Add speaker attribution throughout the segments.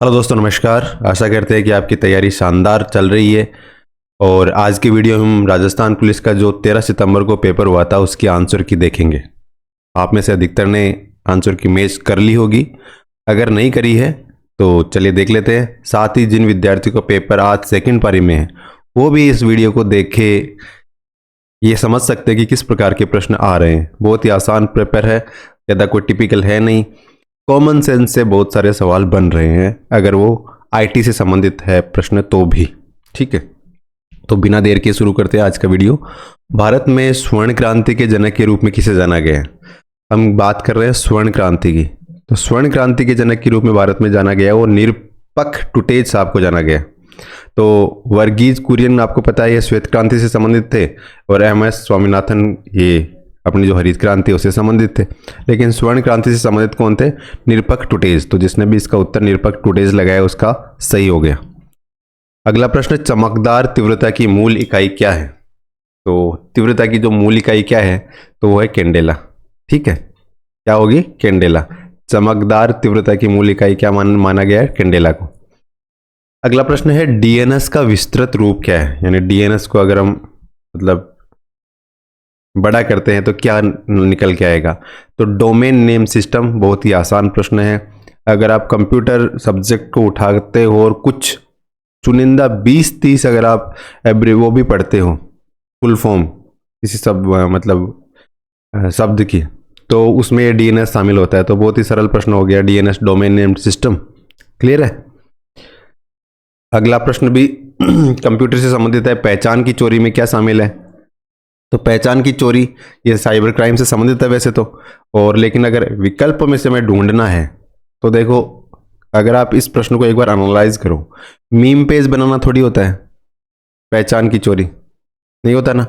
Speaker 1: Hello दोस्तों, नमस्कार। आशा करते हैं कि आपकी तैयारी शानदार चल रही है। और आज की वीडियो हम राजस्थान पुलिस का जो 13 सितंबर को पेपर हुआ था उसकी आंसर की देखेंगे। आप में से अधिकतर ने आंसर की मेज कर ली होगी। अगर नहीं करी है तो चलिए देख लेते हैं। साथ ही जिन विद्यार्थियों का पेपर आज सेकंड पारी में है वो भी इस वीडियो को देखे ये समझ सकते हैं कि किस प्रकार के प्रश्न आ रहे हैं। बहुत ही आसान पेपर है, ज़्यादा कोई टिपिकल है नहीं। कॉमन सेंस से बहुत सारे सवाल बन रहे हैं, अगर वो आईटी से संबंधित है प्रश्न तो भी। ठीक है, तो बिना देर के शुरू करते हैं आज का वीडियो। भारत में स्वर्ण क्रांति के जनक के रूप में किसे जाना गया है? हम बात कर रहे हैं स्वर्ण क्रांति की। तो स्वर्ण क्रांति के जनक के रूप में भारत में जाना गया वो निरपक्ष टुटेज साहब को जाना गया। तो वर्गीज कुरियन आपको पता है ये श्वेत क्रांति से संबंधित थे, और एम.एस. स्वामीनाथन ये अपनी जो हरित क्रांति उससे संबंधित थे। लेकिन स्वर्ण क्रांति से संबंधित कौन थे? निरपक्ष टुटेज। तो जिसने भी इसका उत्तर निरपक्ष टुटेज लगाया उसका सही हो गया। अगला प्रश्न, चमकदार तीव्रता की मूल इकाई क्या है? तो तीव्रता की जो मूल इकाई क्या है तो वो है कैंडेला। ठीक है, क्या होगी? कैंडेला। चमकदार तीव्रता की मूल इकाई क्या माना गया है? कैंडेला को। अगला प्रश्न है, डीएनएस का विस्तृत रूप क्या है? यानी डीएनएस को अगर हम मतलब बड़ा करते हैं तो क्या निकल के आएगा? तो डोमेन नेम सिस्टम। बहुत ही आसान प्रश्न है। अगर आप कंप्यूटर सब्जेक्ट को उठाते हो और कुछ चुनिंदा 20-30 अगर आप वो भी पढ़ते हो फुल फॉर्म किसी शब्द की, तो उसमें ये डीएनएस शामिल होता है। तो बहुत ही सरल प्रश्न हो गया, DNS domain name system. Clear है? अगला प्रश्न भी कंप्यूटर से संबंधित है। पहचान की चोरी में क्या शामिल है? तो पहचान की चोरी ये साइबर क्राइम से संबंधित है वैसे तो, और लेकिन अगर विकल्प में से हमें ढूंढना है तो देखो, अगर आप इस प्रश्न को एक बार एनालाइज करो, मीम पेज बनाना थोड़ी होता है पहचान की चोरी, नहीं होता ना।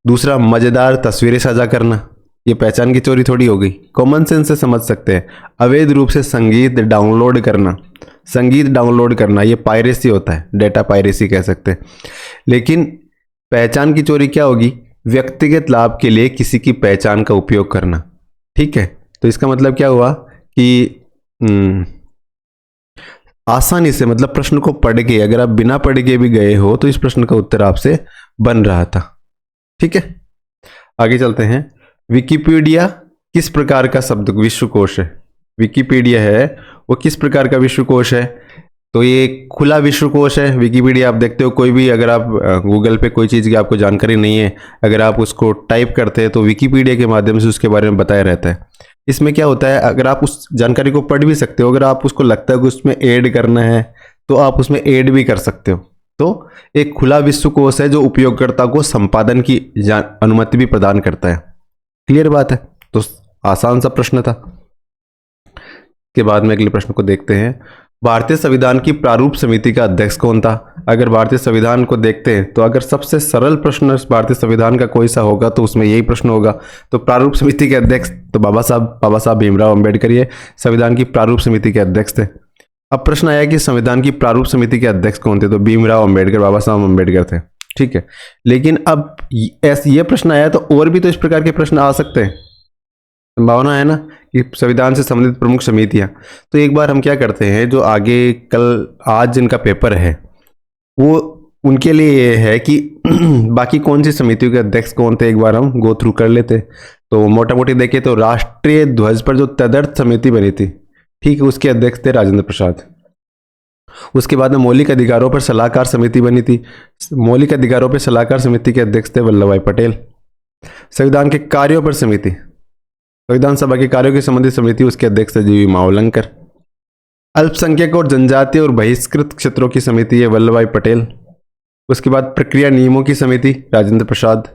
Speaker 1: दूसरा, मजेदार तस्वीरें साझा करना, ये पहचान की चोरी थोड़ी हो गई। कॉमन सेंस से समझ सकते हैं। अवैध रूप से संगीत डाउनलोड करना, संगीत डाउनलोड करना ये पायरेसी होता है, डेटा पायरेसी कह सकते हैं। लेकिन पहचान की चोरी क्या होगी? व्यक्तिगत लाभ के लिए किसी की पहचान का उपयोग करना। ठीक है, तो इसका मतलब क्या हुआ कि आसानी से मतलब प्रश्न को पढ़ के, अगर आप बिना पढ़ के भी गए हो तो इस प्रश्न का उत्तर आपसे बन रहा था। ठीक है, आगे चलते हैं। विकिपीडिया किस प्रकार का शब्द विश्वकोश है? विकिपीडिया है वो किस प्रकार का विश्वकोश है? तो ये खुला विश्वकोश है। विकिपीडिया आप देखते हो, कोई भी अगर आप गूगल पे कोई चीज़ की आपको जानकारी नहीं है, अगर आप उसको टाइप करते हैं तो विकिपीडिया के माध्यम से उसके बारे में बताया रहता है। इसमें क्या होता है, अगर आप उस जानकारी को पढ़ भी सकते हो, अगर आप उसको लगता है कि उसमें ऐड करना है तो आप उसमें ऐड भी कर सकते हो। तो एक खुला विश्वकोश है जो उपयोगकर्ता को संपादन की अनुमति भी प्रदान करता है। क्लियर बात है? तो आसान सा प्रश्न था। के बाद में अगले प्रश्न को देखते हैं। भारतीय संविधान की प्रारूप समिति का अध्यक्ष कौन था? अगर भारतीय संविधान को देखते हैं तो अगर सबसे सरल प्रश्न भारतीय संविधान का कोई सा होगा तो उसमें यही प्रश्न होगा। तो प्रारूप समिति के अध्यक्ष तो बाबा साहब भीमराव अम्बेडकर ये संविधान की प्रारूप समिति के अध्यक्ष थे। अब प्रश्न आया कि संविधान की प्रारूप समिति के अध्यक्ष कौन थे? तो भीमराव अम्बेडकर, बाबा साहब अम्बेडकर थे। ठीक है, लेकिन अब ये प्रश्न आया तो और भी तो इस प्रकार के प्रश्न आ सकते हैं। संभावना है ना कि संविधान से संबंधित प्रमुख समितियां। तो एक बार हम क्या करते हैं, जो आगे कल आज जिनका पेपर है वो उनके लिए ये है कि बाकी कौन सी समितियों के अध्यक्ष कौन थे एक बार हम गो थ्रू कर लेते। तो मोटा मोटी देखें तो राष्ट्रीय ध्वज पर जो तदर्थ समिति बनी थी, ठीक है, उसके अध्यक्ष थे राजेंद्र प्रसाद। उसके बाद में मौलिक अधिकारों पर सलाहकार समिति बनी थी, मौलिक अधिकारों पर सलाहकार समिति के अध्यक्ष थे वल्लभ भाई पटेल। संविधान के कार्यों पर समिति, संविधान सभा के कार्यों की संबंधित समिति, उसके अध्यक्ष जी वी मावलंकर। अल्पसंख्यक और जनजातीय और बहिष्कृत क्षेत्रों की समिति है वल्लभ भाई पटेल। उसके बाद प्रक्रिया नियमों की समिति राजेंद्र प्रसाद।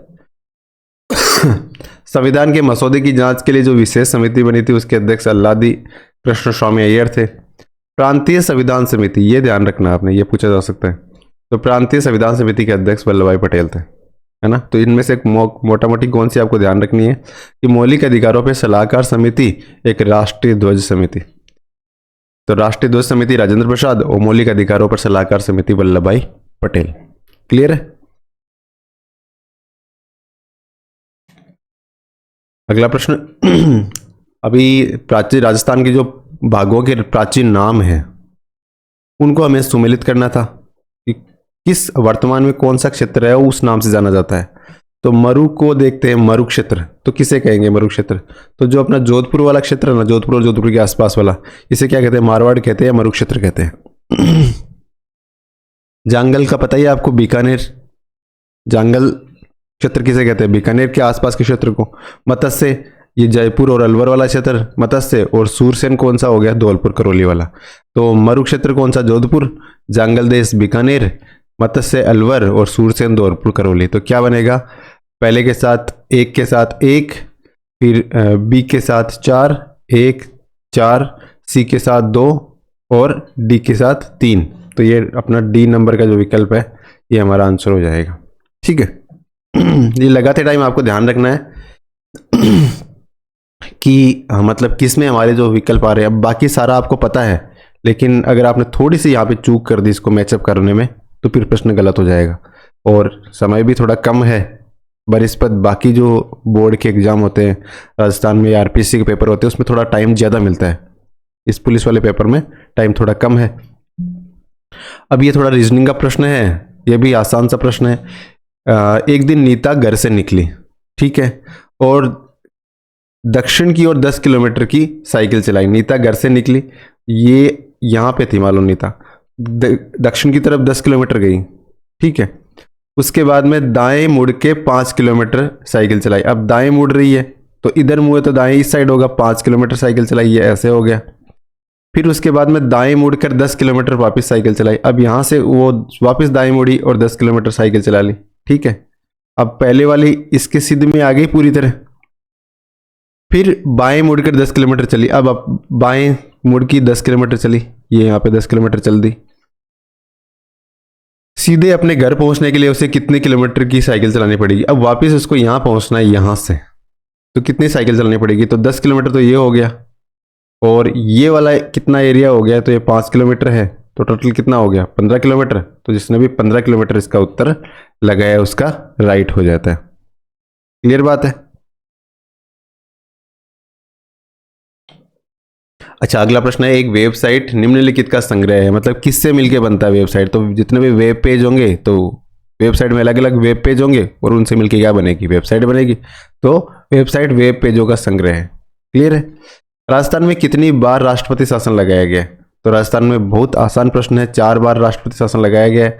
Speaker 1: संविधान के मसौदे की जांच के लिए जो विशेष समिति बनी थी उसके अध्यक्ष अल्लादी कृष्ण स्वामी अय्यर थे। प्रांतीय संविधान समिति, ये ध्यान रखना आपने, ये पूछा जा सकता है। तो प्रांतीय संविधान समिति के अध्यक्ष वल्लभ भाई पटेल थे, है ना। तो इनमें से एक मोटा मोटी कौन सी आपको ध्यान रखनी है कि मौलिक अधिकारों पर सलाहकार समिति, एक राष्ट्रीय ध्वज समिति। तो राष्ट्रीय ध्वज समिति राजेंद्र प्रसाद और मौलिक अधिकारों पर सलाहकार समिति वल्लभ भाई पटेल। क्लियर है? अगला प्रश्न अभी प्राचीन राजस्थान के जो भागों के प्राचीन नाम है उनको हमें सुमेलित करना था कि किस वर्तमान में कौन सा क्षेत्र है वो उस नाम से जाना जाता है। तो मरु को देखते हैं, मरु क्षेत्र तो किसे कहेंगे मरु क्षेत्र? तो जो अपना जोधपुर वाला क्षेत्र है ना, जोधपुर और जोधपुर के आसपास वाला, इसे क्या कहते हैं? मारवाड़ कहते हैं, मरु क्षेत्र कहते हैं। जांगल का पता ही है आपको, बीकानेर, जांगल क्षेत्र किसे कहते हैं? बीकानेर के आसपास के क्षेत्र को। मत्स्य, ये जयपुर और अलवर वाला क्षेत्र मत्स्य, और सूरसेन कौन सा हो गया? धौलपुर करौली वाला। तो मरु क्षेत्र कौन सा? जोधपुर, जांगल देश बीकानेर, मत्स्य अलवर और सूरसेन धौलपुर करौली। तो क्या बनेगा? पहले के साथ एक के साथ एक, फिर बी के साथ 4, 1 4, सी के साथ 2 और डी के साथ 3। तो ये अपना डी नंबर का जो विकल्प है ये हमारा आंसर हो जाएगा। ठीक है। ये लगाते टाइम आपको ध्यान रखना है कि मतलब किस में हमारे जो विकल्प आ रहे हैं। अब बाकी सारा आपको पता है, लेकिन अगर आपने थोड़ी सी यहाँ पे चूक कर दी इसको मैचअप करने में, तो फिर प्रश्न गलत हो जाएगा। और समय भी थोड़ा कम है बनिस्पत बाकी जो बोर्ड के एग्जाम होते हैं, राजस्थान में आरपीसी के पेपर होते हैं, उसमें थोड़ा टाइम ज़्यादा मिलता है। इस पुलिस वाले पेपर में टाइम थोड़ा कम है। अब ये थोड़ा रीजनिंग का प्रश्न है, ये भी आसान सा प्रश्न है। एक दिन नीता घर से निकली, ठीक है, और दक्षिण की ओर 10 किलोमीटर की साइकिल चलाई। नीता घर से निकली, ये यहाँ पे थी मालूम, नीता दक्षिण की तरफ 10 किलोमीटर गई, ठीक है। उसके बाद में दाएं मुड़ के 5 किलोमीटर साइकिल चलाई। अब दाएं मुड़ रही है तो इधर मुड़े तो दाएं इस साइड होगा, 5 किलोमीटर साइकिल चलाई, ये ऐसे हो गया। फिर उसके बाद में दाएं मुड़कर 10 किलोमीटर वापस साइकिल चलाई। अब यहाँ से वो वापस दाएं मुड़ी और 10 किलोमीटर साइकिल चला ली, ठीक है। अब पहले वाली इसके सिद्ध में आ गई पूरी तरह। फिर बाएं मुड़कर 10 किलोमीटर चली। अब बाएं मुड़ की 10 किलोमीटर चली, ये यहाँ पे 10 किलोमीटर चल दी। सीधे अपने घर पहुंचने के लिए उसे कितने किलोमीटर की साइकिल चलानी पड़ेगी? अब वापस उसको यहाँ पहुंचना है, यहाँ से तो कितनी साइकिल चलानी पड़ेगी? तो 10 किलोमीटर तो ये हो गया, और ये वाला कितना एरिया हो गया? तो ये 5 किलोमीटर है, तो टोटल कितना हो गया? 15 किलोमीटर। तो जिसने भी 15 किलोमीटर इसका उत्तर लगाया उसका राइट हो जाता है। क्लियर बात है? अच्छा, अगला प्रश्न है, एक वेबसाइट निम्नलिखित का संग्रह है। मतलब किससे मिलके बनता है वेबसाइट? तो जितने भी वेब पेज होंगे, तो वेबसाइट में अलग अलग वेब पेज होंगे और उनसे मिलके क्या बनेगी? वेबसाइट बनेगी। तो वेबसाइट वेब पेजों का संग्रह है। क्लियर है? राजस्थान में कितनी बार राष्ट्रपति शासन लगाया गया? तो राजस्थान में बहुत आसान प्रश्न है, 4 बार राष्ट्रपति शासन लगाया गया है।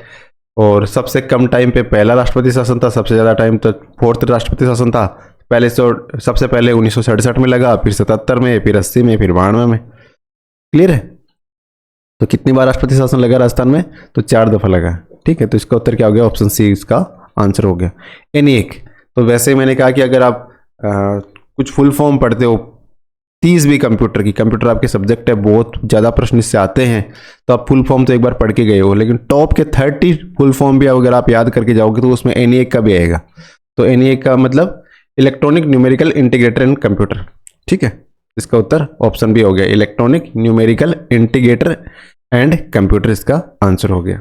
Speaker 1: और सबसे कम टाइम पे पहला राष्ट्रपति शासन था, सबसे ज़्यादा टाइम तो 4th राष्ट्रपति शासन था। पहले सबसे पहले 1967 में लगा, फिर 77 में, फिर 80 में, फिर 92 में। क्लियर है? तो कितनी बार राष्ट्रपति शासन लगा राजस्थान में? तो 4 दफा लगा, ठीक है। तो इसका उत्तर क्या हो गया? ऑप्शन सी इसका आंसर हो गया। एनी एक। तो वैसे ही मैंने कहा कि अगर आप कुछ फुल फॉर्म पढ़ते हो 30 भी कंप्यूटर की, कंप्यूटर आपके सब्जेक्ट है, बहुत ज़्यादा प्रश्न इससे आते हैं, तो आप फुल फॉर्म तो एक बार पढ़ के गए हो, लेकिन टॉप के 30 फुल फॉर्म भी अगर आप याद करके जाओगे तो उसमें एनी एक का भी आएगा। तो एनी एक का मतलब electronic numerical integrator and computer, ठीक है। इसका उत्तर ऑप्शन बी हो गया, electronic numerical integrator and computer इसका आंसर हो गया।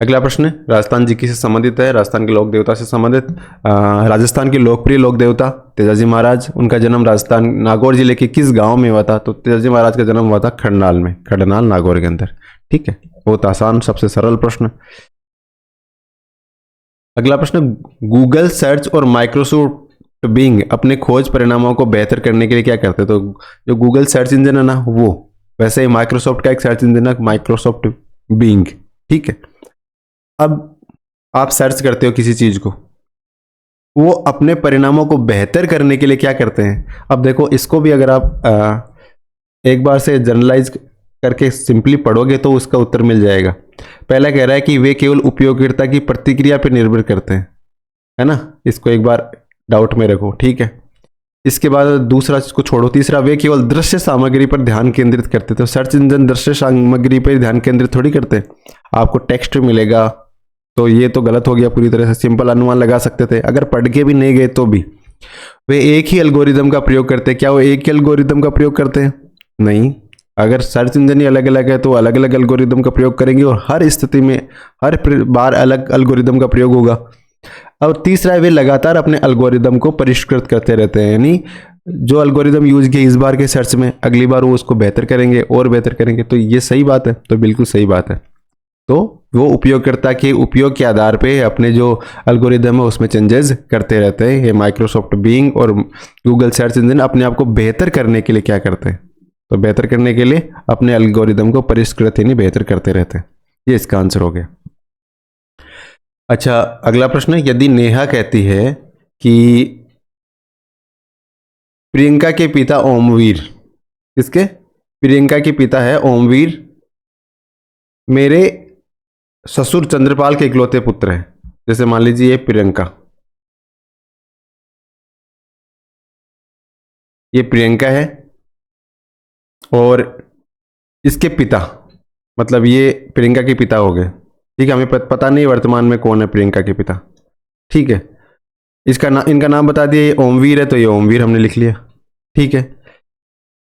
Speaker 1: अगला प्रश्न राजस्थान जी किससे संबंधित है? राजस्थान के लोक देवता से संबंधित। राजस्थान के लोकप्रिय लोक देवता तेजाजी महाराज, उनका जन्म राजस्थान नागौर जिले के किस गांव में हुआ था? तो तेजाजी महाराज का जन्म हुआ था खड़नाल में, खड़नाल नागौर के अंदर, ठीक है। बहुत आसान, सबसे सरल प्रश्न। अगला प्रश्न, गूगल सर्च और माइक्रोसॉफ्ट बिंग अपने खोज परिणामों को बेहतर करने के लिए क्या करते हैं? तो जो गूगल सर्च इंजन है ना, वो वैसे ही माइक्रोसॉफ्ट का एक सर्च इंजन है, माइक्रोसॉफ्ट बिंग, ठीक है। अब आप सर्च करते हो किसी चीज को, वो अपने परिणामों को बेहतर करने के लिए क्या करते हैं? अब देखो, इसको भी अगर आप एक बार से जनरलाइज करके सिंपली पढ़ोगे तो उसका उत्तर मिल जाएगा। पहला कह रहा है कि वे केवल उपयोगकर्ता की प्रतिक्रिया पर निर्भर करते हैं, है ना। इसको एक बार डाउट में रखो, ठीक है। इसके बाद दूसरा इसको छोड़ो। तीसरा, वे केवल दृश्य सामग्री पर ध्यान केंद्रित करते थे। सर्च इंजन दृश्य सामग्री पर ध्यान केंद्रित थोड़ी करते, आपको टेक्स्ट मिलेगा, तो ये तो गलत हो गया पूरी तरह से। सिंपल अनुमान लगा सकते थे, अगर पढ़ के भी नहीं गए तो भी। वे एक ही एल्गोरिदम का प्रयोग करते हैं। क्या वो एक ही एल्गोरिदम का प्रयोग करते हैं? नहीं। अगर सर्च इंजन ही अलग अलग है तो अलग अलग एल्गोरिदम का प्रयोग करेंगे, और हर स्थिति में हर बार अलग एल्गोरिदम का प्रयोग होगा। और तीसरा, वे लगातार अपने एल्गोरिदम को परिष्कृत करते रहते हैं, यानी जो एल्गोरिदम यूज किया इस बार के सर्च में, अगली बार वो उसको बेहतर करेंगे और बेहतर करेंगे। तो ये सही बात है, तो बिल्कुल सही बात है। तो वो उपयोगकर्ता के उपयोग के आधार पे अपने जो एल्गोरिदम है उसमें चेंजेस करते रहते हैं। ये माइक्रोसॉफ्ट बिंग और गूगल सर्च इंजन अपने आप को बेहतर करने के लिए क्या करते हैं, तो बेहतर करने के लिए अपने एल्गोरिदम को परिष्कृत यानी बेहतर करते रहते हैं। ये इसका आंसर हो गया। अच्छा, अगला प्रश्न है, यदि नेहा कहती है कि प्रियंका के पिता ओमवीर, किसके, प्रियंका के पिता है ओमवीर, मेरे ससुर चंद्रपाल के इकलौते पुत्र हैं। जैसे मान लीजिए ये प्रियंका, ये प्रियंका है और इसके पिता, मतलब ये प्रियंका के पिता हो गए। ठीक है, हमें पता नहीं वर्तमान में कौन है प्रियंका के पिता। ठीक है, इनका नाम बता दिया, ये ओमवीर है तो ये ओमवीर हमने लिख लिया। ठीक है,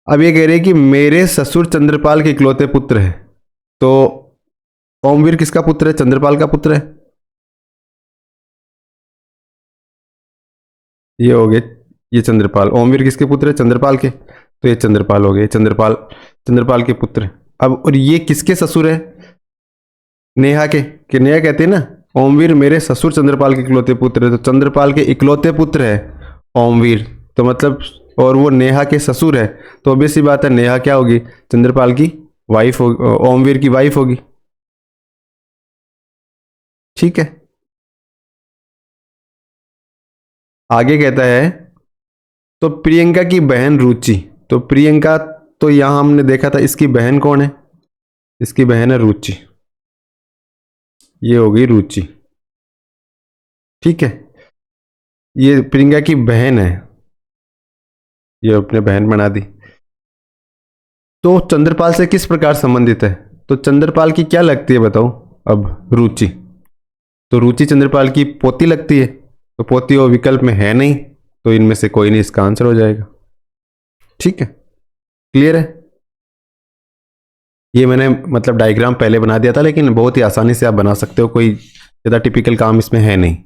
Speaker 1: अब ये कह रहे हैं कि मेरे ससुर चंद्रपाल के इकलौते पुत्र है, तो ओमवीर किसका पुत्र है, चंद्रपाल का पुत्र है। ये हो गए, ये चंद्रपाल, ओमवीर किसके पुत्र है, चंद्रपाल के, तो ये चंद्रपाल हो गए, चंद्रपाल चंद्रपाल के पुत्र। अब और ये किसके ससुर है, नेहा के, कि नेहा कहते हैं ना ओमवीर मेरे ससुर चंद्रपाल के इकलौते पुत्र है, तो चंद्रपाल के इकलौते पुत्र है ओमवीर, तो मतलब और वो नेहा के ससुर है, तो ऑब्वियस सी बात है नेहा क्या होगी, चंद्रपाल की वाइफ हो, ओमवीर की वाइफ होगी। ठीक है, आगे कहता है, तो प्रियंका की बहन रुचि, तो प्रियंका, तो यहां हमने देखा था इसकी बहन कौन है, इसकी बहन है रुचि, ये हो गई रुचि। ठीक है, ये प्रियंका की बहन है, ये अपने बहन बना दी। तो चंद्रपाल से किस प्रकार संबंधित है, तो चंद्रपाल की क्या लगती है बताओ, अब रुचि, तो रुचि चंद्रपाल की पोती लगती है, तो पोती वो विकल्प में है नहीं, तो इनमें से कोई नहीं इसका आंसर हो जाएगा। ठीक है, क्लियर है। ये मैंने मतलब डायग्राम पहले बना दिया था, लेकिन बहुत ही आसानी से आप बना सकते हो, कोई ज़्यादा टिपिकल काम इसमें है नहीं।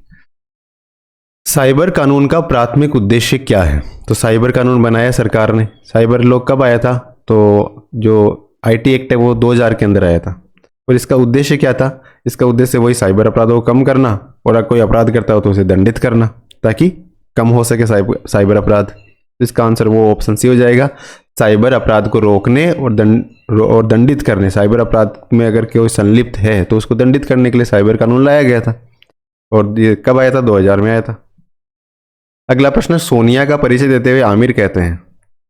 Speaker 1: साइबर कानून का प्राथमिक उद्देश्य क्या है, तो साइबर कानून बनाया सरकार ने, साइबर लॉ कब आया था, तो जो आईटी एक्ट है वो 2000 के अंदर आया था। और इसका उद्देश्य क्या था, इसका उद्देश्य वही साइबर अपराधों को कम करना, और अगर कोई अपराध करता हो तो उसे दंडित करना, ताकि कम हो सके साइबर अपराध। इसका आंसर वो ऑप्शन सी हो जाएगा, साइबर अपराध को रोकने और दंडित करने। साइबर अपराध में अगर कोई संलिप्त है तो उसको दंडित करने के लिए साइबर कानून लाया गया था, और ये कब आया था, 2000 में आया था। अगला प्रश्न, सोनिया का परिचय देते हुए आमिर कहते हैं,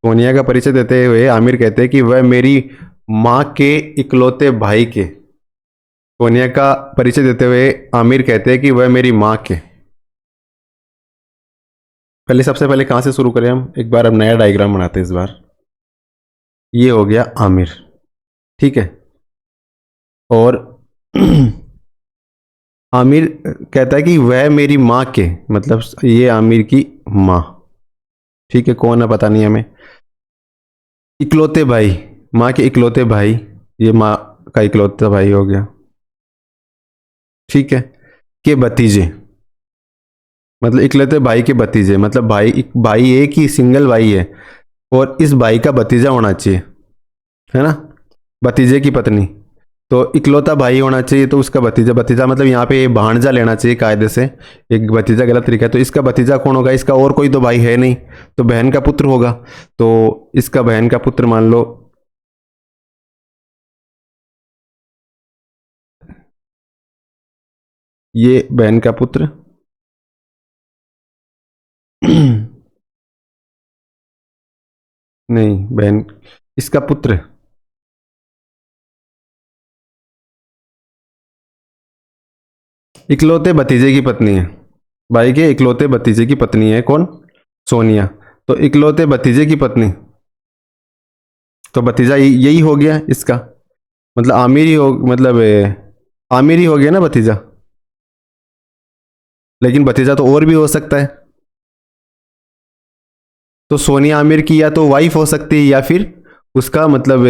Speaker 1: सोनिया का परिचय देते हुए आमिर कहते हैं कि वह मेरी माँ के इकलौते भाई के, सोनिया का परिचय देते हुए आमिर कहते हैं कि वह मेरी माँ के, पहले सबसे पहले कहाँ से शुरू करें हम, एक बार अब नया डायग्राम बनाते हैं इस बार। ये हो गया आमिर, ठीक है, और आमिर कहता है कि वह मेरी माँ के, मतलब ये आमिर की माँ, ठीक है, कौन है पता नहीं हमें, इकलौते भाई, माँ के इकलौते भाई, ये माँ का इकलौता भाई हो गया, ठीक है, के भतीजे, मतलब इकलौते भाई के भतीजे, मतलब भाई एक ही सिंगल भाई है, और इस भाई का भतीजा होना चाहिए, है ना, भतीजे की पत्नी, तो इकलौता भाई होना चाहिए, तो उसका भतीजा, भतीजा मतलब यहाँ पे भांजा लेना चाहिए कायदे से, एक भतीजा गलत तरीका है, तो इसका भतीजा कौन होगा, इसका और कोई तो भाई है नहीं, तो बहन का पुत्र होगा, तो इसका बहन का पुत्र मान लो, ये बहन का पुत्र नहीं, बहन, इसका पुत्र, इकलौते भतीजे की पत्नी है, भाई के इकलौते भतीजे की पत्नी है कौन, सोनिया, तो इकलौते भतीजे की पत्नी, तो भतीजा यही हो गया इसका, मतलब आमिर ही हो, मतलब आमिर ही हो गया ना भतीजा, लेकिन भतीजा तो और भी हो सकता है, तो सोनिया आमिर की या तो वाइफ हो सकती है, या फिर उसका मतलब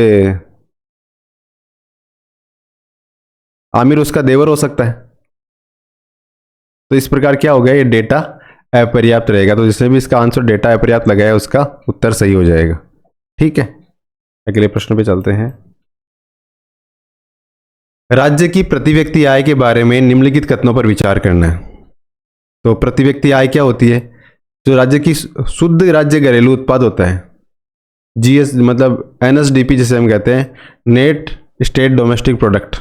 Speaker 1: आमिर उसका देवर हो सकता है। तो इस प्रकार क्या हो गया, ये डेटा अपर्याप्त रहेगा। तो जिसने भी इसका आंसर डेटा अपर्याप्त लगाया उसका उत्तर सही हो जाएगा। ठीक है, अगले प्रश्न पे चलते हैं। राज्य की प्रति व्यक्ति आय के बारे में निम्नलिखित कथनों पर विचार करना है। तो प्रति व्यक्ति आय क्या होती है? जो राज्य की शुद्ध राज्य घरेलू उत्पाद होता है, जीएस मतलब एनएसडीपी जिसे हम कहते हैं, नेट स्टेट डोमेस्टिक प्रोडक्ट।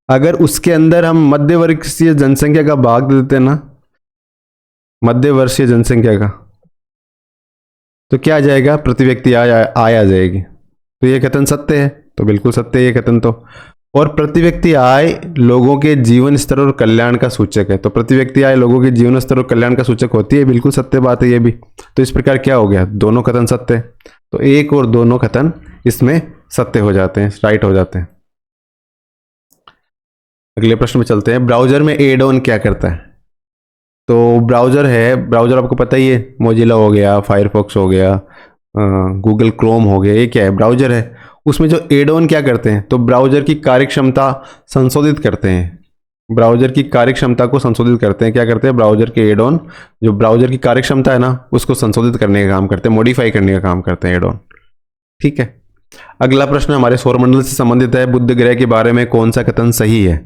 Speaker 1: अगर उसके अंदर हम मध्य वर्गीय जनसंख्या का भाग दे देते हैं ना, मध्य वर्षीय जनसंख्या का, तो क्या आ जाएगा? प्रति व्यक्ति आय आ जाएगी। तो ये कथन सत्य है, तो बिल्कुल सत्य है ये कथन तो। और प्रति व्यक्ति आय लोगों के जीवन स्तर और कल्याण का सूचक है। तो प्रति व्यक्ति आय लोगों के जीवन स्तर और कल्याण का सूचक होती है, बिल्कुल सत्य बात है ये भी। तो इस प्रकार क्या हो गया? दोनों कथन सत्य है। तो एक और दोनों कथन इसमें सत्य हो जाते हैं, राइट हो जाते हैं। अगले प्रश्न में चलते हैं। ब्राउजर में एड ऑन क्या करता है? तो ब्राउजर है, ब्राउजर आपको पता ही है, मोजिला हो गया, फायरफॉक्स हो गया, गूगल क्रोम हो गया, ये क्या है? ब्राउजर है। उसमें जो एड ऑन क्या करते हैं? तो ब्राउजर की कार्यक्षमता संशोधित करते हैं। ब्राउजर की कार्यक्षमता को संशोधित करते हैं। क्या करते हैं? ब्राउजर के एड ऑन जो ब्राउजर की कार्यक्षमता है ना, उसको संशोधित करने का काम करते हैं, मॉडिफाई करने का काम करते हैं एड ऑन। ठीक है, अगला प्रश्न हमारे सौरमंडल से संबंधित है। बुध ग्रह के बारे में कौन सा कथन सही है?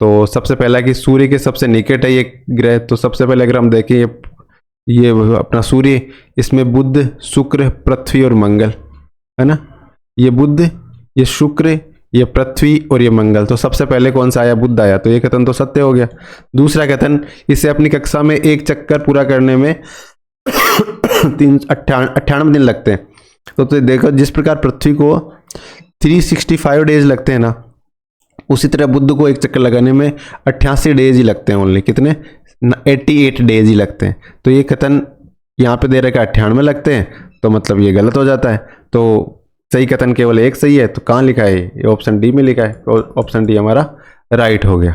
Speaker 1: तो सबसे पहला कि सूर्य के सबसे निकट है ये ग्रह। तो सबसे पहले अगर हम देखें ये अपना सूर्य, इसमें बुध, शुक्र, पृथ्वी और मंगल है ना। ये बुध, ये शुक्र, ये पृथ्वी और ये मंगल। तो सबसे पहले कौन सा आया? बुध आया। तो ये कथन तो सत्य हो गया। दूसरा कथन, इसे अपनी कक्षा में एक चक्कर पूरा करने में 98 दिन लगते हैं। तो देखो, जिस प्रकार पृथ्वी को 365 डेज लगते हैं ना, उसी तरह बुध को एक चक्कर लगाने में 88 डेज ही लगते हैं। ओनली कितने? 88 डेज ही लगते हैं। तो ये कथन यहाँ पे दे रखा है 98 लगते हैं, तो मतलब ये गलत हो जाता है। तो सही कथन केवल एक सही है। तो कहाँ लिखा है? ये ऑप्शन डी में लिखा है। तो ऑप्शन डी हमारा राइट हो गया।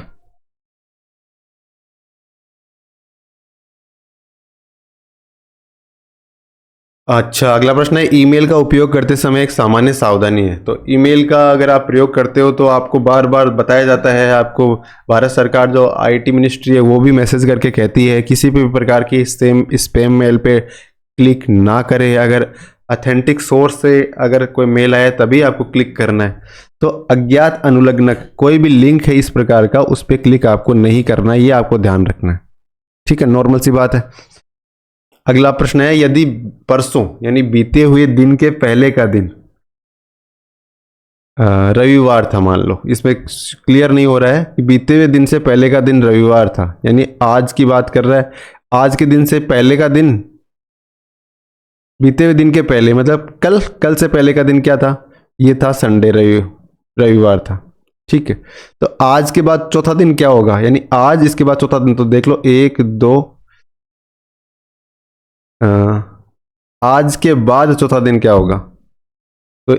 Speaker 1: अच्छा, अगला प्रश्न है, ईमेल का उपयोग करते समय एक सामान्य सावधानी है। तो ईमेल का अगर आप प्रयोग करते हो तो आपको बार बार बताया जाता है, आपको भारत सरकार जो आईटी मिनिस्ट्री है वो भी मैसेज करके कहती है किसी भी प्रकार की स्पैम मेल पे क्लिक ना करें। अगर ऑथेंटिक सोर्स से अगर कोई मेल आए तभी आपको क्लिक करना है। तो अज्ञात अनुलग्नक कोई भी लिंक है इस प्रकार का, उस पर क्लिक आपको नहीं करना है, ये आपको ध्यान रखना है। ठीक है, नॉर्मल सी बात है। अगला प्रश्न है, यदि परसों यानी बीते हुए दिन के पहले का दिन रविवार था, मान लो, इसमें क्लियर नहीं हो रहा है कि बीते हुए दिन से पहले का दिन रविवार था, यानी आज की बात कर रहा है। आज के दिन से पहले का दिन, बीते हुए दिन के पहले मतलब कल से पहले का दिन क्या था? ये था संडे, रविवार था। ठीक है, तो आज के बाद चौथा दिन क्या होगा? यानी आज इसके बाद चौथा दिन, तो देख लो 1 2, आज के बाद चौथा दिन क्या होगा? तो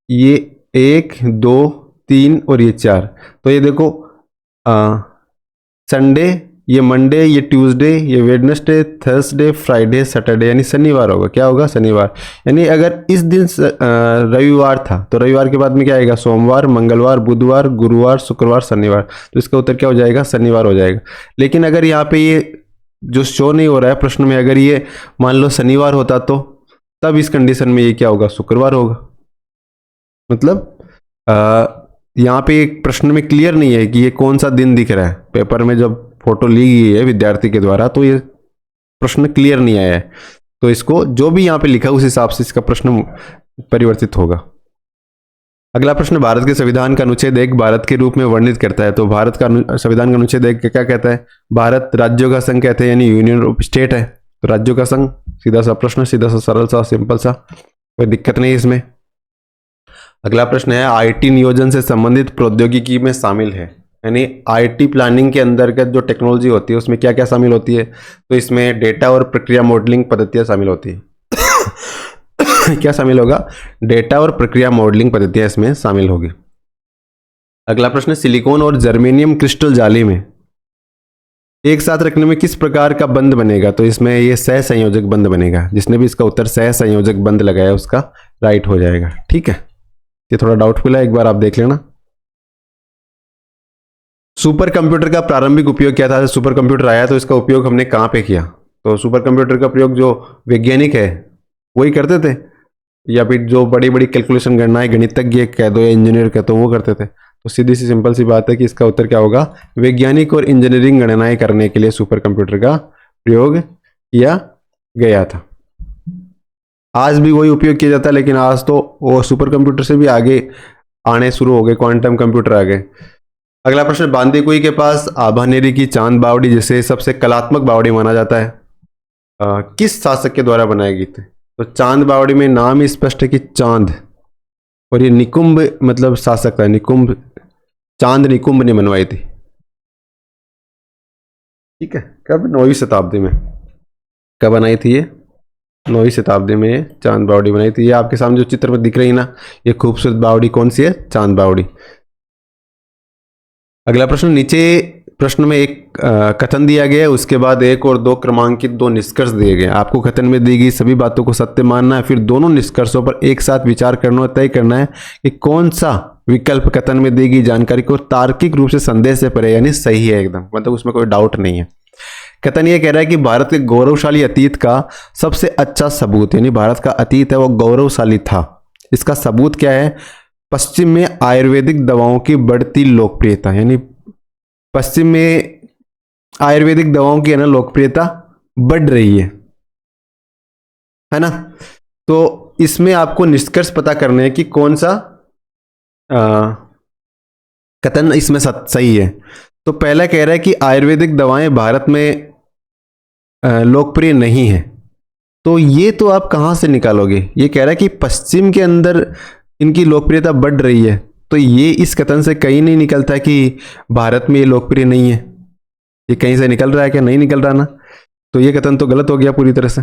Speaker 1: ये 1 2 3 और ये 4। तो ये देखो, संडे, ये मंडे, ये ट्यूसडे, ये वेडनेसडे, थर्सडे, फ्राइडे, सैटरडे, यानी शनिवार होगा। क्या होगा? शनिवार। यानी अगर इस दिन रविवार था तो रविवार के बाद में क्या आएगा? सोमवार, मंगलवार, बुधवार, गुरुवार, शुक्रवार, शनिवार। तो इसका उत्तर क्या हो जाएगा? शनिवार हो जाएगा। लेकिन अगर यहाँ पे ये जो शो नहीं हो रहा है प्रश्न में, अगर ये मान लो शनिवार होता तो तब इस कंडीशन में ये क्या होगा? शुक्रवार होगा। मतलब यहाँ पे एक प्रश्न में क्लियर नहीं है कि ये कौन सा दिन दिख रहा है। पेपर में जब फोटो ली गई है विद्यार्थी के द्वारा तो ये प्रश्न क्लियर नहीं आया है। तो इसको जो भी यहाँ पे लिखा है उस हिसाब से इसका प्रश्न परिवर्तित होगा। अगला प्रश्न, भारत के संविधान का अनुच्छेद 1 भारत के रूप में वर्णित करता है। तो भारत का संविधान का अनुच्छेद 1 क्या कहता है? भारत राज्यों का संघ कहते हैं, यानी यूनियन ऑफ स्टेट है। तो राज्यों का संघ, सीधा सा प्रश्न, सीधा सा, सरल सा, सिंपल सा, कोई दिक्कत नहीं इसमें। अगला प्रश्न है, आईटी नियोजन से संबंधित प्रौद्योगिकी में शामिल है, यानी आईटी प्लानिंग के अंतर्गत जो टेक्नोलॉजी होती है उसमें क्या क्या शामिल होती है? तो इसमें डेटा और प्रक्रिया मॉडलिंग पद्धतियां शामिल होती है। क्या शामिल होगा? डेटा और प्रक्रिया मॉडलिंग पद्धतियां इसमें शामिल होगी। अगला प्रश्न, सिलिकॉन और जर्मेनियम क्रिस्टल जाली में एक साथ रखने में किस प्रकार का बंध बनेगा? तो इसमें ये सहसंयोजक बंध बनेगा। जिसने भी इसका उत्तर सहसंयोजक बंध लगाया उसका राइट हो जाएगा। ठीक है, ये थोड़ा डाउटफुल है, एक बार आप देख लेना। सुपर कंप्यूटर का प्रारंभिक उपयोग क्या था? सुपर कंप्यूटर आया तो इसका उपयोग हमने कहाँ पे किया? तो सुपर कंप्यूटर का प्रयोग जो वैज्ञानिक है वही करते थे, या फिर जो बड़ी बड़ी कैलकुलेशन गणनाएं गणितज्ञ कह दो या इंजीनियर कह दो वो करते थे। तो सीधी सी सिंपल सी बात है कि इसका उत्तर क्या होगा? वैज्ञानिक और इंजीनियरिंग गणनाएं करने के लिए सुपर कंप्यूटर का प्रयोग किया गया था। आज भी वही उपयोग किया जाता है, लेकिन आज तो वो सुपर कंप्यूटर से भी आगे आने शुरू हो गए, क्वांटम कंप्यूटर आ गए। अगला प्रश्न, बांदीकुई के पास आभानेरी की चांद बावड़ी जिसे सबसे कलात्मक बावड़ी माना जाता है, किस शासक के द्वारा बनाई गई थी? तो चांद बावड़ी में नाम ही स्पष्ट है कि चांद, और ये निकुंभ मतलब शासक था, निकुंभ, चांद निकुंभ ने बनवाई थी। ठीक है, कब? 9वीं शताब्दी में। कब बनाई थी ये? 9वीं शताब्दी में चांद बावड़ी बनाई थी। ये आपके सामने जो चित्र में दिख रही ना, ये खूबसूरत बावड़ी कौन सी है? चांद बावड़ी। अगला प्रश्न, नीचे प्रश्न में एक कथन दिया गया है, उसके बाद 1 और 2 क्रमांकित 2 निष्कर्ष दिए गए। आपको कथन में दी गई सभी बातों को सत्य मानना है, फिर दोनों निष्कर्षों पर एक साथ विचार करना और तय करना है कि कौन सा विकल्प कथन में दी गई जानकारी को तार्किक रूप से संदेह से परे यानी सही है एकदम, मतलब उसमें कोई डाउट नहीं है। कथन ये कह रहा है कि भारत के गौरवशाली अतीत का सबसे अच्छा सबूत, यानी भारत का अतीत है वो गौरवशाली था, इसका सबूत क्या है? पश्चिम में आयुर्वेदिक दवाओं की बढ़ती लोकप्रियता, यानी पश्चिम में आयुर्वेदिक दवाओं की है ना लोकप्रियता बढ़ रही है ना। तो इसमें आपको निष्कर्ष पता करने हैं कि कौन सा कथन इसमें सही है। तो पहला कह रहा है कि आयुर्वेदिक दवाएं भारत में लोकप्रिय नहीं है, तो ये तो आप कहाँ से निकालोगे? ये कह रहा है कि पश्चिम के अंदर इनकी लोकप्रियता बढ़ रही है, तो ये इस कथन से कहीं नहीं निकलता कि भारत में ये लोकप्रिय नहीं है। ये कहीं से निकल रहा है क्या? नहीं निकल रहा ना, तो ये कथन तो गलत हो गया पूरी तरह से।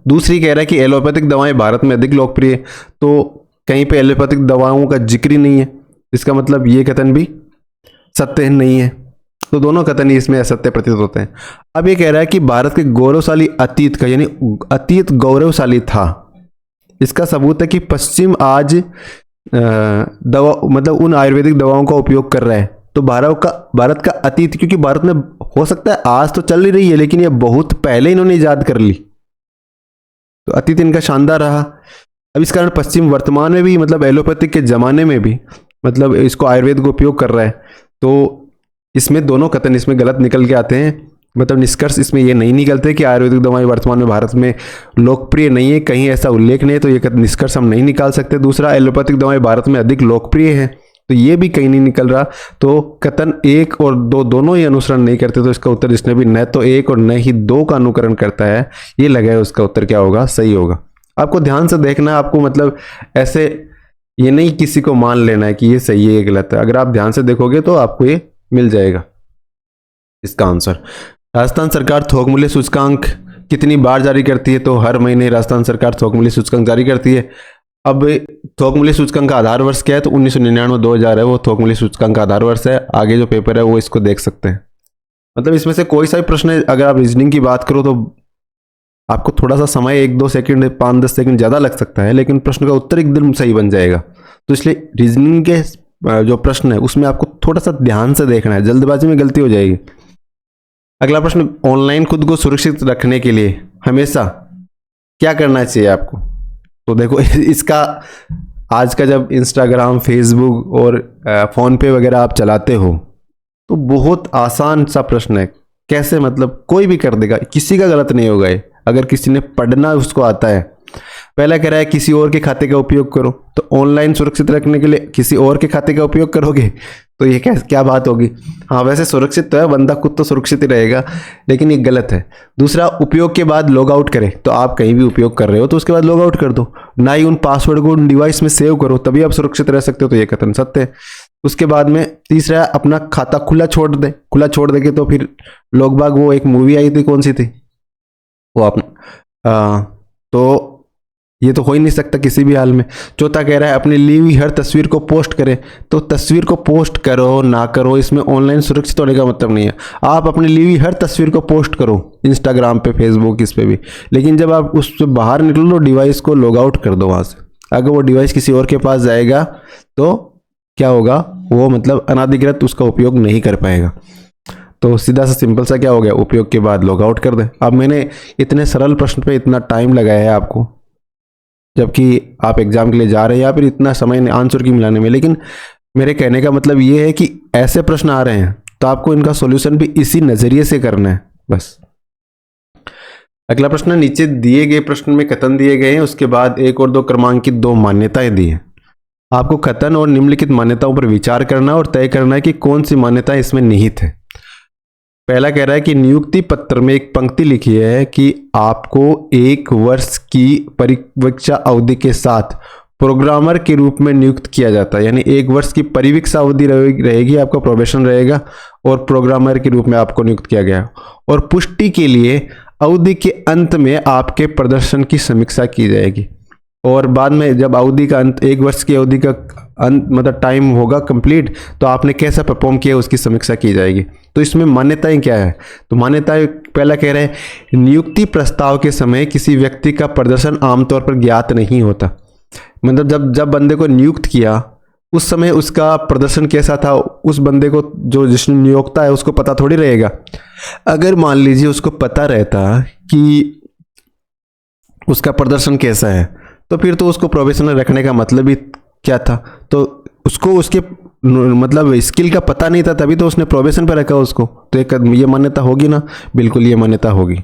Speaker 1: दूसरी कह रहा है कि एलोपैथिक दवाएं भारत में अधिक लोकप्रिय, तो कहीं पे एलोपैथिक दवाओं का जिक्र ही नहीं है, इसका मतलब ये कथन भी सत्य नहीं है। तो दोनों कथन ही इसमें असत्य प्रतीत होते हैं। अब ये कह रहा है कि भारत के गौरवशाली अतीत का, यानी अतीत गौरवशाली था, इसका सबूत है कि पश्चिम आज दवा मतलब उन आयुर्वेदिक दवाओं का उपयोग कर रहा है। तो भारत का अतीत, क्योंकि भारत में हो सकता है आज तो चल ही रही है, लेकिन ये बहुत पहले इन्होंने ईजाद कर ली, तो अतीत इनका शानदार रहा। अब इस कारण पश्चिम वर्तमान में भी, मतलब एलोपैथिक के जमाने में भी, मतलब इसको आयुर्वेद का उपयोग कर रहा है। तो इसमें दोनों कथन इसमें गलत निकल के आते हैं, मतलब निष्कर्ष इसमें ये नहीं निकलते कि आयुर्वेदिक दवाएं वर्तमान में भारत में लोकप्रिय नहीं है, कहीं ऐसा उल्लेख नहीं है, तो ये निष्कर्ष हम नहीं निकाल सकते। दूसरा, एलोपैथिक दवाएं भारत में अधिक लोकप्रिय है, तो ये भी कहीं नहीं निकल रहा। तो कथन 1 और 2 दोनों ही अनुसरण नहीं करते, तो इसका उत्तर इसने भी न तो 1 और न ही 2 का अनुकरण करता है, ये लगा है उसका उत्तर क्या होगा? सही होगा। आपको ध्यान से देखना है, आपको मतलब ऐसे ये नहीं किसी को मान लेना है कि ये सही है ये गलत है। अगर आप ध्यान से देखोगे तो आपको ये मिल जाएगा इसका आंसर। राजस्थान सरकार थोक मूल्य सूचकांक कितनी बार जारी करती है? तो हर महीने राजस्थान सरकार थोक मूल्य सूचकांक जारी करती है। अब थोक मूल्य सूचकांक का आधार वर्ष क्या है? तो 1999-2000 है वो थोक मूल्य सूचकांक का आधार वर्ष है। आगे जो पेपर है वो इसको देख सकते हैं। मतलब इसमें से कोई सा भी प्रश्न, अगर आप रीजनिंग की बात करो तो आपको थोड़ा सा समय 1-2 सेकंड 5-10 सेकंड ज़्यादा लग सकता है, लेकिन प्रश्न का उत्तर एकदम सही बन जाएगा। तो इसलिए रीजनिंग के जो प्रश्न है उसमें आपको थोड़ा सा ध्यान से देखना है, जल्दबाजी में गलती हो जाएगी। अगला प्रश्न, ऑनलाइन खुद को सुरक्षित रखने के लिए हमेशा क्या करना चाहिए आपको? तो देखो इसका आज का जब इंस्टाग्राम, फेसबुक और फ़ोन पे वगैरह आप चलाते हो तो बहुत आसान सा प्रश्न है, कैसे मतलब कोई भी कर देगा, किसी का गलत नहीं होगा ये, अगर किसी ने पढ़ना उसको आता है। पहला कह रहा है किसी और के खाते का उपयोग करो, तो ऑनलाइन सुरक्षित रखने के लिए किसी और के खाते का उपयोग करोगे तो ये क्या बात होगी? हाँ वैसे सुरक्षित तो है, बंदा खुद तो सुरक्षित ही रहेगा, लेकिन ये गलत है। दूसरा, उपयोग के बाद लॉग आउट करें, तो आप कहीं भी उपयोग कर रहे हो तो उसके बाद लॉग आउट कर दो, ना ही उन पासवर्ड को उन डिवाइस में सेव करो, तभी आप सुरक्षित रह सकते हो, तो ये कथन सत्य है। उसके बाद में तीसरा, अपना खाता खुला छोड़ दे, खुला छोड़ देंगे तो फिर लोग बाग, वो एक मूवी आई थी, कौन सी थी वो अपना, तो ये तो हो ही नहीं सकता किसी भी हाल में। चौथा कह रहा है अपनी ली हुई हर तस्वीर को पोस्ट करें, तो तस्वीर को पोस्ट करो ना करो इसमें ऑनलाइन सुरक्षित होने का मतलब नहीं है। आप अपनी ली हुई हर तस्वीर को पोस्ट करो इंस्टाग्राम पे, फेसबुक, इस पे भी, लेकिन जब आप उससे बाहर निकलो डिवाइस को लॉग आउट कर दो वहाँ से। अगर वो डिवाइस किसी और के पास जाएगा तो क्या होगा, वो मतलब अनाधिकृत उसका उपयोग नहीं कर पाएगा। तो सीधा सा सिंपल सा क्या हो गया, उपयोग के बाद लॉग आउट कर दे। अब मैंने इतने सरल प्रश्न पे इतना टाइम लगाया है आपको, जबकि आप एग्जाम के लिए जा रहे हैं या फिर इतना समय आंसर की मिलाने में, लेकिन मेरे कहने का मतलब ये है कि ऐसे प्रश्न आ रहे हैं तो आपको इनका सॉल्यूशन भी इसी नजरिए से करना है बस। अगला प्रश्न, नीचे दिए गए प्रश्न में कथन दिए गए हैं, उसके बाद 1 और 2 क्रमांक की 2 मान्यताएं दी हैं। आपको कथन और निम्नलिखित मान्यताओं पर विचार करना और तय करना है कि कौन सी मान्यताएं इसमें निहित है। पहला कह रहा है कि नियुक्ति पत्र में एक पंक्ति लिखी है कि आपको 1 वर्ष की परिवीक्षा अवधि के साथ प्रोग्रामर के रूप में नियुक्त किया जाता है, यानी 1 वर्ष की परिवीक्षा अवधि रहेगी, आपका प्रोबेशन रहेगा और प्रोग्रामर के रूप में आपको नियुक्त किया गया। और पुष्टि के लिए अवधि के अंत में आपके प्रदर्शन की समीक्षा की जाएगी, और बाद में जब अवधि का अंत, 1 वर्ष की अवधि का अंत मतलब टाइम होगा कंप्लीट, तो आपने कैसा परफॉर्म किया उसकी समीक्षा की जाएगी। तो इसमें मान्यताएं क्या है, तो मान्यताएं पहला कह रहे हैं नियुक्ति प्रस्ताव के समय किसी व्यक्ति का प्रदर्शन आमतौर पर ज्ञात नहीं होता। मतलब जब जब बंदे को नियुक्त किया उस समय उसका प्रदर्शन कैसा था, उस बंदे को जो जिसने नियोक्ता है उसको पता थोड़ी रहेगा। अगर मान लीजिए उसको पता रहता कि उसका प्रदर्शन कैसा है, तो फिर तो उसको प्रोबेशनर रखने का मतलब ही क्या था। तो उसको उसके मतलब स्किल का पता नहीं था, तभी तो उसने प्रोबेशन पर रखा उसको, तो एक ये मान्यता होगी ना, बिल्कुल ये मान्यता होगी।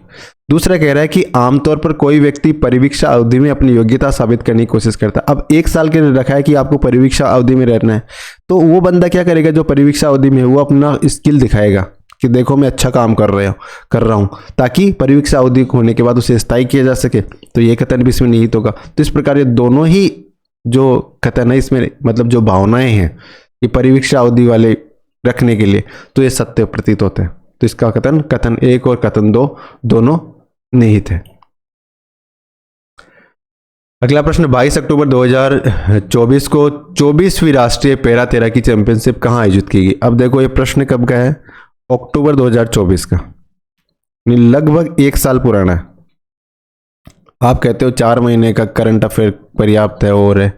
Speaker 1: दूसरा कह रहा है कि आमतौर पर कोई व्यक्ति परिवीक्षा अवधि में अपनी योग्यता साबित करने की कोशिश करता है। अब 1 साल के लिए रखा है कि आपको परिवीक्षा अवधि में रहना है, तो वो बंदा क्या करेगा जो परिवीक्षा अवधि में है, वो अपना स्किल दिखाएगा कि देखो मैं अच्छा काम कर रहा हूँ, ताकि परिवीक्षा अवधि होने के बाद उसे स्थायी किया जा सके। तो ये कथन भी इसमें निहित होगा। तो इस प्रकार ये दोनों ही जो कथन है इसमें मतलब जो भावनाएं हैं कि परिवीक्षा अवधि वाले रखने के लिए, तो ये सत्य प्रतीत होते हैं। तो इसका कथन 1 और कथन 2 दोनों निहित है। अगला प्रश्न, 22 अक्टूबर 2024 को 24वीं राष्ट्रीय पैरा तैराकी चैंपियनशिप कहाँ आयोजित की गई। अब देखो ये प्रश्न कब का है, अक्टूबर 2024 का, लगभग 1 साल पुराना है। आप कहते हो 4 महीने का करंट अफेयर पर्याप्त है, और है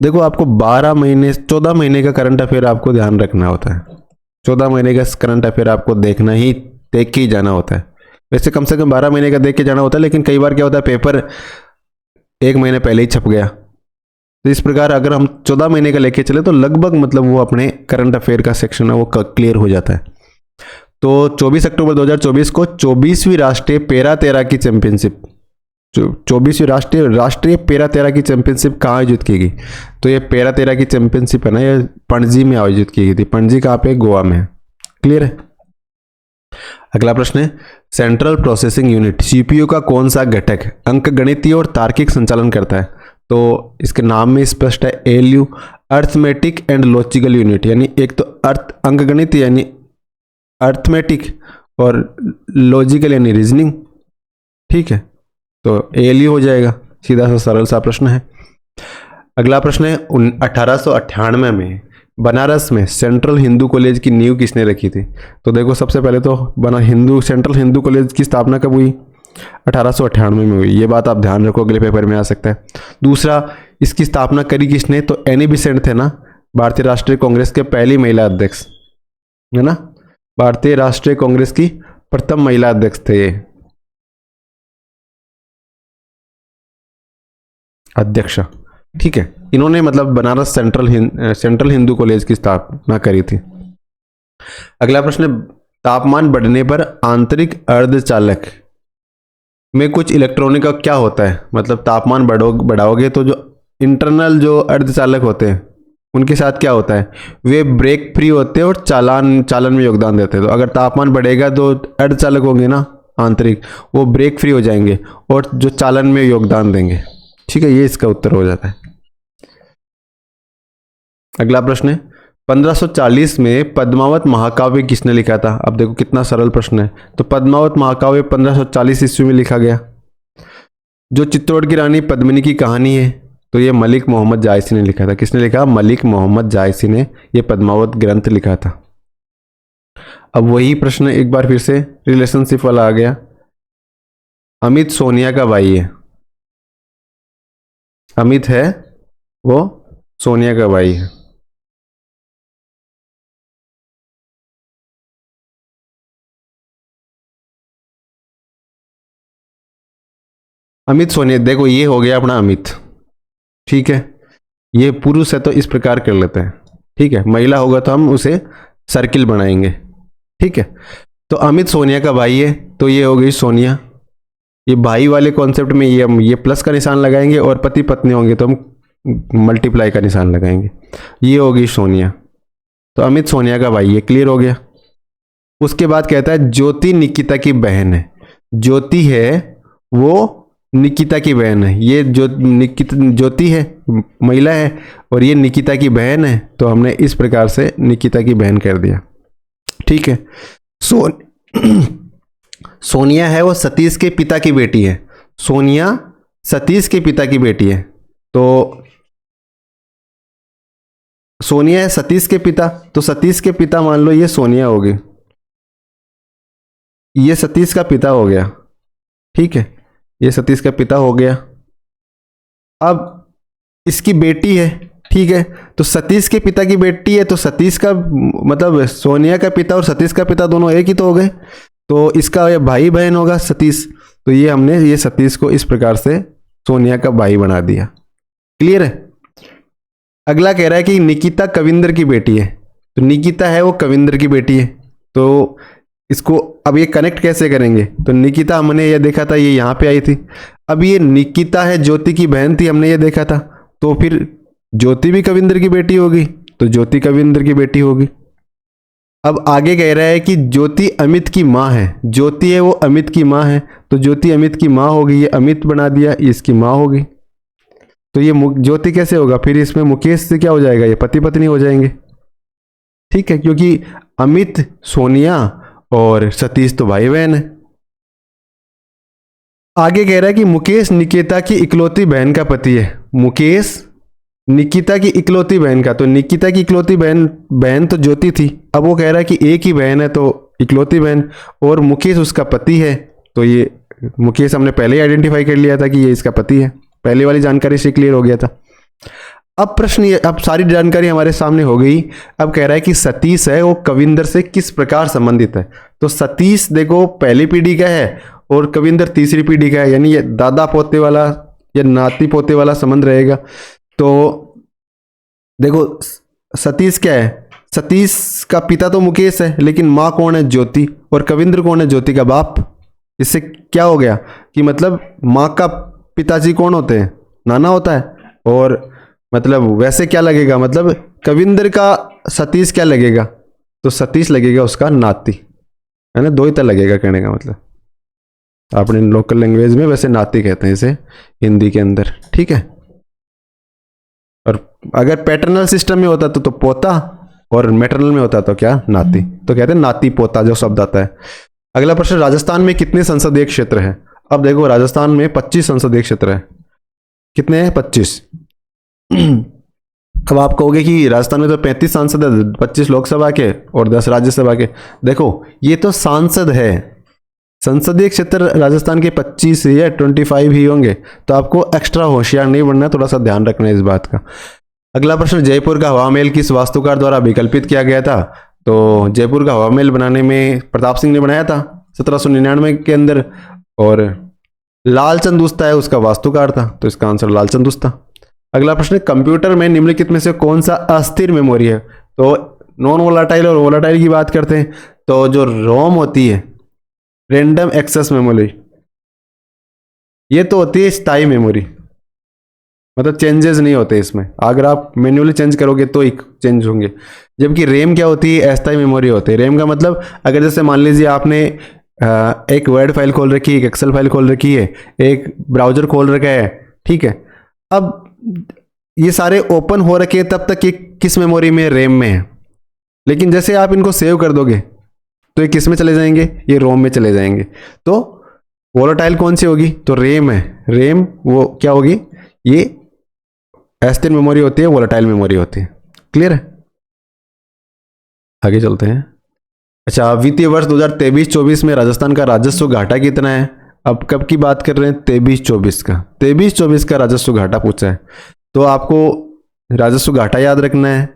Speaker 1: देखो आपको 14 महीने का करंट अफेयर आपको ध्यान रखना होता है। 14 महीने का करंट अफेयर आपको देख के ही जाना होता है। वैसे कम से कम 12 महीने का देख के जाना होता है, लेकिन कई बार क्या होता है पेपर 1 महीने पहले ही छप गया। तो इस प्रकार अगर हम 14 महीने का लेके चले तो लगभग मतलब वो अपने करंट अफेयर का सेक्शन है वो क्लियर हो जाता है। तो 24 अक्टूबर 2024 को 24वीं राष्ट्रीय पैरा तैराकी चैंपियनशिप, 24वीं राष्ट्रीय पैरा तैराकी चैंपियनशिप कहाँ आयोजित की गई। तो ये पैरा तैराकी चैंपियनशिप है ना, ये पणजी में आयोजित की गई थी। पणजी कहाँ पे, गोवा में। क्लियर है। अगला प्रश्न है, सेंट्रल प्रोसेसिंग यूनिट सीपीयू का कौन सा घटक अंकगणितीय और तार्किक संचालन करता है। तो इसके नाम में स्पष्ट है, ALU arithmetic and logical unit, यानी एक तो अंकगणित यानी अर्थमेटिक और लॉजिकल यानी रीजनिंग। ठीक है, तो एएलयू हो जाएगा, सीधा सा सरल सा प्रश्न है। अगला प्रश्न है, 1898 में बनारस में सेंट्रल हिंदू कॉलेज की नींव किसने रखी थी। तो देखो सबसे पहले तो सेंट्रल हिंदू कॉलेज की स्थापना कब हुई, 1898 में हुई। ये बात आप ध्यान रखो, अगले पेपर में आ सकता है। दूसरा, इसकी स्थापना करी किसने, तो एनी बेसेंट थे ना, भारतीय राष्ट्रीय कांग्रेस के पहली महिला अध्यक्ष है ना, भारतीय राष्ट्रीय कांग्रेस की प्रथम महिला अध्यक्ष थे ये अध्यक्ष। ठीक है, इन्होंने मतलब बनारस सेंट्रल हिंदू कॉलेज की स्थापना करी थी। अगला प्रश्न, तापमान बढ़ने पर आंतरिक अर्धचालक में कुछ इलेक्ट्रॉनिक का क्या होता है। मतलब तापमान बढ़ाओगे तो जो इंटरनल जो अर्धचालक होते हैं उनके साथ क्या होता है, वे ब्रेक फ्री होते हैं और चालन में योगदान देते हैं। तो अगर तापमान बढ़ेगा तो अर्धचालक होंगे ना आंतरिक, वो ब्रेक फ्री हो जाएंगे और जो चालन में योगदान देंगे। ठीक है, ये इसका उत्तर हो जाता है। अगला प्रश्न है, 1540 में पद्मावत महाकाव्य किसने लिखा था। अब देखो कितना सरल प्रश्न है। तो पद्मावत महाकाव्य 1540 ईस्वी में लिखा गया। जो चित्तौड़ की रानी पद्मिनी की कहानी है, तो ये मलिक मोहम्मद जायसी ने लिखा था। किसने लिखा, मलिक मोहम्मद जायसी ने ये पद्मावत ग्रंथ लिखा था। अब वही प्रश्न एक बार फिर से रिलेशनशिप वाला आ गया। अमित सोनिया का भाई है, अमित है वो सोनिया का भाई है। अमित सोनिया, देखो ये हो गया अपना अमित, ठीक है। ये पुरुष है तो इस प्रकार कर लेते हैं, ठीक है। महिला होगा तो हम उसे सर्किल बनाएंगे, ठीक है। तो अमित सोनिया का भाई है, तो ये हो गई सोनिया। ये भाई वाले कॉन्सेप्ट में ये प्लस का निशान लगाएंगे, और पति पत्नी होंगे तो हम मल्टीप्लाई का निशान लगाएंगे। ये होगी सोनिया। तो अमित सोनिया का भाई, ये क्लियर हो गया। उसके बाद कहता है ज्योति निकिता की बहन है। ज्योति है वो निकिता की बहन है। ये जो ज्योति है महिला है, और ये निकिता की बहन है, तो हमने इस प्रकार से निकिता की बहन कर दिया, ठीक है। सोनिया है वो सतीश के पिता की बेटी है। सोनिया सतीश के पिता की बेटी है, तो सोनिया है सतीश के पिता, तो सतीश के पिता मान लो ये सोनिया होगी, ये सतीश का पिता हो गया, ठीक है। ये सतीश का पिता हो गया। अब इसकी बेटी है, ठीक है। तो सतीश के पिता की बेटी है, तो सतीश का मतलब सोनिया का पिता और सतीश का पिता दोनों एक ही तो हो गए, तो इसका ये भाई बहन होगा सतीश। तो ये हमने ये सतीश को इस प्रकार से सोनिया का भाई बना दिया, क्लियर है। अगला कह रहा है कि निकिता कविंदर की बेटी है। तो निकिता है वो कविंदर की बेटी है, तो इसको अब ये कनेक्ट कैसे करेंगे। तो निकिता हमने ये देखा था, ये यहाँ पे आई थी। अब ये निकिता है ज्योति की बहन थी, हमने ये देखा था, तो फिर ज्योति भी कविंदर की बेटी होगी, तो ज्योति कविंदर की बेटी होगी। अब आगे कह रहा है कि ज्योति अमित की माँ है। ज्योति है वो अमित की माँ है, तो ज्योति अमित की माँ होगी। ये अमित बना दिया, ये इसकी माँ होगी। तो ये ज्योति कैसे होगा, फिर इसमें मुकेश से क्या हो जाएगा, ये पति पत्नी हो जाएंगे, ठीक है, क्योंकि अमित सोनिया और सतीश तो भाई बहन है। आगे कह रहा है कि मुकेश निकिता की इकलौती बहन का पति है। मुकेश निकिता की इकलौती बहन का, तो निकिता की इकलौती बहन तो ज्योति थी। अब वो कह रहा है कि एक ही बहन है तो इकलौती बहन, और मुकेश उसका पति है। तो ये मुकेश हमने पहले ही आइडेंटिफाई कर लिया था कि ये इसका पति है, पहले वाली जानकारी से क्लियर हो गया था। अब प्रश्न ये, अब सारी जानकारी हमारे सामने हो गई। अब कह रहा है कि सतीश है वो कविंदर से किस प्रकार संबंधित है। तो सतीश देखो पहली पीढ़ी का है और कविंदर तीसरी पीढ़ी का है, यानी ये दादा पोते वाला या नाती पोते वाला संबंध रहेगा। तो देखो सतीश क्या है, सतीश का पिता तो मुकेश है, लेकिन माँ कौन है, ज्योति, और कविंद्र कौन है, ज्योति का बाप। इससे क्या हो गया कि मतलब माँ का पिताजी कौन होते हैं, नाना होता है। और मतलब वैसे क्या लगेगा, मतलब कविंद्र का सतीश क्या लगेगा, तो सतीश लगेगा उसका नाती, है ना। दो ही तरह लगेगा कहने का मतलब, अपने लोकल लैंग्वेज में वैसे नाती कहते हैं इसे, हिंदी के अंदर, ठीक है। और अगर पैटर्नल सिस्टम में होता तो पोता, और मैटरनल में होता तो क्या, नाती। तो कहते हैं नाती पोता जो शब्द आता है। अगला प्रश्न, राजस्थान में कितने संसदीय क्षेत्र है। अब देखो राजस्थान में 25 संसदीय क्षेत्र है। कितने हैं, 25। अब आप कहोगे कि राजस्थान में तो 35 सांसद है, 25 लोकसभा के और 10 राज्यसभा के। देखो ये तो सांसद है, संसदीय क्षेत्र राजस्थान के 25 या 25 ही होंगे, तो आपको एक्स्ट्रा होशियार नहीं बनना, थोड़ा सा ध्यान रखना है इस बात का। अगला प्रश्न, जयपुर का हवा महल किस वास्तुकार द्वारा विकल्पित किया गया था। तो जयपुर का हवा महल बनाने में प्रताप सिंह ने बनाया था 1799 के अंदर, और लालचंद दुस्ता है उसका वास्तुकार था, तो इसका आंसर लालचंद दुस्ता। अगला प्रश्न, कंप्यूटर में निम्नलिखित में से कौन सा अस्थिर मेमोरी है। तो नॉन वोलाटाइल और वोलाटाइल की बात करते हैं, तो जो रोम होती है, रैंडम एक्सेस मेमोरी, ये तो होती है स्थायी मेमोरी, मतलब चेंजेस नहीं होते इसमें, अगर आप मैन्युअली चेंज करोगे तो ही चेंज होंगे। जबकि रैम क्या होती है, अस्थायी मेमोरी होती है। रैम का मतलब, अगर जैसे मान लीजिए आपने एक वर्ड फाइल खोल रखी है, एक एक्सेल फाइल खोल रखी है, एक ब्राउजर खोल रखा है, ठीक है। अब ये सारे ओपन हो रखे हैं तब तक ये किस मेमोरी में, रैम में है। लेकिन जैसे आप इनको सेव कर दोगे तो ये किस में चले जाएंगे, ये रोम में चले जाएंगे। तो वोलेटाइल कौन सी होगी, तो रैम है। रैम वो क्या होगी, ये अस्थिर मेमोरी होती है, वोलेटाइल मेमोरी होती है। क्लियर है, आगे चलते हैं। अच्छा, वित्तीय वर्ष 2023-24 में राजस्थान का राजस्व घाटा कितना है। अब कब की बात कर रहे हैं, 23-24 का। 23-24 का राजस्व घाटा पूछा है, तो आपको राजस्व घाटा याद रखना है,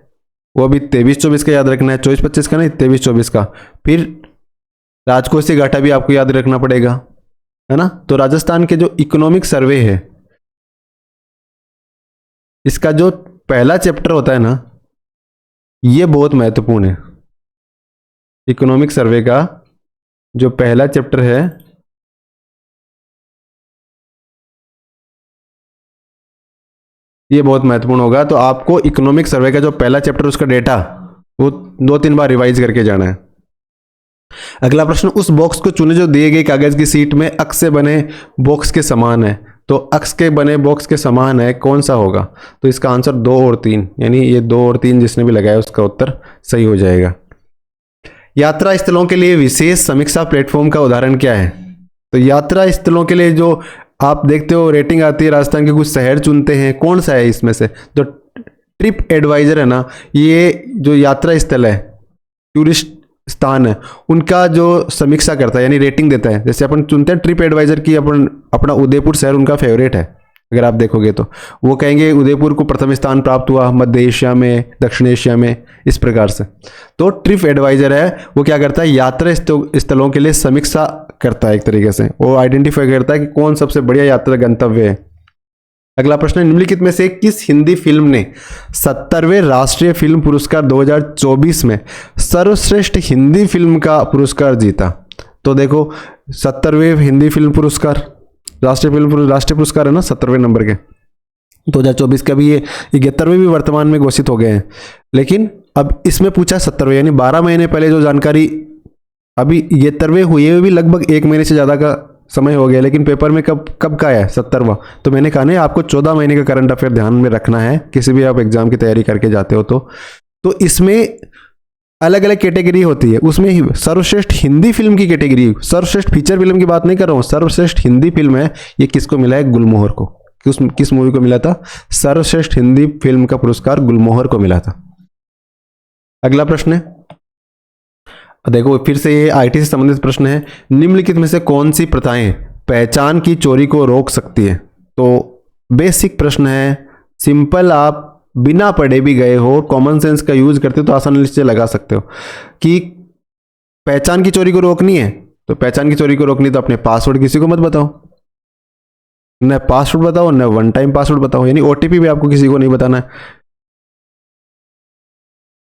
Speaker 1: वो अभी 23-24 का याद रखना है, 24-25 का नहीं, 23-24 का। फिर राजकोषीय घाटा भी आपको याद रखना पड़ेगा, है ना। तो राजस्थान के जो इकोनॉमिक सर्वे है, इसका जो पहला चैप्टर होता है ना, ये बहुत महत्वपूर्ण है। इकोनॉमिक सर्वे का जो पहला चैप्टर है, ये बहुत महत्वपूर्ण होगा। तो आपको इकोनॉमिक सर्वे का जो पहला चैप्टर, उसका डेटा वो 2-3 बार रिवाइज करके जाना है। अगला प्रश्न, उस बॉक्स को चुने जो दिए गए कागज की सीट में अक्ष से बने बॉक्स के समान है। तो अक्ष के बने बॉक्स के समान है, कौन सा होगा? तो इसका आंसर 2 और 3, यानी ये 2 और 3 जिसने भी लगाया उसका उत्तर सही हो जाएगा। यात्रा स्थलों के लिए विशेष समीक्षा प्लेटफॉर्म का उदाहरण क्या है? तो यात्रा स्थलों के लिए जो आप देखते हो रेटिंग आती है, राजस्थान के कुछ शहर चुनते हैं, कौन सा है इसमें से? जो ट्रिप एडवाइजर है ना, ये जो यात्रा स्थल है, टूरिस्ट स्थान है, उनका जो समीक्षा करता है यानी रेटिंग देता है। जैसे अपन चुनते हैं ट्रिप एडवाइजर की, अपना उदयपुर शहर उनका फेवरेट है। अगर आप देखोगे तो वो कहेंगे उदयपुर को प्रथम स्थान प्राप्त हुआ मध्य एशिया में, दक्षिण एशिया में, इस प्रकार से। तो ट्रिप एडवाइजर है वो क्या करता है? यात्रा स्थलों के लिए समीक्षा करता है, एक तरीके से वो आइडेंटिफाई करता है कि कौन सबसे बढ़िया यात्रा गंतव्य है। अगला प्रश्न है, निम्नलिखित में से किस हिंदी फिल्म ने 70वें राष्ट्रीय फिल्म पुरस्कार 2024 में सर्वश्रेष्ठ हिंदी फिल्म का पुरस्कार जीता? तो देखो 70वें हिंदी फिल्म पुरस्कार, राष्ट्रीय पुरस्कार है ना 70वें नंबर के, 2024 का भी, ये 71वें भी वर्तमान में घोषित हो गए हैं। लेकिन अब इसमें पूछा 70वें, यानी 12 महीने पहले जो जानकारी, अभी 71वें हुए हुए भी लगभग 1 महीने से ज़्यादा का समय हो गया, लेकिन पेपर में कब का है 70वां। तो मैंने कहा ना आपको 14 महीने का करंट अफेयर ध्यान में रखना है, किसी भी आप एग्जाम की तैयारी करके जाते हो तो इसमें अलग अलग कैटेगरी होती है। उसमें ही सर्वश्रेष्ठ हिंदी फिल्म की कैटेगरी, सर्वश्रेष्ठ फीचर फिल्म की बात नहीं कर रहा हूँ, सर्वश्रेष्ठ हिंदी फिल्म है, ये किसको मिला है? गुलमोहर को। किस मूवी को मिला था? सर्वश्रेष्ठ हिंदी फिल्म का पुरस्कार गुलमोहर को मिला था। अगला प्रश्न है, देखो फिर से ये आईटी से संबंधित प्रश्न है, निम्नलिखित में से कौन सी प्रथाएं पहचान की चोरी को रोक सकती है? तो बेसिक प्रश्न है, सिंपल, आप बिना पढ़े भी गए हो, कॉमन सेंस का यूज करते हो तो आसानी से लगा सकते हो कि पहचान की चोरी को रोकनी है। तो पहचान की चोरी को रोकनी तो अपने पासवर्ड किसी को मत बताओ, न पासवर्ड बताओ न वन टाइम पासवर्ड बताओ, यानी ओटीपी भी आपको किसी को नहीं बताना है।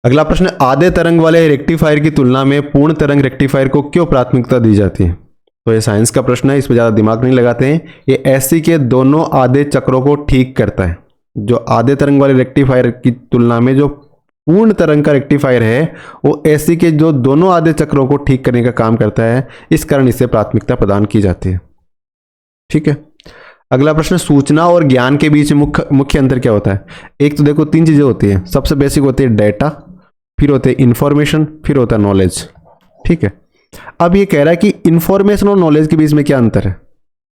Speaker 1: अगला प्रश्न, आधे तरंग वाले रेक्टिफायर की तुलना में पूर्ण तरंग रेक्टिफायर को क्यों प्राथमिकता दी जाती है? तो ये साइंस का प्रश्न है, इस पर ज़्यादा दिमाग नहीं लगाते हैं। ये एसी के दोनों आधे चक्रों को ठीक करता है। जो आधे तरंग वाले रेक्टिफायर की तुलना में जो पूर्ण तरंग का रेक्टिफायर है, वो एसी के जो दोनों आधे चक्रों को ठीक करने का काम करता है, इस कारण इसे प्राथमिकता प्रदान की जाती है। ठीक है। अगला प्रश्न, सूचना और ज्ञान के बीच मुख्य अंतर क्या होता है? एक तो देखो 3 चीजें होती हैं। सबसे बेसिक होती है डेटा, फिर होते हैं इंफॉर्मेशन, फिर होता है नॉलेज। ठीक है। अब ये कह रहा है कि इंफॉर्मेशन और नॉलेज के बीच में क्या अंतर है,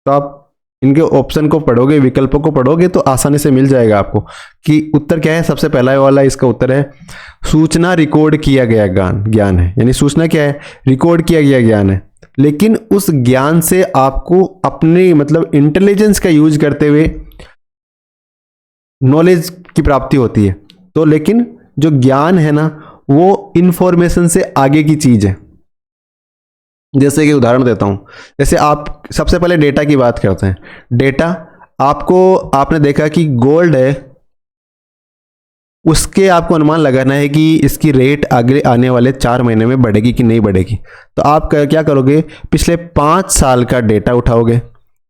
Speaker 1: तो आप इनके ऑप्शन को पढ़ोगे, विकल्पों को पढ़ोगे तो आसानी से मिल जाएगा आपको कि उत्तर क्या है। सबसे पहला वाला इसका उत्तर है, सूचना रिकॉर्ड किया गया ज्ञान है, यानी सूचना क्या है? रिकॉर्ड किया गया ज्ञान है। लेकिन उस ज्ञान से आपको अपने मतलब इंटेलिजेंस का यूज करते हुए नॉलेज की प्राप्ति होती है। तो लेकिन जो ज्ञान है ना, वो इंफॉर्मेशन से आगे की चीज है। जैसे कि उदाहरण देता हूं, जैसे आप सबसे पहले डेटा की बात करते हैं। डेटा आपने देखा कि गोल्ड है, उसके आपको अनुमान लगाना है कि इसकी रेट आगे आने वाले 4 महीने में बढ़ेगी कि नहीं बढ़ेगी। तो आप क्या करोगे? पिछले 5 साल का डेटा उठाओगे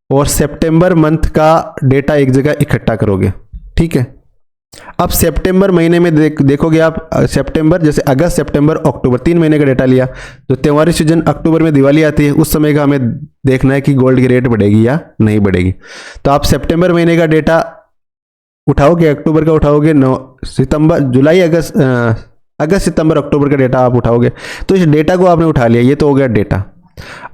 Speaker 1: और सितंबर मंथ का डेटा एक जगह इकट्ठा करोगे। ठीक है। अब सितंबर महीने में देखोगे आप, सितंबर जैसे अगस्त, सितंबर, अक्टूबर, 3 महीने का डेटा लिया। तो त्योहारी सीजन अक्टूबर में दिवाली आती है, उस समय का हमें देखना है कि गोल्ड की रेट बढ़ेगी या नहीं बढ़ेगी। तो आप सितंबर महीने का डेटा उठाओगे, अक्टूबर का उठाओगे, सितंबर, जुलाई, अगस्त, सितंबर, अक्टूबर का डेटा आप उठाओगे। तो इस डेटा को आपने उठा लिया, ये तो हो गया डेटा।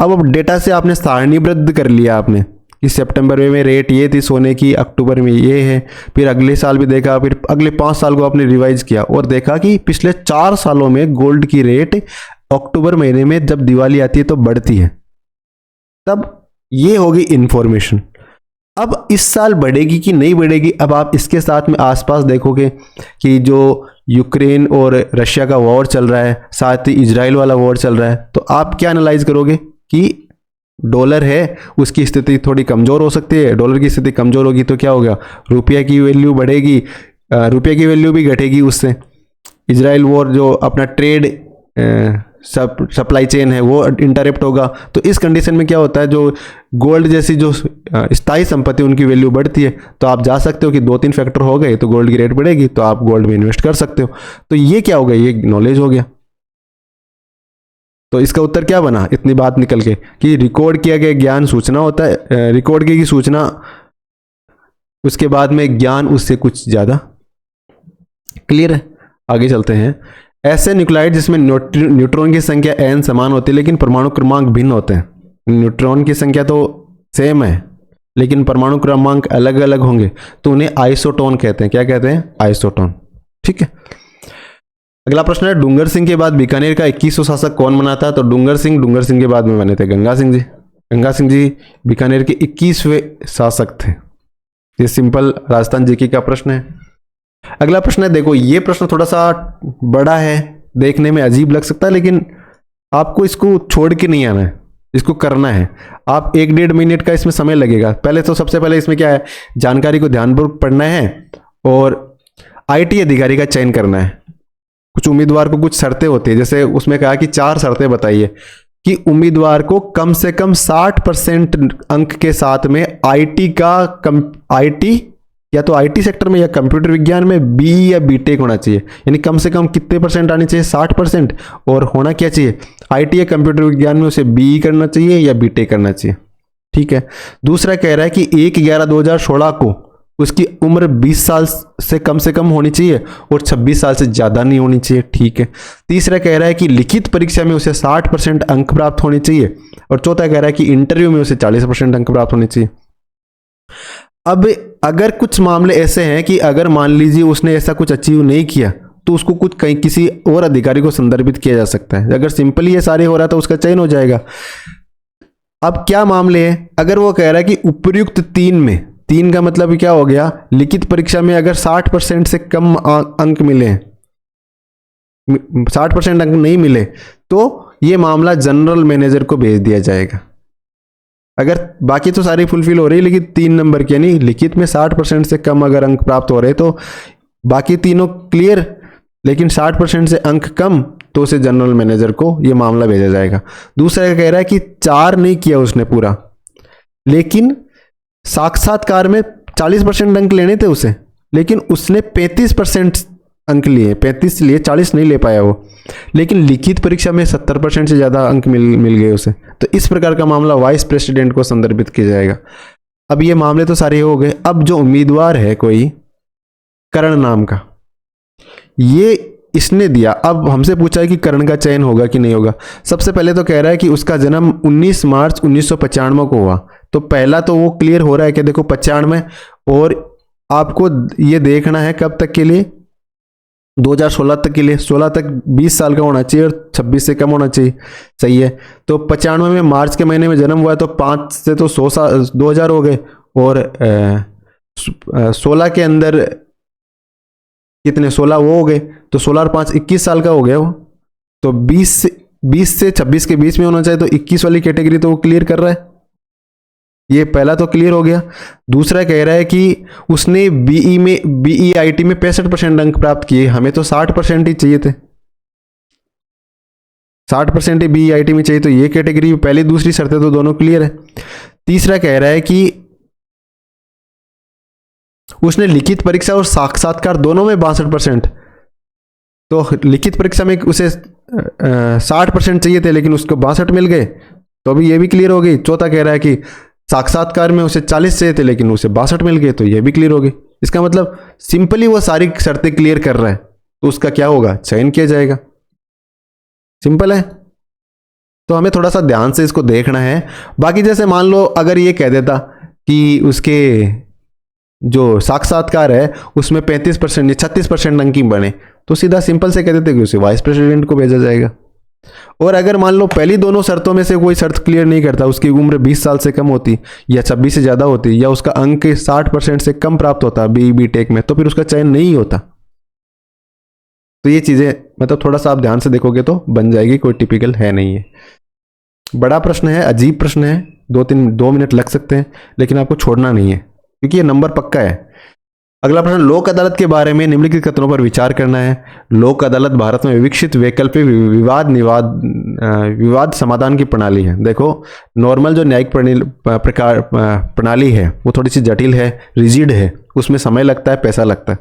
Speaker 1: अब डेटा से आपने सारणीबद्ध कर लिया आपने कि सितंबर में रेट ये थी सोने की, अक्टूबर में ये है, फिर अगले साल भी देखा, फिर अगले 5 साल को आपने रिवाइज किया और देखा कि पिछले 4 सालों में गोल्ड की रेट अक्टूबर महीने में जब दिवाली आती है तो बढ़ती है। तब ये होगी इंफॉर्मेशन। अब इस साल बढ़ेगी कि नहीं बढ़ेगी, अब आप इसके साथ में आसपास देखोगे कि जो यूक्रेन और रशिया का वॉर चल रहा है, साथ ही इजराइल वाला वॉर चल रहा है, तो आप क्या एनालाइज करोगे कि डॉलर है उसकी स्थिति थोड़ी कमज़ोर हो सकती है, डॉलर की स्थिति कमज़ोर होगी तो क्या होगा, रुपया की वैल्यू बढ़ेगी, रुपये की वैल्यू भी घटेगी उससे। इजराइल वॉर जो अपना ट्रेड सप्लाई चेन है वो इंटरप्ट होगा। तो इस कंडीशन में क्या होता है, जो गोल्ड जैसी जो स्थायी संपत्ति उनकी वैल्यू बढ़ती है। तो आप जा सकते हो कि 2-3 फैक्टर हो गए तो गोल्ड की रेट बढ़ेगी, तो आप गोल्ड में इन्वेस्ट कर सकते हो। तो ये क्या हो गया, ये नॉलेज हो गया। तो इसका उत्तर क्या बना इतनी बात निकल के, कि रिकॉर्ड किया गया ज्ञान सूचना होता है, रिकॉर्ड की सूचना, उसके बाद में ज्ञान उससे कुछ ज़्यादा। क्लियर है, आगे चलते हैं। ऐसे न्यूक्लाइड जिसमें न्यूट्रॉन की संख्या n समान होती है लेकिन परमाणु क्रमांक भिन्न होते हैं। न्यूट्रॉन की संख्या तो सेम है लेकिन परमाणु क्रमांक अलग अलग होंगे, तो उन्हें आइसोटोन कहते हैं। क्या कहते हैं, आइसोटोन। ठीक है, अगला प्रश्न है, डूंगर सिंह के बाद बीकानेर का 21वां शासक कौन बना था? तो डूंगर सिंह के बाद में बने थे गंगा सिंह जी। गंगा सिंह जी बीकानेर के 21वें शासक थे। ये सिंपल राजस्थान जीके का प्रश्न है। अगला प्रश्न है, देखो ये प्रश्न थोड़ा सा बड़ा है, देखने में अजीब लग सकता है, लेकिन आपको इसको छोड़ के नहीं आना है, इसको करना है। आप 1-1.5 मिनट का इसमें समय लगेगा। पहले तो सबसे पहले इसमें क्या है, जानकारी को ध्यानपूर्वक पढ़ना है और आईटी अधिकारी का चयन करना है। कुछ उम्मीदवार को कुछ शर्तें होती है, जैसे उसमें कहा कि 4 शर्तें बताइए कि उम्मीदवार को कम से कम 60% अंक के साथ में आईटी या तो आईटी सेक्टर में या कंप्यूटर विज्ञान में बी या बीटेक होना चाहिए। यानी कम से कम कितने परसेंट आने चाहिए, 60%। और होना क्या चाहिए, आईटी या कंप्यूटर विज्ञान में उसे बी करना चाहिए या बीटेक करना चाहिए। ठीक है, दूसरा कह रहा है कि 1/11/2016 को उसकी उम्र 20 साल से कम होनी चाहिए और 26 साल से ज़्यादा नहीं होनी चाहिए। ठीक है, तीसरा कह रहा है कि लिखित परीक्षा में उसे 60% अंक प्राप्त होने चाहिए और चौथा कह रहा है कि इंटरव्यू में उसे 40% अंक प्राप्त होने चाहिए। अब अगर कुछ मामले ऐसे हैं कि अगर मान लीजिए उसने ऐसा कुछ अचीव नहीं किया तो उसको कुछ कहीं किसी और अधिकारी को संदर्भित किया जा सकता है। अगर सिंपली ये सारे हो रहा तो उसका चयन हो जाएगा। अब क्या मामले हैं, अगर वो कह रहा है कि उपयुक्त 3 में, 3 का मतलब क्या हो गया, लिखित परीक्षा में अगर 60% से कम अंक मिले, 60% अंक नहीं मिले तो ये मामला जनरल मैनेजर को भेज दिया जाएगा। अगर बाकी तो सारी फुलफिल हो रही है लेकिन 3 नंबर की यानी लिखित में 60% से कम अगर अंक प्राप्त हो रहे तो बाकी तीनों क्लियर, लेकिन 60% से अंक कम तो उसे जनरल मैनेजर को ये मामला भेजा जाएगा। दूसरा कह रहा है कि 4 नहीं किया उसने पूरा, लेकिन साक्षात्कार में 40% अंक लेने थे उसे, लेकिन उसने 35% अंक लिए, 35 लिए, 40 नहीं ले पाया वो, लेकिन लिखित परीक्षा में 70% से ज़्यादा अंक मिल गए उसे। तो इस प्रकार का मामला वाइस प्रेसिडेंट को संदर्भित किया जाएगा। अब ये मामले तो सारे हो गए। अब जो उम्मीदवार है कोई करण नाम का, ये इसने दिया, अब हमसे पूछा है कि करण का चयन होगा कि नहीं होगा। सबसे पहले तो कह रहा है कि उसका जन्म 19 मार्च 1995 को हुआ, तो पहला तो वो क्लियर हो रहा है कि देखो 95, और आपको ये देखना है कब तक के लिए, 2016 तक के लिए। 16 तक 20 साल का होना चाहिए और 26 से कम होना चाहिए। सही है, तो 95 में मार्च के महीने में जन्म हुआ है, तो 5 से तो 100 साल 2000 हो गए, और 16 के अंदर कितने, 16 वो हो गए, तो 16 और 5 21 साल का हो गया वो। तो 20 से 26 के बीच में होना चाहिए, तो 21 वाली कैटेगरी तो वो क्लियर कर रहा है। ये पहला तो क्लियर हो गया। दूसरा कह रहा है कि उसने बीईआईटी में 65% अंक प्राप्त किए, हमें तो 60% ही चाहिए थे, 60% ही बीईआईटी में चाहिए, तो ये कैटेगरी पहली दूसरी शर्तें तो दोनों क्लियर है। तीसरा कह रहा है कि उसने लिखित परीक्षा और साक्षात्कार दोनों में 62%, तो लिखित परीक्षा में उसे 60% चाहिए थे लेकिन उसको 62 मिल गए, तो अभी ये भी क्लियर हो गई। चौथा कह रहा है कि साक्षात्कार में उसे 40 चाहिए थे लेकिन उसे 62 मिल गए, तो ये भी क्लियर हो गई। इसका मतलब सिंपली वो सारी शर्तें क्लियर कर रहा है तो उसका क्या होगा, चयन किया जाएगा। सिंपल है, तो हमें थोड़ा सा ध्यान से इसको देखना है। बाकी जैसे मान लो अगर ये कह देता कि उसके जो साक्षात्कार है उसमें 35% या 36% अंक ही बने, तो सीधा सिंपल से कह देते कि उसे वाइस प्रेसिडेंट को भेजा जाएगा। और अगर मान लो पहली दोनों शर्तों में से कोई शर्त क्लियर नहीं करता, उसकी उम्र 20 साल से कम होती या 26 से ज़्यादा होती या उसका अंक 60% से कम प्राप्त होता बीटेक में, तो फिर उसका चयन नहीं होता। तो ये चीज़ें मतलब थोड़ा सा आप ध्यान से देखोगे तो बन जाएगी, कोई टिपिकल है नहीं है। बड़ा प्रश्न है, अजीब प्रश्न है, 2 मिनट लग सकते हैं, लेकिन आपको छोड़ना नहीं है क्योंकि ये नंबर पक्का है। अगला प्रश्न, लोक अदालत के बारे में निम्नलिखित कथनों पर विचार करना है। लोक अदालत भारत में विकसित वैकल्पिक विवाद समाधान की प्रणाली है। देखो, नॉर्मल जो न्यायिक प्रणाली है वो थोड़ी सी जटिल है, रिजिड है, उसमें समय लगता है, पैसा लगता है।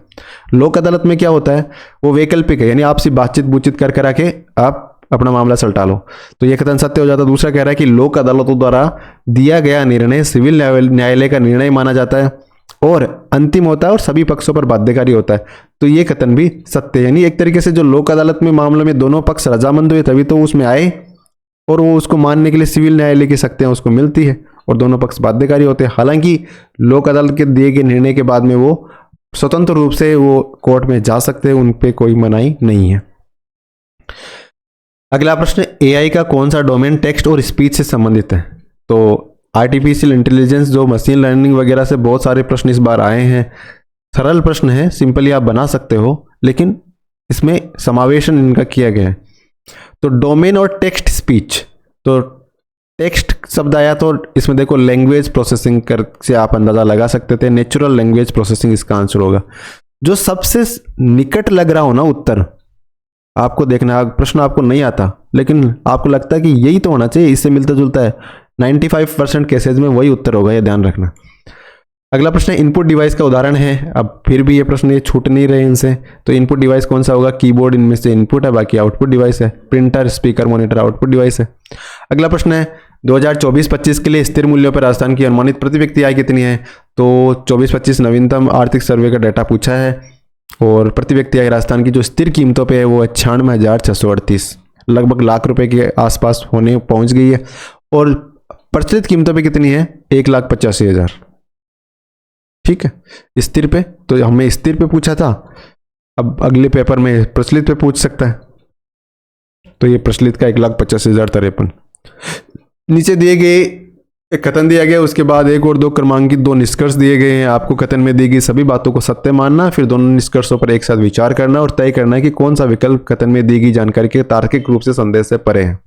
Speaker 1: लोक अदालत में क्या होता है, वो वैकल्पिक है, यानी आपसे बातचीत कर करा के आप अपना मामला सलटा लो, तो ये कथन सत्य हो जाता है। दूसरा कह रहा है कि लोक अदालतों द्वारा दिया गया निर्णय सिविल न्यायालय का निर्णय माना जाता है और अंतिम होता है और सभी पक्षों पर बाध्यकारी होता है, तो ये कथन भी सत्य है। यानी एक तरीके से जो लोक अदालत में मामले में दोनों पक्ष रजामंद हुए तभी तो उसमें आए, और वो उसको मानने के लिए सिविल न्यायालय की शक्तियां उसको मिलती है और दोनों पक्ष बाध्यकारी होते हैं। हालांकि लोक अदालत के दिए गए निर्णय के बाद में वो स्वतंत्र रूप से वो कोर्ट में जा सकते हैं, उन पर कोई मनाही नहीं है। अगला प्रश्न, एआई का कौन सा डोमेन टेक्स्ट और स्पीच से संबंधित है? तो आर्टिफिशियल इंटेलिजेंस, जो मशीन लर्निंग वगैरह से बहुत सारे प्रश्न इस बार आए हैं। सरल प्रश्न है, सिंपली आप बना सकते हो, लेकिन इसमें समावेशन इनका किया गया है। तो डोमेन और टेक्स्ट स्पीच, तो टेक्स्ट शब्द आया तो इसमें देखो लैंग्वेज प्रोसेसिंग कर से आप अंदाजा लगा सकते थे, नेचुरल लैंग्वेज प्रोसेसिंग इसका आंसर होगा। जो सबसे निकट लग रहा हो ना उत्तर, आपको देखना, प्रश्न आपको नहीं आता लेकिन आपको लगता है कि यही तो होना चाहिए, इससे मिलता जुलता है, 95% केसेज में वही उत्तर होगा, ये ध्यान रखना। अगला प्रश्न है, इनपुट डिवाइस का उदाहरण है। अब फिर भी ये प्रश्न ये छूट नहीं रहे इनसे, तो इनपुट डिवाइस कौन सा होगा? कीबोर्ड इनमें से इनपुट है, बाकी आउटपुट डिवाइस है। Printer, speaker, monitor output device है। अगला प्रश्न है, 2024-25 के लिए स्थिर मूल्यों पर राजस्थान की अनुमानित प्रति व्यक्ति आय कितनी है? तो 24-25 नवीनतम आर्थिक सर्वे का डाटा पूछा है और प्रति व्यक्ति आय राजस्थान की जो स्थिर कीमतों पे है वो 96,638, लगभग लाख रुपए के आसपास होने पहुंच गई है। और प्रचलित कीमतों पे कितनी है? 1,85,000। ठीक है, स्थिर पे तो हमें स्थिर पे पूछा था, अब अगले पेपर में प्रचलित पे पूछ सकता है, तो ये प्रचलित का 1,85,053। नीचे दिए गए एक कथन दिया गया, उसके बाद एक और 2 क्रमांकित 2 निष्कर्ष दिए गए हैं। आपको कथन में दी गई सभी बातों को सत्य मानना, फिर दोनों निष्कर्षों पर एक साथ विचार करना और तय करना है कि कौन सा विकल्प कथन में दी गई जानकारी के तार्किक रूप से संदेश से परे है।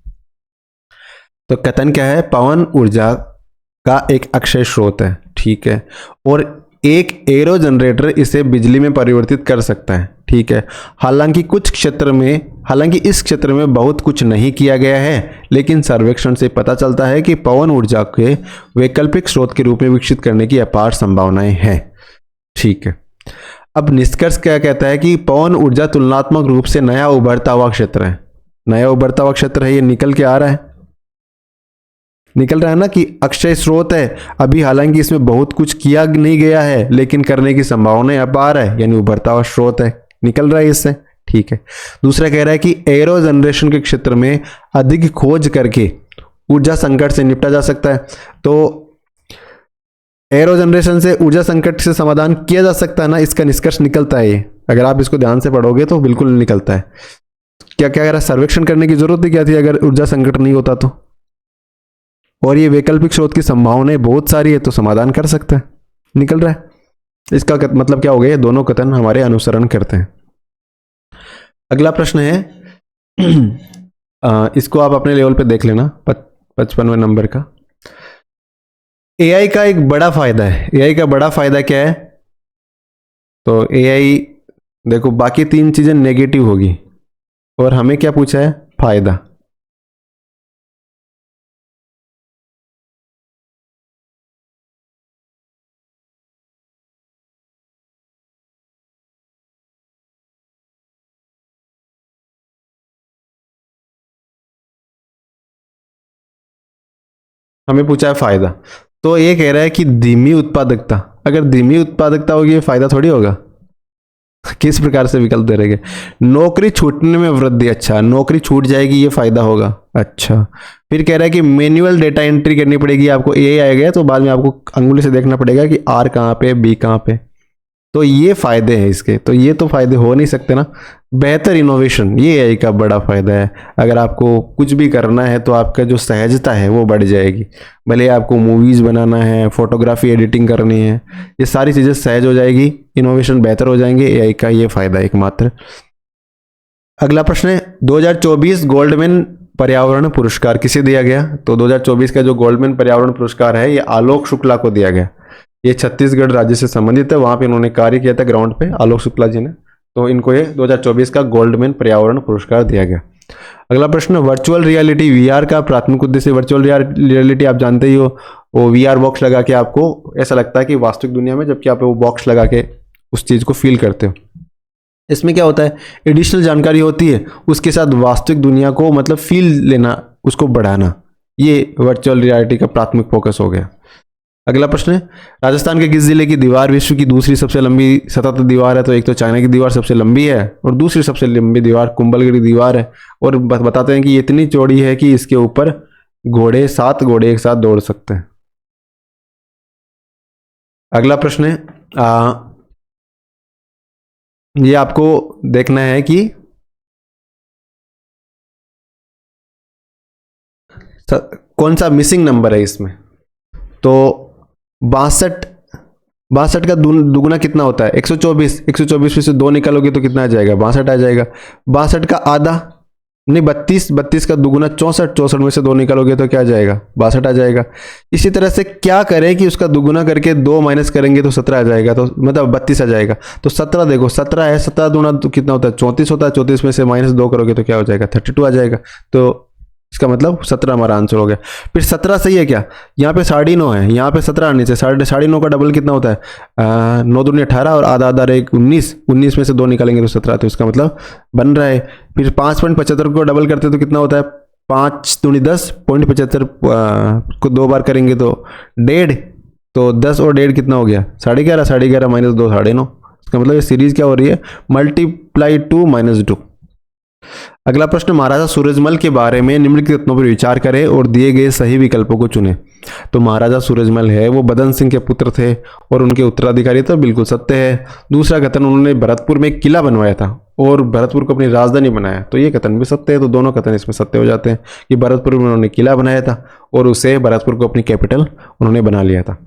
Speaker 1: तो कथन क्या है? पवन ऊर्जा का एक अक्षय स्रोत है, ठीक है, और एक एरो जनरेटर इसे बिजली में परिवर्तित कर सकता है, ठीक है। हालांकि इस क्षेत्र में बहुत कुछ नहीं किया गया है, लेकिन सर्वेक्षण से पता चलता है कि पवन ऊर्जा के वैकल्पिक स्रोत के रूप में विकसित करने की अपार संभावनाएं हैं, ठीक है। अब निष्कर्ष क्या कहता है कि पवन ऊर्जा तुलनात्मक रूप से नया उभरता हुआ क्षेत्र है। नया उभरता हुआ क्षेत्र है, ये निकल के आ रहा है, निकल रहा है ना, कि अक्षय स्रोत है अभी, हालांकि इसमें बहुत कुछ किया नहीं गया है, लेकिन करने की संभावनाएं अपार है, यानी उभरता हुआ स्रोत है, निकल रहा है इससे, ठीक है। दूसरा कह रहा है कि एरो जनरेशन के क्षेत्र में अधिक खोज करके ऊर्जा संकट से निपटा जा सकता है। तो एरो जनरेशन से ऊर्जा संकट से समाधान किया जा सकता है ना, इसका निष्कर्ष निकलता है ये। अगर आप इसको ध्यान से पढ़ोगे तो बिल्कुल निकलता है। क्या कह रहा है? सर्वेक्षण करने की जरूरत ही क्या थी अगर ऊर्जा संकट नहीं होता तो, और ये वैकल्पिक स्रोत की संभावनाएं बहुत सारी है, तो समाधान कर सकते हैं, निकल रहा है। इसका मतलब क्या हो गया? दोनों कथन हमारे अनुसरण करते हैं। अगला प्रश्न है, इसको आप अपने लेवल पे देख लेना, 55वें नंबर का। एआई का एक बड़ा फायदा है। एआई का बड़ा फायदा क्या है? तो एआई देखो, बाकी 3 चीजें नेगेटिव होगी और हमें क्या पूछा है? फायदा। हमें पूछा है फायदा, तो ये कह रहा है कि धीमी उत्पादकता। अगर धीमी उत्पादकता होगी, ये फायदा थोड़ी होगा। किस प्रकार से विकल्प दे रहे? नौकरी छूटने में वृद्धि। अच्छा, नौकरी छूट जाएगी, ये फायदा होगा। अच्छा, फिर कह रहा है कि मैन्युअल डेटा एंट्री करनी पड़ेगी आपको, एआई आ गया तो बाद में आपको अंगुली से देखना पड़ेगा कि आर कहाँ पे, बी कहाँ पे, तो ये फायदे हैं इसके। तो ये तो फायदे हो नहीं सकते ना। बेहतर इनोवेशन, ये एआई का बड़ा फायदा है। अगर आपको कुछ भी करना है तो आपका जो सहजता है वो बढ़ जाएगी। भले आपको मूवीज बनाना है, फोटोग्राफी एडिटिंग करनी है, ये सारी चीजें सहज हो जाएगी, इनोवेशन बेहतर हो जाएंगे। एआई का ये फायदा एकमात्र। अगला प्रश्न है, 2024 गोल्डमैन पर्यावरण पुरस्कार किसे दिया गया? तो 2024 का जो गोल्डमैन पर्यावरण पुरस्कार है ये आलोक शुक्ला को दिया गया। ये छत्तीसगढ़ राज्य से संबंधित है, वहां पे इन्होंने कार्य किया था ग्राउंड पे, आलोक शुक्ला जी ने, तो इनको ये 2024 का गोल्डमैन पर्यावरण पुरस्कार दिया गया। अगला प्रश्न, वर्चुअल रियलिटी वीआर का प्राथमिक उद्देश्य। वर्चुअल रियलिटी आप जानते ही हो, वो वीआर बॉक्स लगा के आपको ऐसा लगता है कि वास्तविक दुनिया में, जबकि आप वो बॉक्स लगा के उस चीज को फील करते हो। इसमें क्या होता है, एडिशनल जानकारी होती है, उसके साथ वास्तविक दुनिया को मतलब फील लेना, उसको बढ़ाना, ये वर्चुअल रियलिटी का प्राथमिक फोकस हो गया। अगला प्रश्न है, राजस्थान के किस जिले की दीवार विश्व की दूसरी सबसे लंबी सतत दीवार है? तो एक तो चाइना की दीवार सबसे लंबी है और दूसरी सबसे लंबी दीवार कुंभलगढ़ दीवार है, और बताते हैं कि ये इतनी चौड़ी है कि इसके ऊपर घोड़े 7 घोड़े एक साथ दौड़ सकते हैं। अगला प्रश्न है, ये आपको देखना है कि कौन सा मिसिंग नंबर है इसमें। तो 62 का दुगुना कितना होता है? 124। 124 में से 2 निकालोगे तो कितना आ जाएगा? 62 आ जाएगा। 62 का आधा नहीं 32 का दुगुना 64 में से 2 निकालोगे तो क्या आ जाएगा? 62 आ जाएगा। इसी तरह से क्या करें कि उसका दुगुना करके 2 माइनस करेंगे तो 17 आ जाएगा, तो मतलब 32 आ जाएगा। तो 17 देखो, 17 है, 17 दूना तो कितना होता है? 34 होता है। 34 में से -2 करोगे तो क्या हो जाएगा? 32 आ जाएगा। तो इसका मतलब 17 हमारा आंसर हो गया। फिर 17 सही है क्या? यहाँ पे 9.5 है, यहाँ पे 17 आने से 9.5 का डबल कितना होता है? 9 दूनी 18 और आधा आधा 19। 19 में से 2 निकालेंगे तो 17, तो इसका मतलब बन रहा है। फिर 5.75 को डबल करते तो कितना होता है? 5 दूनी 10, 0.75 को 2 बार करेंगे तो 1.5, तो 10 और 1.5 कितना हो गया? 11.5। 11.5 माइनस 2 9.5। इसका मतलब ये सीरीज क्या हो रही है? मल्टीप्लाई 2 - 2। अगला प्रश्न, महाराजा सूरजमल के बारे में निम्नलिखित कथनों पर विचार करें और दिए गए सही विकल्पों को चुनें। तो महाराजा सूरजमल है वो बदन सिंह के पुत्र थे और उनके उत्तराधिकारी, तो बिल्कुल सत्य है। दूसरा कथन, उन्होंने भरतपुर में एक किला बनवाया था और भरतपुर को अपनी राजधानी बनाया, तो ये कथन भी सत्य है। तो दोनों कथन इसमें सत्य हो जाते हैं कि भरतपुर में उन्होंने किला बनाया था और उसे भरतपुर को अपनी कैपिटल उन्होंने बना लिया था।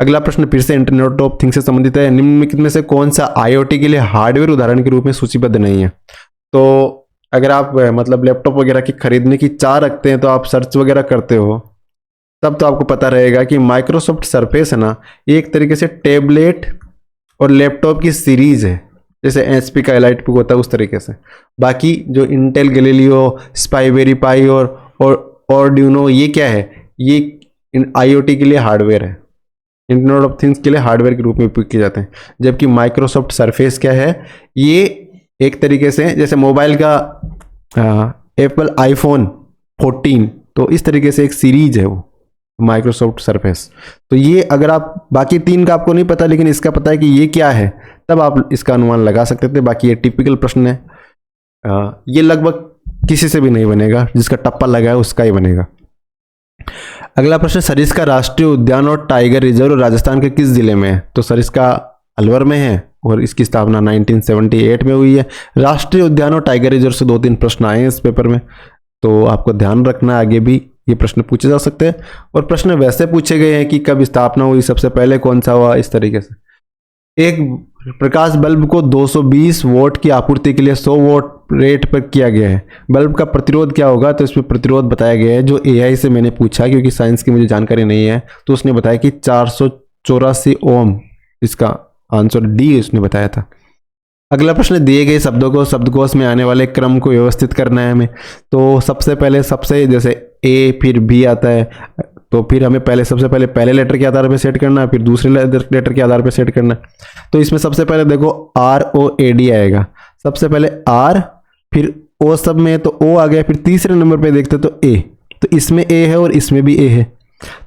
Speaker 1: अगला प्रश्न फिर से इंटरनेट ऑफ थिंग्स से संबंधित है। निम्नलिखित में से कौन सा IoT के लिए हार्डवेयर उदाहरण के रूप में सूचीबद्ध नहीं है? तो अगर आप मतलब लैपटॉप वगैरह की खरीदने की चाह रखते हैं तो आप सर्च वगैरह करते हो, तब तो आपको पता रहेगा कि माइक्रोसॉफ्ट सरफेस है ना, एक तरीके से टैबलेट और लैपटॉप की सीरीज है, जैसे HP का एलाइट बुक होता है उस तरीके से। बाकी जो इंटेल गैलीलियो, स्पाइवेरी पाई और आर्डुइनो, ये क्या है? ये IoT के लिए हार्डवेयर है, इंटरनेट ऑफ थिंग्स के लिए हार्डवेयर के रूप में उपयोग किए जाते हैं। जबकि माइक्रोसॉफ्ट सरफेस क्या है? ये एक तरीके से जैसे मोबाइल का एप्पल आईफोन 14, तो इस तरीके से एक सीरीज है वो माइक्रोसॉफ्ट सरफेस। तो ये अगर आप बाकी 3 का आपको नहीं पता लेकिन इसका पता है कि ये क्या है, तब आप इसका अनुमान लगा सकते थे। बाकी ये टिपिकल प्रश्न है, ये लगभग किसी से भी नहीं बनेगा, जिसका टप्पा लगा है उसका ही बनेगा। अगला प्रश्न, सरिस्का राष्ट्रीय उद्यान और टाइगर रिजर्व राजस्थान के किस जिले में है? तो सरिस्का अलवर में है और इसकी स्थापना 1978 में हुई है। राष्ट्रीय उद्यान और टाइगर रिजर्व से 2-3 प्रश्न आए हैं इस पेपर में, तो आपको ध्यान रखना, आगे भी ये प्रश्न पूछे जा सकते हैं। और प्रश्न वैसे पूछे गए हैं कि कब स्थापना हुई, सबसे पहले कौन सा हुआ, इस तरीके से। एक प्रकाश बल्ब को 220 वोट की आपूर्ति के लिए 100 वोट रेट पर किया गया है, बल्ब का प्रतिरोध क्या होगा? तो इसमें प्रतिरोध बताया गया है, जो AI से मैंने पूछा क्योंकि साइंस की मुझे जानकारी नहीं है, तो उसने बताया कि 484 ओम, इसका आंसर डी उसने बताया था। अगला प्रश्न, दिए गए शब्दों को शब्दकोश में आने वाले क्रम को व्यवस्थित करना है हमें। तो सबसे पहले जैसे A फिर B आता है, तो फिर हमें सबसे पहले पहले लेटर के आधार पर सेट करना है, फिर दूसरे लेटर के आधार पर सेट करना है। तो इसमें सबसे पहले देखो ROAD आएगा, सबसे पहले R, फिर O सब में तो O आ गया, फिर तीसरे नंबर पे देखते तो A, तो इसमें A है और इसमें भी A है,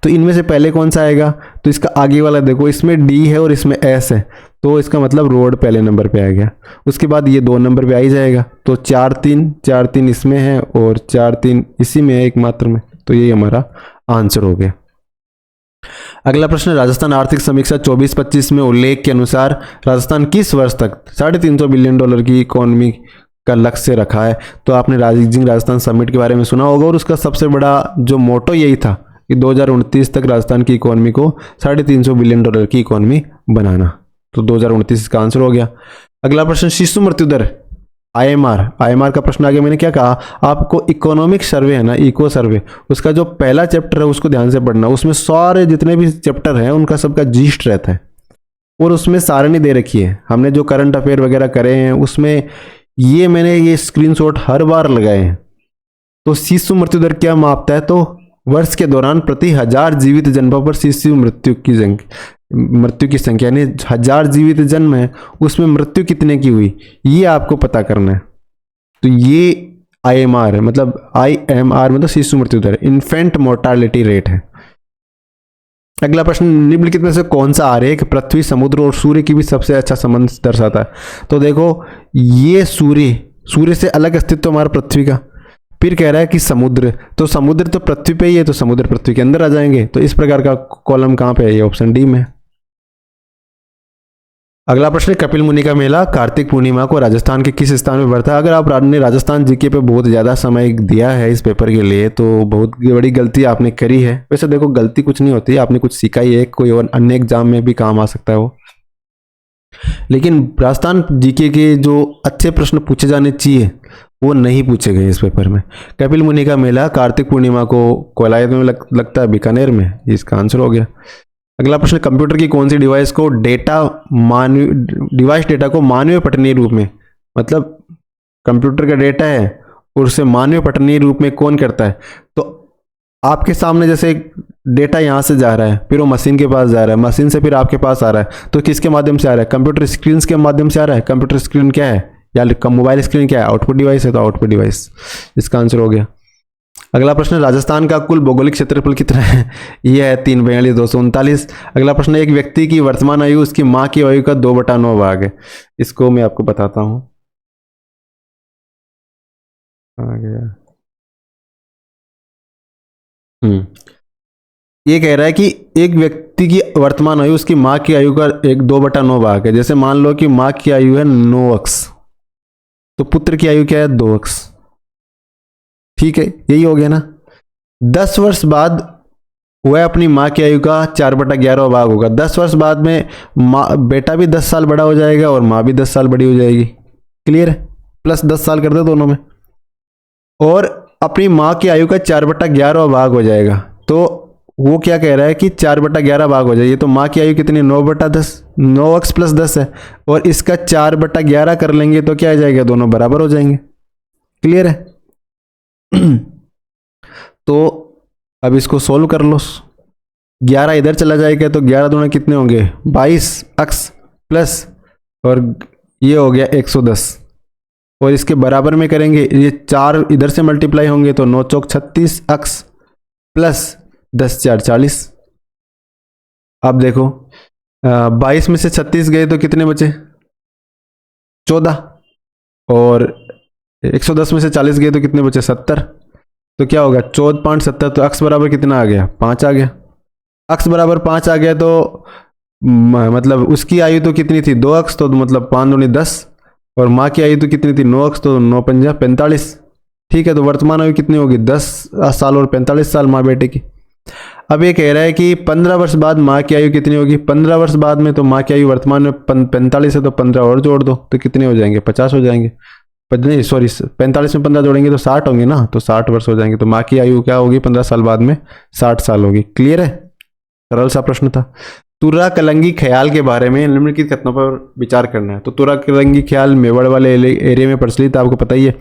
Speaker 1: तो इनमें से पहले कौन सा आएगा? तो इसका आगे वाला देखो, इसमें D है और इसमें S है, तो इसका मतलब रोड पहले नंबर पे आ गया। उसके बाद ये 2 नंबर पे आ ही जाएगा, तो 4-3 इसमें है और 4-3 इसी में है एक मात्र में, तो ये हमारा आंसर हो गया। अगला प्रश्न, राजस्थान आर्थिक समीक्षा 24-25 में उल्लेख के अनुसार राजस्थान किस वर्ष तक $350 बिलियन की इकोनॉमी का लक्ष्य रखा है? तो आपने राइजिंग राजस्थान समिट के बारे में सुना होगा और उसका सबसे बड़ा जो मोटो यही था कि 2029 तक राजस्थान की इकोनॉमी को $350 बिलियन की इकोनॉमी बनाना, तो 2029 इसका आंसर हो गया। अगला प्रश्न, शिशु मृत्यु दर आईएमआर का प्रश्न आगे मैंने क्या कहा आपको, इकोनॉमिक सर्वे है ना, इको सर्वे, उसका जो पहला चैप्टर है उसको ध्यान से पढ़ना, उसमें सारे जितने भी चैप्टर हैं उनका सबका जीस्ट रहता है और उसमें सारणी दे रखी है। हमने जो करंट अफेयर वगैरह करे हैं उसमें ये मैंने ये स्क्रीनशॉट हर बार लगाए हैं। तो शिशु मृत्यु दर क्या मापता है, तो वर्ष के दौरान प्रति 1000 जीवित जन्मों पर शिशु मृत्यु की संख्या यानी 1000 जीवित जन्म है उसमें मृत्यु कितने की हुई ये आपको पता करना है। तो ये आईएमआर है, मतलब आईएमआर मतलब शिशु मृत्यु दर, इन्फेंट मोर्टालिटी रेट है। अगला प्रश्न, निम्नलिखित में से कौन सा आरेख पृथ्वी, समुद्र और सूर्य की भी सबसे अच्छा संबंध दर्शाता है। तो देखो ये सूर्य से अलग अस्तित्व हमारा पृथ्वी का, फिर कह रहा है कि समुद्र, तो समुद्र तो पृथ्वी पे ही है तो समुद्र पृथ्वी के अंदर आ जाएंगे। तो इस प्रकार का कॉलम कहां पे है, ये ऑप्शन डी में। अगला प्रश्न, कपिल मुनि का मेला कार्तिक पूर्णिमा को राजस्थान के किस स्थान में पड़ता है। अगर आप ने राजस्थान जीके पे बहुत ज़्यादा समय दिया है इस पेपर के लिए तो बहुत बड़ी गलती आपने करी है। वैसे देखो गलती कुछ नहीं होती, आपने कुछ सीखा ही है, कोई और अन्य एग्जाम में भी काम आ सकता है वो। लेकिन राजस्थान जीके के जो अच्छे प्रश्न पूछे जाने चाहिए वो नहीं पूछे गए इस पेपर में। कपिल मुनि का मेला कार्तिक पूर्णिमा को कोलायत में लगता है, बीकानेर में, इसका आंसर हो गया। अगला प्रश्न, कंप्यूटर की कौन सी डिवाइस डेटा को मानवीय पठनीय रूप में, मतलब कंप्यूटर का डेटा है और उसे मानवीय पठनीय रूप में कौन करता है। तो आपके सामने जैसे डेटा यहाँ से जा रहा है फिर वो मशीन के पास जा रहा है, मशीन से फिर आपके पास आ रहा है, तो किसके माध्यम से आ रहा है, कंप्यूटर स्क्रीन के माध्यम से आ रहा है। कंप्यूटर स्क्रीन क्या है या मोबाइल स्क्रीन क्या है, आउटपुट डिवाइस है, तो आउटपुट डिवाइस इसका आंसर हो गया। अगला प्रश्न, राजस्थान का कुल भौगोलिक क्षेत्रफल कितना है, यह है 34239। अगला प्रश्न, एक व्यक्ति की वर्तमान आयु उसकी माँ की आयु का 2/9 भाग है। इसको मैं आपको बताता हूं, आ गया। ये कह रहा है कि एक व्यक्ति की वर्तमान आयु उसकी माँ की आयु का 2/9 भाग है। जैसे मान लो कि माँ की आयु है 9 वर्ष, तो पुत्र की आयु क्या है 2 वर्ष, ठीक है, यही हो गया ना। 10 वर्ष बाद वह अपनी माँ की आयु का 4/11 भाग होगा। 10 वर्ष बाद में बेटा भी 10 साल बड़ा हो जाएगा और माँ भी 10 साल बड़ी हो जाएगी, क्लियर है, प्लस 10 साल कर दो दोनों में, और अपनी माँ की आयु का 4/11 भाग हो जाएगा। तो वो क्या कह रहा है कि 4/11 भाग हो जाएगी, तो माँ की आयु कितनी 9/10, 9x + 10 है, और इसका 4/11 कर लेंगे तो क्या आ जाएगा, दोनों बराबर हो जाएंगे, क्लियर है। तो अब इसको सोल्व कर लो, 11 इधर चला जाएगा तो 11 दूना कितने होंगे 22x प्लस, और ये हो गया 110, और इसके बराबर में करेंगे, ये 4 इधर से मल्टीप्लाई होंगे तो 9 चौक 36x प्लस 10 4 40। अब देखो 22 में से 36 गए तो कितने बचे 14, और 110 में से 40 गए तो कितने बचे 70, तो क्या होगा 14.70, तो x बराबर कितना आ गया 5 आ गया। x बराबर 5 आ गया तो मतलब उसकी आयु तो कितनी थी 2x, तो मतलब 5 दूनी 10, और माँ की आयु तो कितनी थी 9x, तो 9 पंजा 45, ठीक है। तो वर्तमान आयु कितनी होगी 10 साल और 45 साल माँ बेटे की। अब ये कह रहा है कि 15 वर्ष बाद माँ की आयु कितनी होगी, 15 वर्ष बाद में तो माँ की आयु वर्तमान में 45 है, तो 15 और जोड़ दो तो कितने हो जाएंगे 50 हो जाएंगे, नहीं सॉरी 45 में 15 जोड़ेंगे तो 60 होंगे ना, तो 60 वर्ष हो जाएंगे। तो माँ की आयु क्या होगी 15 साल बाद में 60 साल होगी, क्लियर है, सरल सा प्रश्न था। तुर्रा कलंगी ख्याल के बारे में निम्नलिखित कथनों पर विचार करना है। तो तुर्रा कलंगी ख्याल मेवाड़ वाले एरिया में प्रचलित, आपको पता ही है।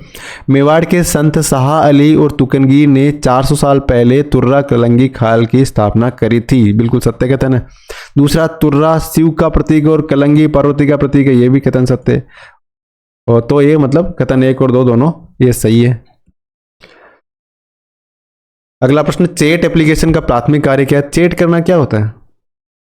Speaker 1: मेवाड़ के संत शाह अली और तुकनगी ने 400 साल पहले तुर्रा कलंगी ख्याल की स्थापना करी थी, बिल्कुल सत्य कथन है। दूसरा, तुर्रा शिव का प्रतीक और कलंगी पार्वती का प्रतीक है, ये भी कथन सत्य है। और तो ये मतलब कथन 1 और 2 दोनों ये सही है। अगला प्रश्न, चैट एप्लीकेशन का प्राथमिक कार्य क्या है। चैट करना क्या होता है,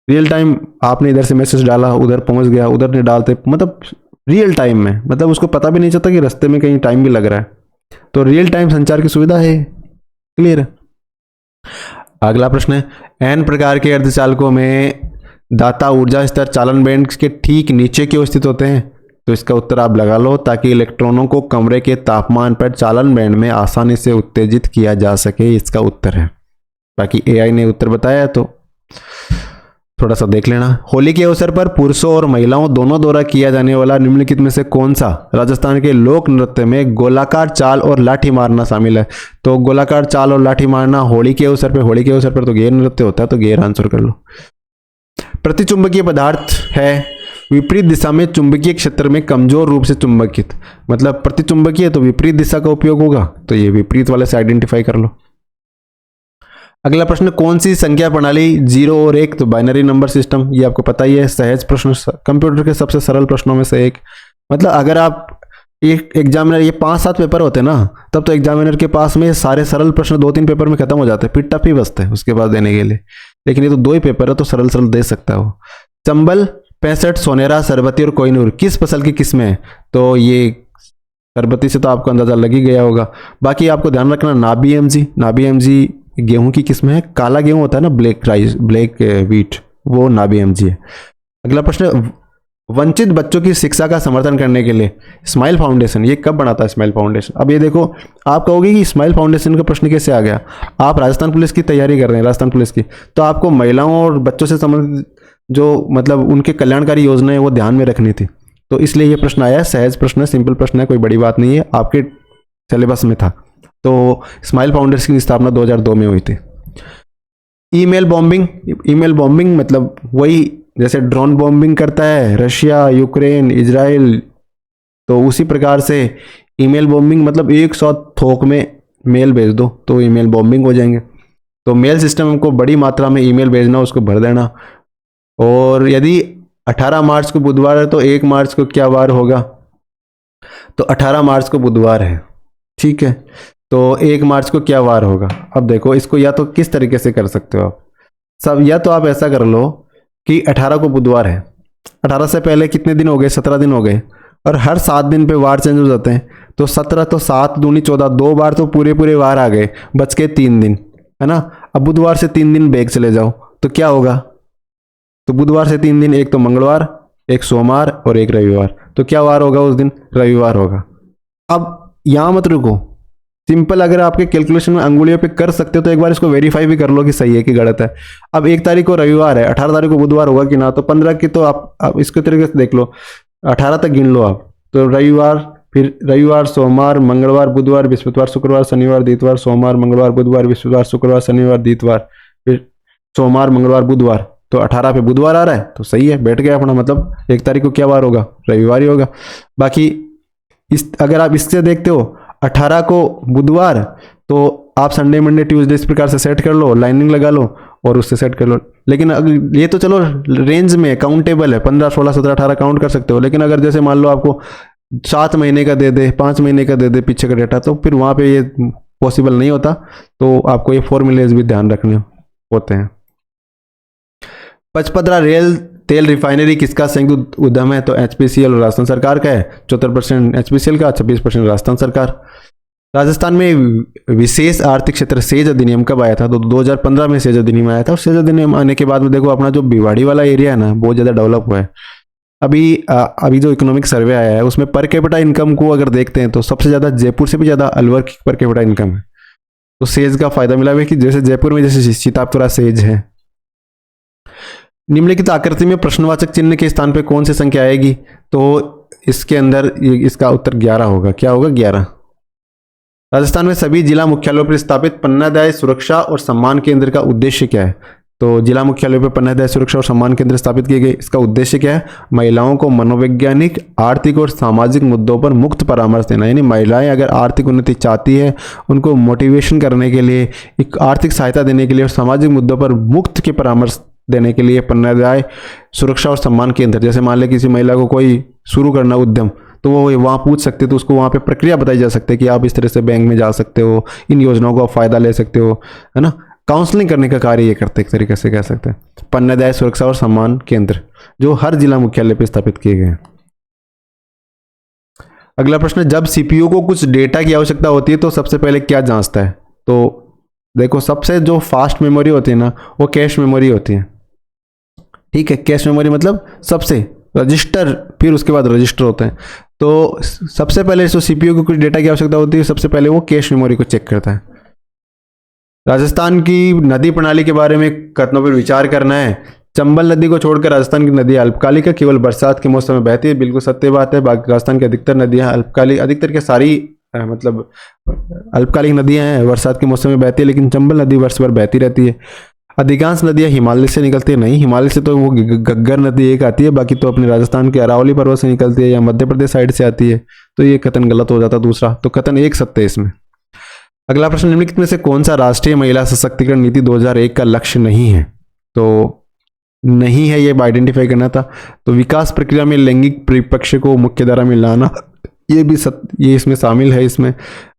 Speaker 1: रियल टाइम आपने इधर से मैसेज डाला उधर पहुंच गया, उधर ने डालते, मतलब रियल टाइम में, मतलब उसको पता भी नहीं चलता कि रास्ते में कहीं टाइम भी लग रहा है, तो रियल टाइम संचार की सुविधा है, क्लियर है। अगला प्रश्न है, n प्रकार के अर्धचालकों में दाता ऊर्जा स्तर चालन बैंड के ठीक नीचे क्यों स्थित होते हैं। तो इसका उत्तर आप लगा लो, ताकि इलेक्ट्रॉनों को कमरे के तापमान पर चालन बैंड में आसानी से उत्तेजित किया जा सके, इसका उत्तर है। बाकी AI ने उत्तर बताया तो थोड़ा सा देख लेना। होली के अवसर पर पुरुषों और महिलाओं दोनों द्वारा किया जाने वाला निम्नलिखित में से कौन सा राजस्थान के लोक नृत्य में गोलाकार चाल और लाठी मारना शामिल है? तो गोलाकार चाल और लाठी मारना होली के अवसर पर तो गेर नृत्य होता है, तो गेर आंसर कर लो। प्रतिचुंबकीय पदार्थ है विपरीत दिशा में चुंबकीय क्षेत्र में कमजोर रूप से चुंबकित, मतलब प्रतिचुंबकीय तो विपरीत दिशा का उपयोग होगा, तो ये विपरीत वाले से आइडेंटिफाई कर लो। अगला प्रश्न, कौन सी संख्या प्रणाली 0 और 1? तो बाइनरी नंबर सिस्टम, ये आपको पता ही है, सहज प्रश्न, कंप्यूटर के सबसे सरल प्रश्नों में से एक। मतलब अगर आप एक एग्जामिनर, ये 5-7 पेपर होते हैं ना, तब तो एग्जामिनर के पास में सारे सरल प्रश्न 2-3 पेपर में खत्म हो जाते हैं, फिर टफ ही बचते हैं उसके बाद देने के लिए। लेकिन ये तो 2 ही पेपर है, तो सरल सरल दे सकता है वो। चंबल, 65, सोनेरा, सरबती और कोहिनूर किस फसल की किस्में हैं? तो ये सरबती से तो आपको अंदाजा लग ही गया होगा। बाकी आपको ध्यान रखना, नाबी एमजी गेहूं की किस्म है, काला गेहूं होता है ना, ब्लैक राइस, ब्लैक व्हीट, वो नाबी एमजी है। अगला प्रश्न, वंचित बच्चों की शिक्षा का समर्थन करने के लिए स्माइल फाउंडेशन, ये कब बनाता है स्माइल फाउंडेशन? अब ये देखो, आप कहोगे कि स्माइल फाउंडेशन का प्रश्न कैसे आ गया? आप राजस्थान पुलिस की तैयारी कर रहे हैं, राजस्थान पुलिस की, तो आपको महिलाओं और बच्चों से संबंधित जो मतलब उनके कल्याणकारी योजनाएं वो ध्यान में रखनी थी, तो इसलिए ये प्रश्न आया है। सहज प्रश्न है, सिंपल प्रश्न है, कोई बड़ी बात नहीं है, आपके सिलेबस में था। तो स्माइल फाउंडेशन की स्थापना 2002 में हुई थी। ईमेल बॉम्बिंग मतलब वही जैसे ड्रोन बॉम्बिंग करता है रशिया, यूक्रेन, इजराइल, तो उसी प्रकार से ईमेल बॉम्बिंग मतलब 100 थोक में मेल भेज दो तो ईमेल बॉम्बिंग हो जाएंगे। तो मेल सिस्टम को बड़ी मात्रा में ईमेल भेजना, उसको भर देना। और यदि 18 मार्च को बुधवार है तो 1 मार्च को क्या वार होगा? तो 18 मार्च को बुधवार है, ठीक है, तो 1 मार्च को क्या वार होगा? अब देखो, इसको या तो किस तरीके से कर सकते हो आप सब, या तो आप ऐसा कर लो कि 18 को बुधवार है, 18 से पहले कितने दिन हो गए? 17 दिन हो गए, और हर 7 दिन पे वार चेंज हो जाते हैं, तो 17 तो 7 दूनी 14, 2 बार तो पूरे वार आ गए, बच के 3 दिन, है ना। अब बुधवार से 3 दिन बैक चले जाओ तो क्या होगा? तो बुधवार से 3 दिन, एक तो मंगलवार, एक सोमवार और एक रविवार, तो क्या वार होगा उस दिन? रविवार होगा। अब यहां मत रुको, सिंपल अगर आपके कैलकुलेशन में अंगुलियों पे कर सकते हो तो एक बार इसको वेरीफाई भी कर लो कि सही है कि गलत है। अब 1 तारीख को रविवार है, 18 तारीख को बुधवार होगा कि ना? तो 15 की तो आप इसके तरीके से देख लो, 18 तक गिन लो आप, तो रविवार, फिर रविवार, सोमवार, मंगलवार, बुधवार, बृहस्पतिवार, शुक्रवार, शनिवार, दितवार, सोमवार, मंगलवार, बुधवार, बृहस्पतिवार, शुक्रवार, शनिवार, दितवार, फिर सोमवार, मंगलवार, बुधवार, तो 18 पे बुधवार आ रहा है, तो सही है, बैठ गया अपना। मतलब 1 तारीख को क्या वार होगा? रविवार ही होगा। बाकी अगर आप इससे देखते हो 18 को बुधवार, तो आप संडे, मंडे, ट्यूसडे इस प्रकार से सेट कर लो, लाइनिंग लगा लो और उससे सेट कर लो। लेकिन अगर ये तो चलो रेंज में काउंटेबल है, 15, 16, 17, 18 काउंट कर सकते हो। लेकिन अगर जैसे मान लो आपको 7 महीने का दे दे, 5 महीने का दे दे पीछे का डेटा, तो फिर वहाँ पे ये पॉसिबल नहीं होता। तो आपको ये फॉर्मूलेज भी ध्यान रखने होते हैं। पचपदरा रेल तेल रिफाइनरी किसका संयुक्त उद्यम है? तो एचपीसीएल और राजस्थान सरकार का है। 74% एचपीसीएल का, 26% राजस्थान सरकार। राजस्थान में विशेष आर्थिक क्षेत्र सेज अधिनियम कब आया था? तो 2015 में सेज अधिनियम आया था। और सेज अधिनियम आने के बाद में देखो अपना जो भिवाड़ी वाला एरिया है ना, बहुत ज़्यादा डेवलप हुआ है। अभी जो इकोनॉमिक सर्वे आया है उसमें पर कैपिटा इनकम को अगर देखते हैं तो सबसे ज़्यादा जयपुर से भी ज़्यादा अलवर की पर कैपिटा इनकम है। तो सेज का फायदा मिला हुआ है कि जैसे जयपुर में जैसे सीतापुरा सेज है। निम्नलिखित आकृति में प्रश्नवाचक चिन्ह के स्थान पे कौन सी संख्या आएगी? तो इसके अंदर इसका उत्तर 11 होगा। क्या होगा? 11। राजस्थान में सभी जिला मुख्यालयों पर स्थापित पन्नादाय सुरक्षा और सम्मान केंद्र का उद्देश्य क्या है? तो जिला मुख्यालयों पर पन्नादाय सुरक्षा और सम्मान केंद्र स्थापित किए गए, इसका उद्देश्य क्या है? महिलाओं को मनोवैज्ञानिक, आर्थिक और सामाजिक मुद्दों पर मुक्त परामर्श देना। यानी महिलाएं अगर आर्थिक उन्नति चाहती है, उनको मोटिवेशन करने के लिए, एक आर्थिक सहायता देने के लिए और सामाजिक मुद्दों पर मुफ्त के परामर्श देने के लिए पन्नादाय सुरक्षा और सम्मान केंद्र, जैसे मान लें किसी महिला को कोई शुरू करना उद्यम, तो वो वहाँ पूछ सकते, तो उसको वहाँ पे प्रक्रिया बताई जा सकती है कि आप इस तरह से बैंक में जा सकते हो, इन योजनाओं का फ़ायदा ले सकते हो, है ना। काउंसलिंग करने का कार्य ये करते, एक तरीके से कह सकते हैं। पन्नादाय सुरक्षा और सम्मान केंद्र जो हर जिला मुख्यालय पर स्थापित किए गए हैं। अगला प्रश्न, जब सीपीयू को कुछ डेटा की आवश्यकता होती है तो सबसे पहले क्या जांचता है? तो देखो, सबसे जो फास्ट मेमोरी होती है ना, वो कैश मेमोरी होती है। ठीक है, कैश मेमोरी मतलब सबसे रजिस्टर, फिर उसके बाद रजिस्टर होते हैं। तो सबसे पहले जो सीपीयू को कुछ डेटा की आवश्यकता होती है, सबसे पहले वो कैश मेमोरी को चेक करता है। राजस्थान की नदी प्रणाली के बारे में कथनों पर विचार करना है चंबल नदी को छोड़कर राजस्थान की नदी अल्पकालिक है, केवल बरसात के मौसम में बहती है। बिल्कुल सत्य बात है। बाकी राजस्थान की अधिकतर नदियां अल्पकालिक, अधिकतर के सारी मतलब अल्पकालिक नदियां हैं, बरसात के मौसम में बहती है, लेकिन चंबल नदी वर्ष भर बहती रहती है। अधिकांश नदियां हिमालय से निकलती है, नहीं हिमालय से तो वो घग्गर नदी एक आती है, बाकी तो अपने राजस्थान के अरावली पर्वत से निकलती है या मध्य प्रदेश साइड से आती है, तो ये कथन गलत हो जाता है दूसरा, तो कथन एक सत्य है इसमें। अगला प्रश्न, निम्नलिखित में से कौन सा राष्ट्रीय महिला सशक्तिकरण नीति 2001 का लक्ष्य नहीं है? तो नहीं है, ये आइडेंटिफाई करना था। तो विकास प्रक्रिया में लैंगिक परिपक्ष को मुख्यधारा में लाना, ये भी ये इसमें शामिल है। इसमें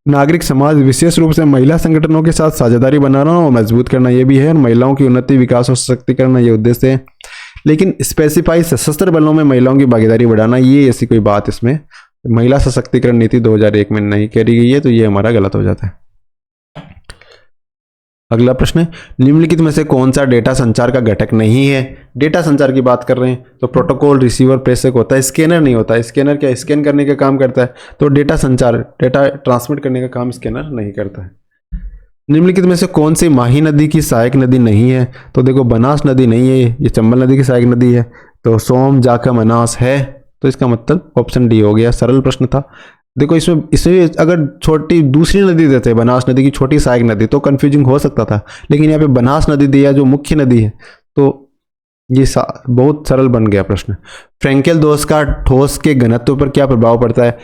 Speaker 1: नागरिक समाज विशेष रूप से महिला संगठनों के साथ साझेदारी बनाना और मजबूत करना, ये भी है। और महिलाओं की उन्नति, विकास और सशक्तिकरण, ये उद्देश्य है। लेकिन स्पेसिफाई सशस्त्र बलों में महिलाओं की भागीदारी बढ़ाना, ये ऐसी कोई बात इसमें महिला सशक्तिकरण नीति 2001 में नहीं करी गई है, तो ये हमारा गलत हो जाता है। अगला प्रश्न है, निम्नलिखित में से कौन सा डेटा संचार का घटक नहीं है? डेटा संचार की बात कर रहे हैं तो प्रोटोकॉल, रिसीवर, प्रेषक होता है, स्कैनर नहीं होता है। स्कैनर क्या स्कैन करने का काम करता है, तो डेटा संचार, डेटा ट्रांसमिट करने का काम स्कैनर नहीं करता है। निम्नलिखित में से कौन सी माही नदी की सहायक नदी नहीं है? तो देखो बनास नदी नहीं है, ये चंबल नदी की सहायक नदी है। तो सोम, जाखम, मनास है, तो इसका मतलब ऑप्शन डी हो गया। सरल प्रश्न था। देखो इसमें अगर छोटी दूसरी नदी देते, बनास नदी की छोटी सहायक नदी, तो कंफ्यूजिंग हो सकता था, लेकिन यहाँ पे बनास नदी दिया जो मुख्य नदी है, तो ये बहुत सरल बन गया प्रश्न। फ्रैंकेल दोष का ठोस के घनत्व पर क्या प्रभाव पड़ता है?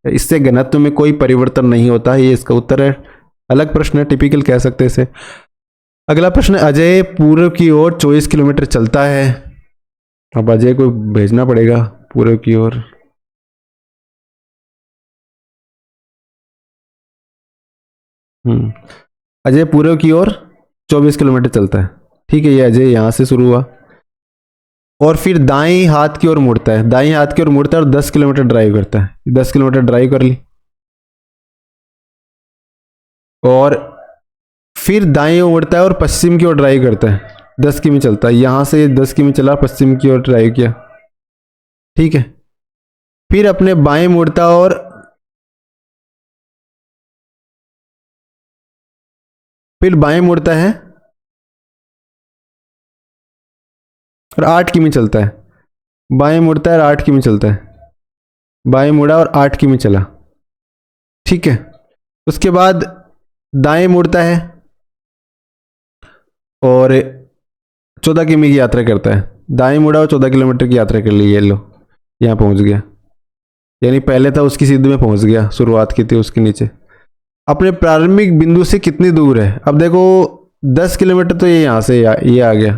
Speaker 1: इससे घनत्व में कोई परिवर्तन नहीं होता है, ये इसका उत्तर है। अलग प्रश्न है, टिपिकल कह सकते हैं इसे। अगला प्रश्न, अजय पूर्व की ओर 24 किलोमीटर चलता है। अब अजय को भेजना पड़ेगा पूर्व की ओर। अजय पूर्व की ओर 24 किलोमीटर चलता है, ठीक है। ये अजय यहां से शुरू हुआ और फिर दाएं हाथ की ओर मुड़ता है, दाएं हाथ की ओर मुड़ता है और 10 किलोमीटर ड्राइव करता है। 10 किलोमीटर ड्राइव कर ली और फिर दाएं ओर मुड़ता है और पश्चिम की ओर ड्राइव करता है। 10 किमी चलता है, यहां से 10 किमी चला, पश्चिम की ओर ड्राइव किया, ठीक है। फिर अपने बाएं मुड़ता और फिर बाएं मुड़ता है और 8 किमी चलता है। बाएं मुड़ता है और 8 किमी चलता है, बाएं मुड़ा और 8 किमी चला, ठीक है। उसके बाद दाएं मुड़ता है और 14 किमी की यात्रा करता है। दाएं मुड़ा और 14 किलोमीटर की यात्रा कर ली, ये लो यहाँ पहुंच गया। यानी पहले था उसकी सीध में पहुंच गया, शुरुआत की थी उसके नीचे। अपने प्रारंभिक बिंदु से कितनी दूर है? अब देखो 10 किलोमीटर तो ये यहाँ से ये आ गया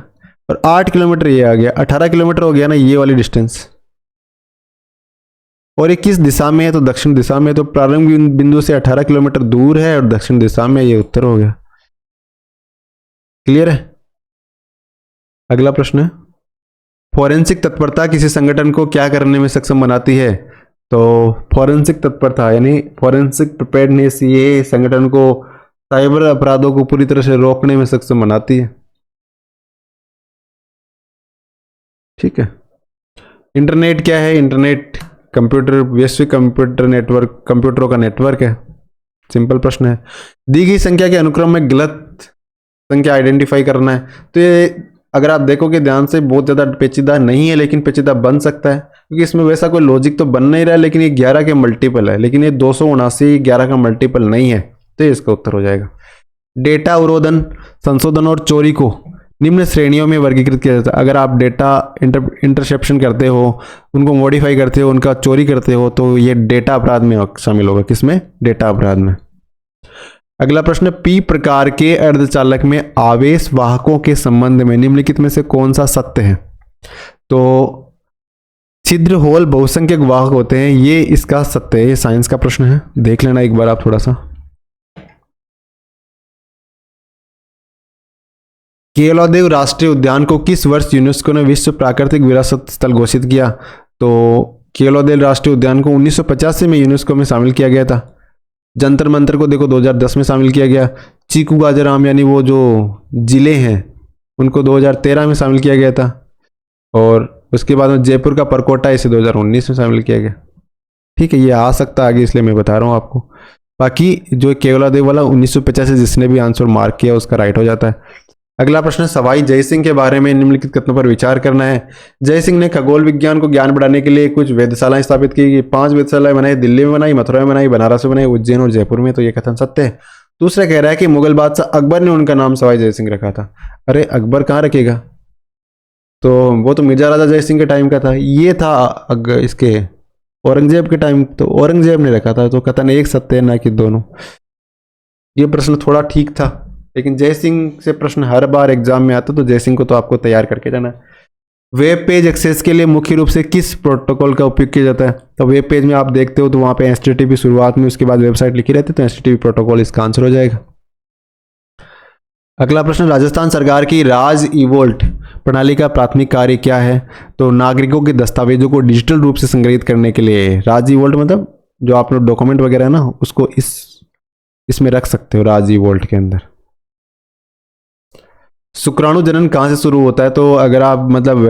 Speaker 1: और 8 किलोमीटर ये आ गया, 18 किलोमीटर हो गया ना ये वाली डिस्टेंस। और ये किस दिशा में है? तो दक्षिण दिशा में। तो प्रारंभिक बिंदु से 18 किलोमीटर दूर है और दक्षिण दिशा में, ये उत्तर हो गया। क्लियर है? अगला प्रश्न है, फॉरेंसिक तत्परता किसी संगठन को क्या करने में सक्षम बनाती है? तो फॉरेंसिक तत्परता यानी फॉरेंसिक प्रिपेयर्डनेस, ये संगठन को साइबर अपराधों को पूरी तरह से रोकने में सक्षम बनाती है, ठीक है। इंटरनेट क्या है? इंटरनेट कंप्यूटर, वैश्विक कंप्यूटर नेटवर्क, कंप्यूटरों का नेटवर्क है। सिंपल प्रश्न है। दी गई संख्या के अनुक्रम में गलत संख्या आइडेंटिफाई करना है। तो ये अगर आप देखोगे ध्यान से बहुत ज़्यादा पेचीदा नहीं है, लेकिन पेचीदा बन सकता है क्योंकि इसमें वैसा कोई लॉजिक तो बन नहीं रहा है। लेकिन ये 11 के मल्टीपल है, लेकिन ये 279 11 का मल्टीपल नहीं है, तो ये इसका उत्तर हो जाएगा। डेटा अवरोधन, संशोधन और चोरी को निम्न श्रेणियों में वर्गीकृत किया जाता है। अगर आप डेटा इंटरसेप्शन करते हो, उनको मॉडिफाई करते हो, उनका चोरी करते हो, तो ये डेटा अपराध में शामिल होगा। किसमें? डेटा अपराध में। अगला प्रश्न, पी प्रकार के अर्धचालक में आवेश वाहकों के संबंध में निम्नलिखित में से कौन सा सत्य है? तो छिद्र होल बहुसंख्यक वाहक होते हैं, ये इसका सत्य है। ये साइंस का प्रश्न है, देख लेना एक बार आप थोड़ा सा। केवलादेव राष्ट्रीय उद्यान को किस वर्ष यूनेस्को ने विश्व प्राकृतिक विरासत स्थल घोषित किया? तो केवलादेव राष्ट्रीय उद्यान को 1985 में यूनेस्को में शामिल किया गया था। जंतर मंतर को देखो 2010 में शामिल किया गया। चीकू गाजराम यानी वो जो जिले हैं उनको 2013 में शामिल किया गया था। और उसके बाद में जयपुर का परकोटा, इसे 2019 में शामिल किया गया, ठीक है। ये आ सकता है आगे, इसलिए मैं बता रहा हूँ आपको। बाकी जो केवलादेव वाला 1985 जिसने भी आंसर मार्क किया उसका राइट हो जाता है। अगला प्रश्न, सवाई जयसिंह के बारे में निम्नलिखित कथनों पर विचार करना है। जयसिंह ने खगोल विज्ञान को ज्ञान बढ़ाने के लिए कुछ वेधशालाएं स्थापित की। 5 वेधशालाएं बनाई, दिल्ली में बनाई, मथुरा में बनाई, बनारस में बनाई, उज्जैन और जयपुर में। तो ये कथन सत्य है। दूसरा कह रहा है कि मुगल बादशाह अकबर ने उनका नाम सवाई जयसिंह रखा था। अरे अकबर कहाँ रखेगा, तो वो तो मिर्जा राजा जयसिंह के टाइम का था। ये था इसके औरंगजेब के टाइम, तो औरंगजेब ने रखा था। तो कथन एक सत्य है, ना कि दोनों। ये प्रश्न थोड़ा ठीक था, लेकिन जयसिंह से प्रश्न हर बार एग्जाम में आता, तो जयसिंह को तो आपको तैयार करके जाना है। वेब पेज एक्सेस के लिए मुख्य रूप से किस प्रोटोकॉल का उपयोग किया जाता है? तो वेब पेज में आप देखते हो तो वहां पे HTTP शुरुआत में, उसके बाद वेबसाइट लिखी रहती है, तो HTTP प्रोटोकॉल इसका आंसर हो जाएगा। अगला प्रश्न, राजस्थान सरकार की राज ईवोल्ट प्रणाली का प्राथमिक कार्य क्या है? तो नागरिकों के दस्तावेजों को डिजिटल रूप से संग्रहित करने के लिए। राज ईवोल्ट मतलब जो आप लोग डॉक्यूमेंट वगैरह है ना, उसको इसमें रख सकते हो, राज ईवोल्ट के अंदर। शुक्राणु जनन कहाँ से शुरू होता है? तो अगर आप मतलब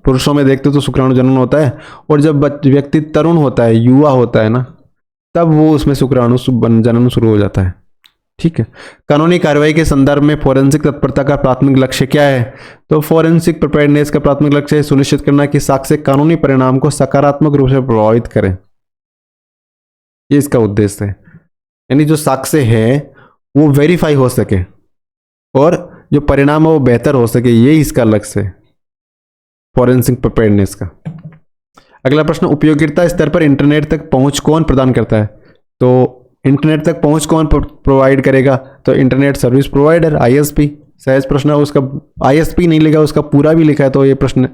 Speaker 1: पुरुषों में देखते हो तो शुक्राणु जनन होता है, और जब व्यक्ति तरुण होता है, युवा होता है ना, तब वो उसमें शुक्राणु जनन शुरू हो जाता है। ठीक है। कानूनी कार्रवाई के संदर्भ में फोरेंसिक तत्परता का प्राथमिक लक्ष्य क्या है? तो फोरेंसिक प्रिपेयर्डनेस का प्राथमिक लक्ष्य है सुनिश्चित करना कि साक्ष्य कानूनी परिणाम को सकारात्मक रूप से प्रभावित करें। ये इसका उद्देश्य है, यानी जो साक्ष्य है वो वेरीफाई हो सके और जो परिणाम है वो बेहतर हो सके, यही इसका लक्ष्य है फोरेंसिक प्रिपेयर्डनेस का। अगला प्रश्न, उपयोगिता स्तर पर इंटरनेट तक पहुंच कौन प्रदान करता है? तो इंटरनेट तक पहुंच कौन प्रोवाइड करेगा? तो इंटरनेट सर्विस प्रोवाइडर, ISP। सहज प्रश्न है, उसका ISP नहीं लिखा, उसका पूरा भी लिखा है, तो ये प्रश्न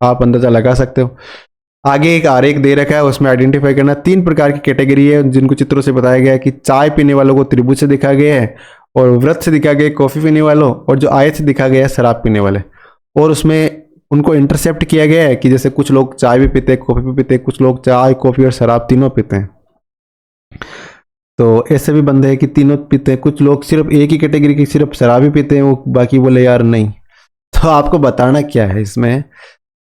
Speaker 1: आप अंदाजा लगा सकते हो। आगे एक आरेख दे रखा है, उसमें आइडेंटिफाई करना 3 प्रकार की कैटेगरी है जिनको चित्रों से बताया गया है कि चाय पीने वालों को त्रिभुज से दिखा गया है, और व्रत से दिखा गया कॉफी पीने वालों, और जो आयत से दिखा गया है शराब पीने वाले। और उसमें उनको इंटरसेप्ट किया गया है कि जैसे कुछ लोग चाय भी पीते हैं, कॉफी भी पीते हैं, कुछ लोग चाय, कॉफी और शराब तीनों पीते हैं। तो ऐसे भी बंदे हैं कि तीनों पीते हैं। कुछ लोग सिर्फ एक ही कैटेगरी की सिर्फ शराब ही पीते हैं, वो बाकी बोले यार नहीं। तो आपको बताना क्या है इसमें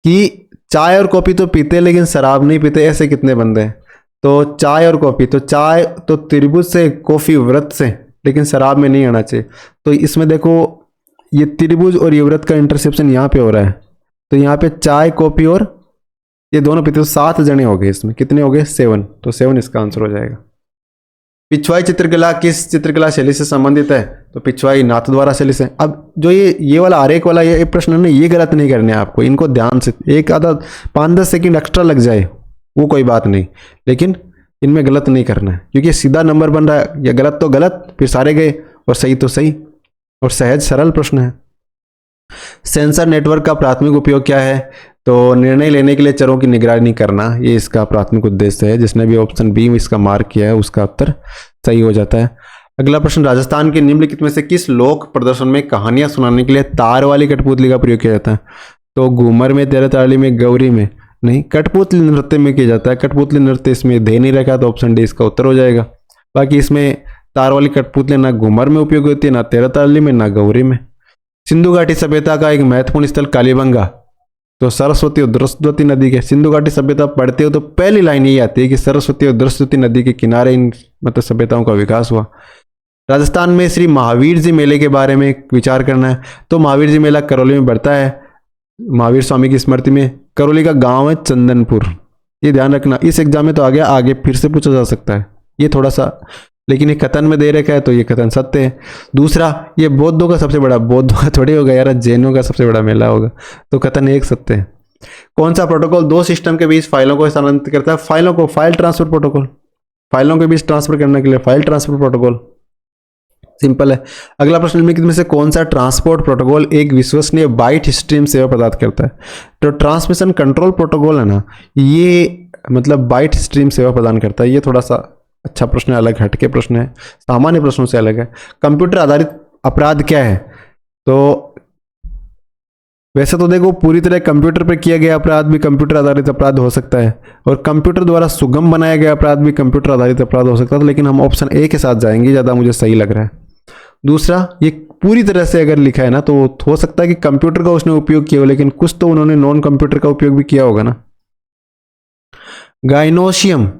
Speaker 1: कि चाय और कॉफी तो पीते हैं लेकिन शराब नहीं पीते, ऐसे कितने बंदे हैं? तो चाय और कॉफी, तो चाय तो त्रिभुज से, कॉफी व्रत से, लेकिन शराब में नहीं आना चाहिए। तो इसमें देखो ये त्रिभुज और ये व्रत का इंटरसेप्शन यहाँ पे हो रहा है, तो यहाँ पे चाय, कॉफी और ये दोनों पीते, 7 जने हो गए। इसमें कितने हो गए? 7। तो 7 इसका आंसर हो जाएगा। पिछवाई चित्रकला किस चित्रकला शैली से संबंधित है? तो पिछवाई नाथद्वारा शैली से। अब जो ये वाला आरेख वाला ये प्रश्न है ना, ये गलत नहीं करने आपको, इनको ध्यान से, एक आधा 5-10 सेकंड एक्स्ट्रा लग जाए वो कोई बात नहीं, लेकिन इनमें गलत नहीं करना है, क्योंकि सीधा नंबर बन रहा है, या गलत तो गलत, फिर सारे गए, और सही तो सही, और सहज सरल प्रश्न है। सेंसर नेटवर्क का प्राथमिक उपयोग क्या है? तो निर्णय लेने के लिए चरों की निगरानी करना, ये इसका प्राथमिक उद्देश्य है। जिसने भी ऑप्शन बी में इसका मार्क किया है उसका उत्तर सही हो जाता है। अगला प्रश्न, राजस्थान के निम्नलिखित में से किस लोक प्रदर्शन में कहानियां सुनाने के लिए तार वाली कठपुतली का प्रयोग किया जाता है? तो घूमर में, तेरह ताली में, गौरी में नहीं, कठपुतली नृत्य में किया जाता है। कठपुतली नृत्य इसमें दे नहीं रखा, तो ऑप्शन डी इसका उत्तर हो जाएगा। बाकी इसमें तार वाली कठपुतली ना घूमर में उपयोग होती है, ना तेरह ताली में, ना गौरी में। सिंधु घाटी सभ्यता का एक महत्वपूर्ण स्थल कालीबंगा, तो सरस्वती और द्रस्वती नदी के। सिंधु घाटी सभ्यता पढ़ते हो तो पहली लाइन यही आती है कि सरस्वती और द्रस्वती नदी के किनारे इन मतलब सभ्यताओं का विकास हुआ। राजस्थान में श्री महावीर जी मेले के बारे में विचार करना है। तो महावीर जी मेला करौली में बढ़ता है, महावीर स्वामी की स्मृति में। करौली का गांव है चंदनपुर, ये ध्यान रखना। इस एग्जाम में तो आ गया, आगे फिर से पूछा जा सकता है, ये थोड़ा सा, लेकिन ये कथन में दे रखा है तो ये कथन सत्य है। दूसरा, ये बौद्धों का सबसे बड़ा, बौद्धों का थोड़ी होगा यार, जैनों का सबसे बड़ा मेला होगा, तो कथन एक सत्य है। कौन सा प्रोटोकॉल 2 सिस्टम के बीच फाइलों को स्थानांतरित करता है? फाइलों को, फाइल ट्रांसफर प्रोटोकॉल। फाइलों के बीच ट्रांसफर करने के लिए फाइल ट्रांसफर प्रोटोकॉल, सिंपल है। अगला प्रश्न, निम्नलिखित में से कौन सा ट्रांसपोर्ट प्रोटोकॉल एक विश्वसनीय बाइट स्ट्रीम सेवा प्रदान करता है? तो ट्रांसमिशन कंट्रोल प्रोटोकॉल है ना, ये मतलब बाइट स्ट्रीम सेवा प्रदान करता है। ये थोड़ा सा अच्छा प्रश्न है, अलग हटके प्रश्न है, सामान्य प्रश्नों से अलग है। कंप्यूटर आधारित अपराध क्या है? तो वैसे तो देखो पूरी तरह कंप्यूटर पर किया गया अपराध भी कंप्यूटर आधारित अपराध हो सकता है, और कंप्यूटर द्वारा सुगम बनाया गया अपराध भी कंप्यूटर आधारित अपराध हो सकता है, लेकिन हम ऑप्शन ए के साथ जाएंगे, ज़्यादा मुझे सही लग रहा है। दूसरा, ये पूरी तरह से अगर लिखा है ना तो हो सकता है कि कंप्यूटर का उसने उपयोग किया हो, लेकिन कुछ तो उन्होंने नॉन कंप्यूटर का उपयोग भी किया होगा ना। गाइनोशियम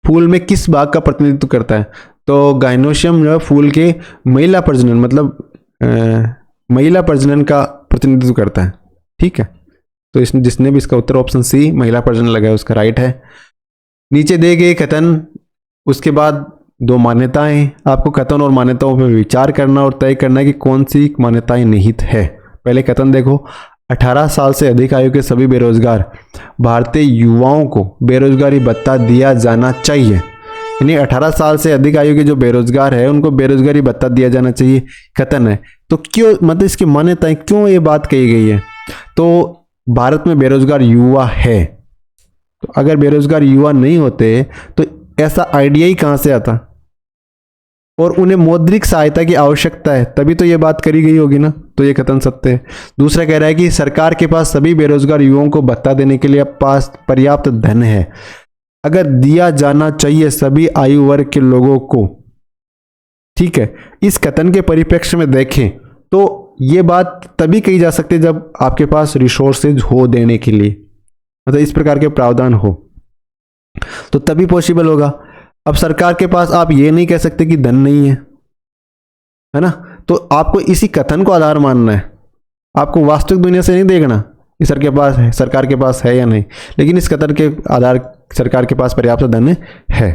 Speaker 1: फूल में किस भाग का प्रतिनिधित्व करता है? तो गाइनोशियम जो है फूल के महिला प्रजनन, मतलब महिला प्रजनन का प्रतिनिधित्व करता है। ठीक है, तो इसने जिसने भी इसका उत्तर ऑप्शन सी महिला प्रजनन लगाया उसका राइट है। नीचे दिए गए कथन, उसके बाद दो मान्यताएं, आपको कथन और मान्यताओं पर विचार करना और तय करना है कि कौन सी मान्यताएं निहित है। पहले कथन देखो, 18 साल से अधिक आयु के सभी बेरोजगार भारतीय युवाओं को बेरोजगारी भत्ता दिया जाना चाहिए। यानी 18 साल से अधिक आयु के जो बेरोजगार है उनको बेरोजगारी भत्ता दिया जाना चाहिए, कथन है। तो क्यों, मतलब इसकी मान्यताएं क्यों ये बात कही गई है? तो भारत में बेरोजगार युवा है, तो अगर बेरोजगार युवा नहीं होते तो ऐसा आइडिया ही कहां से आता? और उन्हें मौद्रिक सहायता की आवश्यकता है, तभी तो ये बात करी गई होगी ना। तो ये कथन सत्य है। दूसरा कह रहा है कि सरकार के पास सभी बेरोजगार युवाओं को भत्ता देने के लिए पास पर्याप्त धन है, अगर दिया जाना चाहिए सभी आयु वर्ग के लोगों को। ठीक है, इस कथन के परिप्रेक्ष्य में देखें तो ये बात तभी कही जा सकती है जब आपके पास रिसोर्सेज हो देने के लिए, मतलब इस प्रकार के प्रावधान हो, तो तभी पॉसिबल होगा। अब सरकार के पास आप ये नहीं कह सकते कि धन नहीं है ना। तो आपको इसी कथन को आधार मानना है, आपको वास्तविक दुनिया से नहीं देखना कि सरकार के पास है या नहीं, लेकिन इस कथन के आधार सरकार के पास पर्याप्त धन है।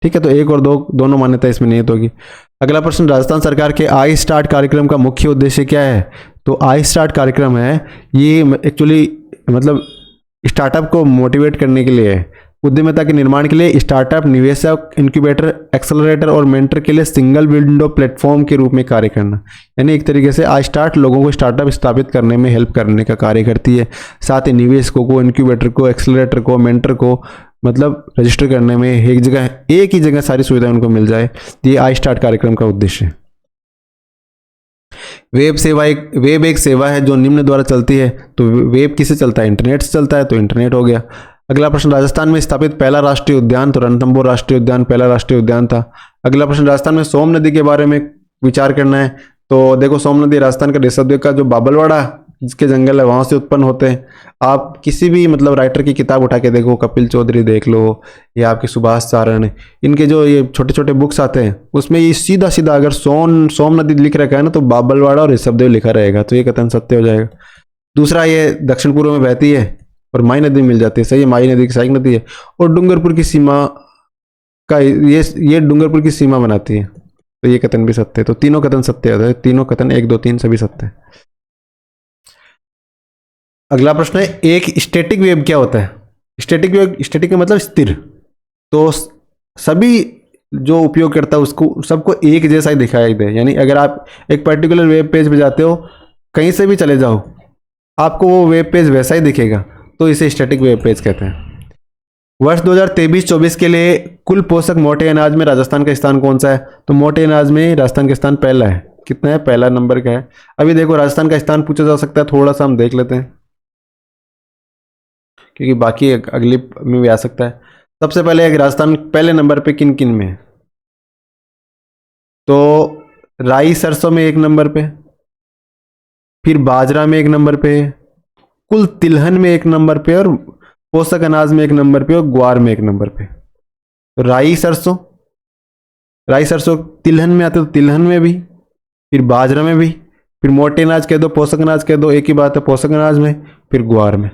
Speaker 1: ठीक है, तो एक और दो दोनों मान्यता इसमें निहित होगी। अगला प्रश्न, राजस्थान सरकार के आई स्टार्ट कार्यक्रम का मुख्य उद्देश्य क्या है? तो आई स्टार्ट कार्यक्रम है, ये एक्चुअली मतलब स्टार्टअप को मोटिवेट करने के लिए है, उद्यमिता के निर्माण के लिए, स्टार्टअप, निवेशक, इंक्यूबेटर, एक्सेलरेटर और मेंटर के लिए सिंगल विंडो प्लेटफॉर्म के रूप में कार्य करना। यानी एक तरीके से आई स्टार्ट लोगों को स्टार्टअप स्थापित करने में हेल्प करने का कार्य करती है, साथ ही निवेशकों को, इंक्यूबेटर को, एक्सेलरेटर को, मेंटर को मतलब रजिस्टर करने में एक ही जगह सारी सुविधाएं उनको मिल जाए। ये आई स्टार्ट कार्यक्रम का उद्देश्य है। वेब एक सेवा है जो निम्न द्वारा चलती है। तो वेब किससे चलता है? इंटरनेट से चलता है, तो इंटरनेट हो गया। अगला प्रश्न, राजस्थान में स्थापित पहला राष्ट्रीय उद्यान? तो रणथंभौर राष्ट्रीय उद्यान पहला राष्ट्रीय उद्यान था। अगला प्रश्न, राजस्थान में सोम नदी के बारे में विचार करना है। तो देखो, सोम नदी राजस्थान का ऋषभदेव का जो बाबलवाड़ा जिसके जंगल है वहां से उत्पन्न होते हैं। आप किसी भी मतलब राइटर की किताब उठा के देखो, कपिल चौधरी देख लो या आपके सुभाष चारण, इनके जो ये छोटे छोटे बुक्स आते हैं उसमें ये सीधा सीधा अगर सोम नदी लिख रखा है ना तो बाबलवाड़ा और ऋषभदेव लिखा रहेगा, तो ये कथन सत्य हो जाएगा। दूसरा, ये दक्षिण पूर्व में बहती है और माई नदी मिल जाती है, सही है, माई नदी की सहायक नदी है और डूंगरपुर की सीमा का ये डूंगरपुर की सीमा बनाती है, तो ये कथन भी सत्य है। तो तीनों कथन सत्य होता है, तीनों कथन 1 2 3 सभी सत्य है। अगला प्रश्न है, एक स्टैटिक वेव क्या होता है? स्टैटिक का मतलब स्थिर। तो सभी जो उपयोग करता है उसको सबको एक जैसा ही दिखाई दे, यानी अगर आप एक पर्टिकुलर वेब पेज पे जाते हो, कहीं से भी चले जाओ आपको वो वेब पेज वैसा ही दिखेगा, तो इसे स्टैटिक वेब पेज कहते हैं। वर्ष 2023-24 के लिए कुल पोषक मोटे अनाज में राजस्थान का स्थान कौन सा है? तो मोटे अनाज में राजस्थान का स्थान पहला है। कितना है? पहला नंबर का है। अभी देखो, राजस्थान का स्थान पूछा जा सकता है, थोड़ा सा हम देख लेते हैं क्योंकि बाकी अगली में भी आ सकता है। सबसे पहले एक राजस्थान पहले नंबर पे किन किन में है? तो राई सरसों में 1 नंबर पे, फिर बाजरा में 1 नंबर पे, कुल तिलहन में 1 नंबर पे और पोषक अनाज में 1 नंबर पे और ग्वार में 1 नंबर पे। तो राई सरसों तिलहन में आते, तो तिलहन में भी, फिर बाजरा में भी, फिर मोटे अनाज कह दो, पोषक अनाज कह दो, एक ही बात है, पोषक अनाज में, फिर ग्वार में।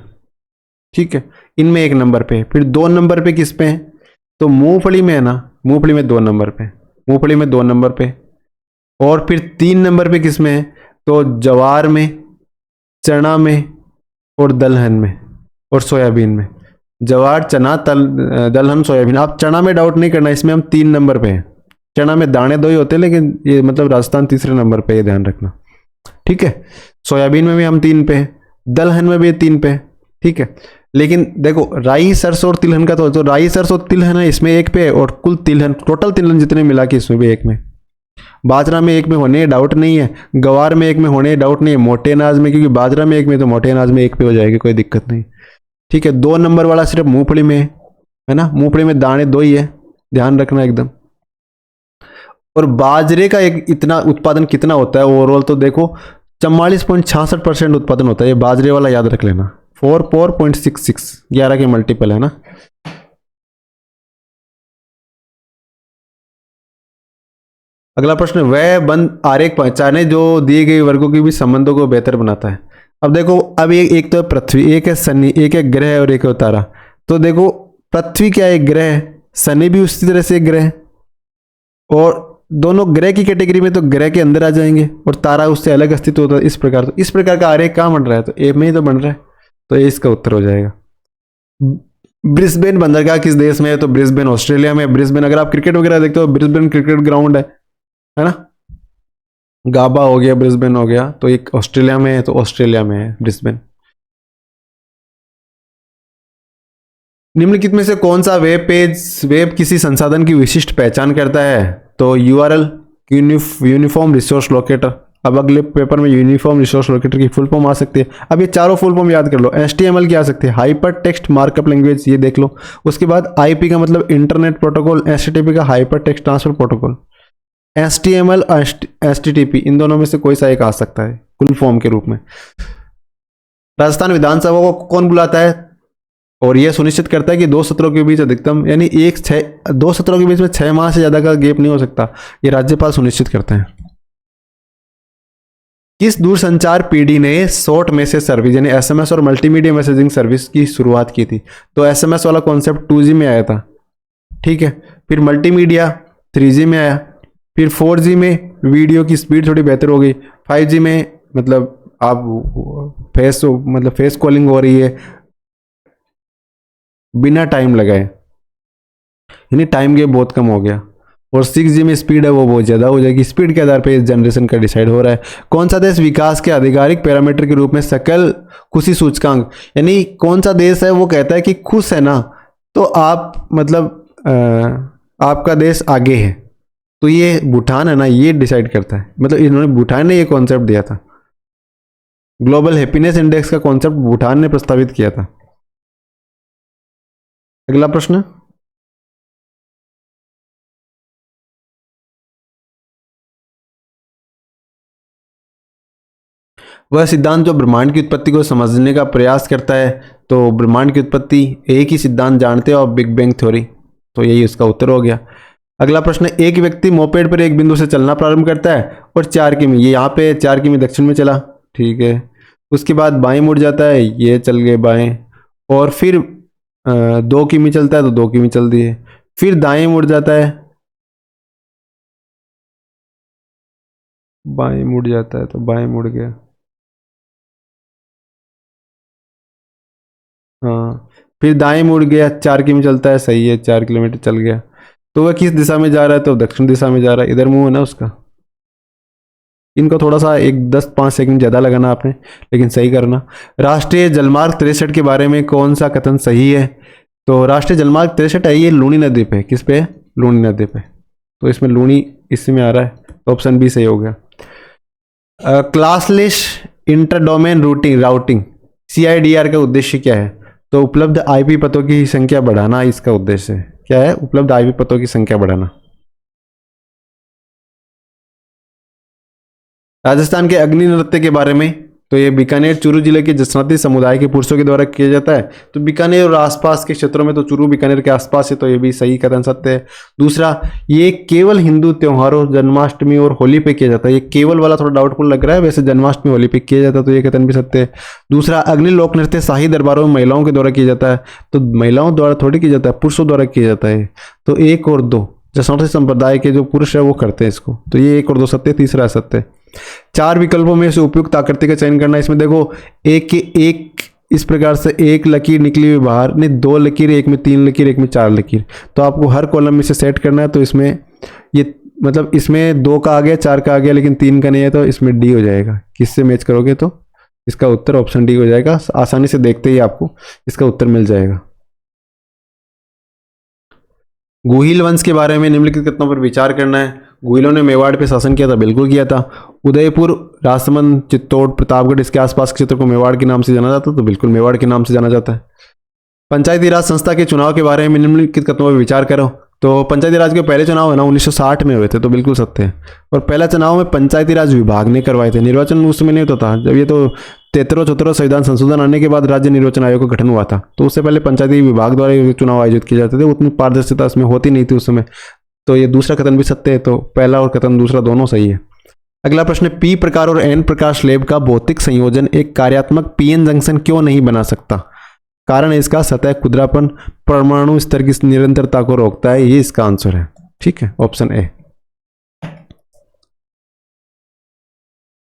Speaker 1: ठीक है, इनमें 1 नंबर पे। फिर 2 नंबर पे किस पे है? तो मूंगफली में है ना, मूंगफली में 2 नंबर पे, मूंगफली में 2 नंबर पे। और फिर 3 नंबर पे किस में है? तो जवार में, चना में और दलहन में और सोयाबीन में। जवार, चना, दलहन, सोयाबीन। आप चना में डाउट नहीं करना, इसमें हम 3 नंबर पे हैं। चना में दाने 2 ही होते हैं, लेकिन ये मतलब राजस्थान तीसरे नंबर पे, ये ध्यान रखना। ठीक है, सोयाबीन में भी हम 3 पे हैं, दलहन में भी 3 पे है। ठीक है, लेकिन देखो राई सरसों और तिलहन का तो राई सरसों तिलहन है, इसमें 1 पे है, और कुल तिलहन टोटल तिलहन जितने मिला के इसमें भी 1 में। बाजरा में 1 में होने डाउट नहीं है, गवार में 1 में होने डाउट नहीं है, मोटे अनाज में, क्योंकि बाजरा में 1 में तो मोटे अनाज में 1 पे हो जाएगी, कोई दिक्कत नहीं। ठीक है, 2 नंबर वाला सिर्फ मूंगफली में है ना, मूंगफली में दाने 2 ही है, ध्यान रखना एकदम। और बाजरे का एक इतना उत्पादन कितना होता है ओवरऑल? तो देखो 44.66% उत्पादन होता है, ये बाजरे वाला याद रख लेना। 4.66, 11 के मल्टीपल है ना। अगला प्रश्न, वह बंद आरेख पहचाने जो दिए गए वर्गों के बीच संबंधों को बेहतर बनाता है। अब देखो, अब एक तो पृथ्वी, एक है शनि, एक है ग्रह और एक है तारा। तो देखो, पृथ्वी क्या एक ग्रह है, शनि भी उसी तरह से एक ग्रह है, और दोनों ग्रह की कैटेगरी में तो ग्रह के अंदर आ जाएंगे, और तारा उससे अलग अस्तित्व होता है। इस प्रकार, तो इस प्रकार का आरेख कहाँ बन रहा है, तो ए में ही तो बन रहा है, तो ये इसका उत्तर हो जाएगा। ब्रिस्बेन बंदरगाह किस देश में है, तो ब्रिस्बेन ऑस्ट्रेलिया में। ब्रिस्बेन, अगर आप क्रिकेट वगैरह देखते हो, ब्रिस्बेन क्रिकेट ग्राउंड है ना। गाबा हो गया, ब्रिस्बेन हो गया, तो एक ऑस्ट्रेलिया में है, तो ऑस्ट्रेलिया में है ब्रिस्बेन। निम्नलिखित में से कौन सा वेब किसी संसाधन की विशिष्ट पहचान करता है, तो यूआरएल, यूनिफॉर्म रिसोर्स लोकेटर। अब अगले पेपर में यूनिफॉर्म रिसोर्स लोकेटर की फुल फॉर्म आ सकती है। अब ये चारों फुल फॉर्म याद कर लो। HTML की आ सकती है, हाइपर टेक्स्ट मार्कअप लैंग्वेज, ये देख लो। उसके बाद IP का मतलब इंटरनेट प्रोटोकॉल, HTTP का hyper text transfer protocol. HTML और HTTP, इन दोनों में से कोई सा एक आ सकता है फुल फॉर्म के रूप में। राजस्थान विधानसभा को कौन बुलाता है, और यह सुनिश्चित करता है कि दो सत्रों के बीच अधिकतम, यानी दो सत्रों के बीच में 6 माह से ज्यादा का गैप नहीं हो सकता, ये राज्यपाल सुनिश्चित करते हैं। किस दूरसंचार पीढ़ी ने शॉर्ट मैसेज सर्विस यानी SMS और मल्टीमीडिया मैसेजिंग सर्विस की शुरुआत की थी, तो SMS वाला कॉन्सेप्ट 2G में आया था, ठीक है। फिर मल्टीमीडिया 3G में आया, फिर 4G में वीडियो की स्पीड थोड़ी बेहतर हो गई, 5G में मतलब आप फेस कॉलिंग हो रही है बिना टाइम लगाए, यानी टाइम गैप बहुत कम हो गया, और 6G में स्पीड है वो बहुत ज़्यादा हो जाएगी। स्पीड के आधार पर इस जनरेशन का डिसाइड हो रहा है। कौन सा देश विकास के आधिकारिक पैरामीटर के रूप में सकल खुशी सूचकांक, यानी कौन सा देश है वो कहता है कि खुश है ना, तो आप मतलब आपका देश आगे है, तो ये भूटान है ना, ये डिसाइड करता है। मतलब इन्होंने, भूटान ने ये कॉन्सेप्ट दिया था, ग्लोबल हैप्पीनेस इंडेक्स का कॉन्सेप्ट भूटान ने प्रस्तावित किया था। अगला प्रश्न, वह सिद्धांत जो ब्रह्मांड की उत्पत्ति को समझने का प्रयास करता है, तो ब्रह्मांड की उत्पत्ति एक ही सिद्धांत जानते हो आप, बिग बैंग थ्योरी, तो यही उसका उत्तर हो गया। अगला प्रश्न, एक व्यक्ति मोपेड पर एक बिंदु से चलना प्रारंभ करता है और 4 किमी, ये यहाँ पे 4 किमी दक्षिण में चला, ठीक है। उसके बाद बाएं मुड़ जाता है, ये चल गए बाएं, और फिर 2 किमी चलता है तो 2 किमी चल दिए, फिर दाएं मुड़ जाता है, बाएं मुड़ जाता है तो बाएं मुड़ गया, हाँ, फिर दाएं मुड़ गया, 4 किमी चलता है, सही है, 4 किलोमीटर चल गया। तो वह किस दिशा में जा रहा है, तो दक्षिण दिशा में जा रहा है, इधर मुंह है ना उसका। इनको थोड़ा सा 5 सेकंड ज़्यादा लगाना आपने, लेकिन सही करना। राष्ट्रीय जलमार्ग 63 के बारे में कौन सा कथन सही है, तो राष्ट्रीय जलमार्ग 63 है, ये लूनी नदी पे, किस पे है, लूनी नदी पे, तो इसमें लूनी इसमें आ रहा है, तो ऑप्शन बी सही हो गया। क्लासलेस इंटरडोमेन राउटिंग CIDR का उद्देश्य क्या है, तो उपलब्ध IP पतों की संख्या बढ़ाना इसका उद्देश्य है। क्या है, उपलब्ध IP पतों की संख्या बढ़ाना। राजस्थान के अग्नि नृत्य के बारे में, तो ये बीकानेर चूरू जिले के जसनाती समुदाय के पुरुषों के द्वारा किया जाता है, तो बीकानेर और आसपास के क्षेत्रों में, तो चूरू बीकानेर के आसपास है, तो ये भी सही कथन सत्य है। दूसरा, ये केवल हिंदू त्योहारों जन्माष्टमी और होली पे किया जाता है, ये केवल वाला थोड़ा डाउटफुल लग रहा है, वैसे जन्माष्टमी होली पे किया जाता है, तो ये कथन भी सत्य है। दूसरा, अग्नि लोक नृत्य शाही दरबारों में महिलाओं के द्वारा किया जाता है, तो महिलाओं द्वारा थोड़ी किया जाता है, पुरुषों द्वारा किया जाता है, तो 1 और 2 जसनाती संप्रदाय के जो पुरुष है वो करते हैं इसको, तो ये 1 और 2 सत्य, तीसरा असत्य। 4 विकल्पों में से उपयुक्त आकृति का चयन करना। इसमें देखो, एक इस प्रकार से एक लकीर निकली हुई बाहर, नहीं 2 लकीर, एक में 3 लकीर, एक में 4 लकीर, तो आपको हर कॉलम में से सेट करना है। तो इसमें ये मतलब इसमें 2 का आ गया, 4 का आ गया, लेकिन 3 का नहीं है, तो इसमें डी हो जाएगा। किससे मैच करोगे तो इसका उत्तर ऑप्शन डी हो जाएगा। आसानी से देखते ही आपको इसका उत्तर मिल जाएगा। गुहिल वंश के बारे में निम्नलिखित कथनों पर विचार करना है। गुहिलों ने मेवाड़ पे शासन किया था, बिल्कुल किया था। उदयपुर, राजसमंद, चित्तौड़, प्रतापगढ़, इसके आसपास के क्षेत्र को मेवाड़ के नाम से जाना जाता है, तो बिल्कुल मेवाड़ के नाम से जाना जाता है। पंचायती राज संस्था के चुनाव के बारे में निम्नलिखित कथनों पर विचार करो। तो पंचायती राज के पहले चुनाव है ना 1960 में हुए थे, तो बिल्कुल सत्य है। और पहला चुनाव में पंचायती राज विभाग ने करवाए थे, निर्वाचन उस समय नहीं होता था। जब ये तो 73-74 संविधान संशोधन आने के बाद राज्य निर्वाचन आयोग का गठन हुआ था, तो उससे पहले पंचायती विभाग द्वारा चुनाव आयोजित किए जाते थे। उतनी पारदर्शिता इसमें होती नहीं थी उस समय। तो ये दूसरा कथन भी सत्य है, तो पहला और कथन दूसरा दोनों सही है। अगला प्रश्न है, पी प्रकार और एन प्रकार स्लैब का भौतिक संयोजन एक कार्यात्मक पीएन जंक्शन क्यों नहीं बना सकता? कारण है इसका सतह खुरदरापन परमाणु स्तर की निरंतरता को रोकता है, ये इसका आंसर है। ठीक है, ऑप्शन ए।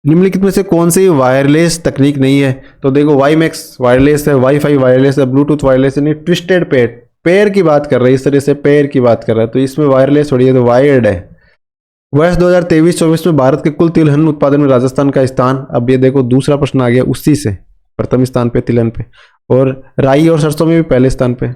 Speaker 1: निम्नलिखित में से कौन सी वायरलेस तकनीक नहीं है? तो देखो, वाईमैक्स वायरलेस है, वाईफाई वायरलेस है, ब्लूटूथ वायरलेस है, नहीं ट्विस्टेड पेयर की बात कर रहा है, इस तरह से पेयर की बात कर रहा है, तो इसमें वायरलेस थोड़ी है, तो वायर्ड है। वर्ष 2023-24 में भारत के कुल तिलहन उत्पादन में राजस्थान का स्थान, अब ये देखो दूसरा प्रश्न आ गया उसी से, प्रथम स्थान पे तिलहन पे, और राई और सरसों में भी पहले स्थान पे,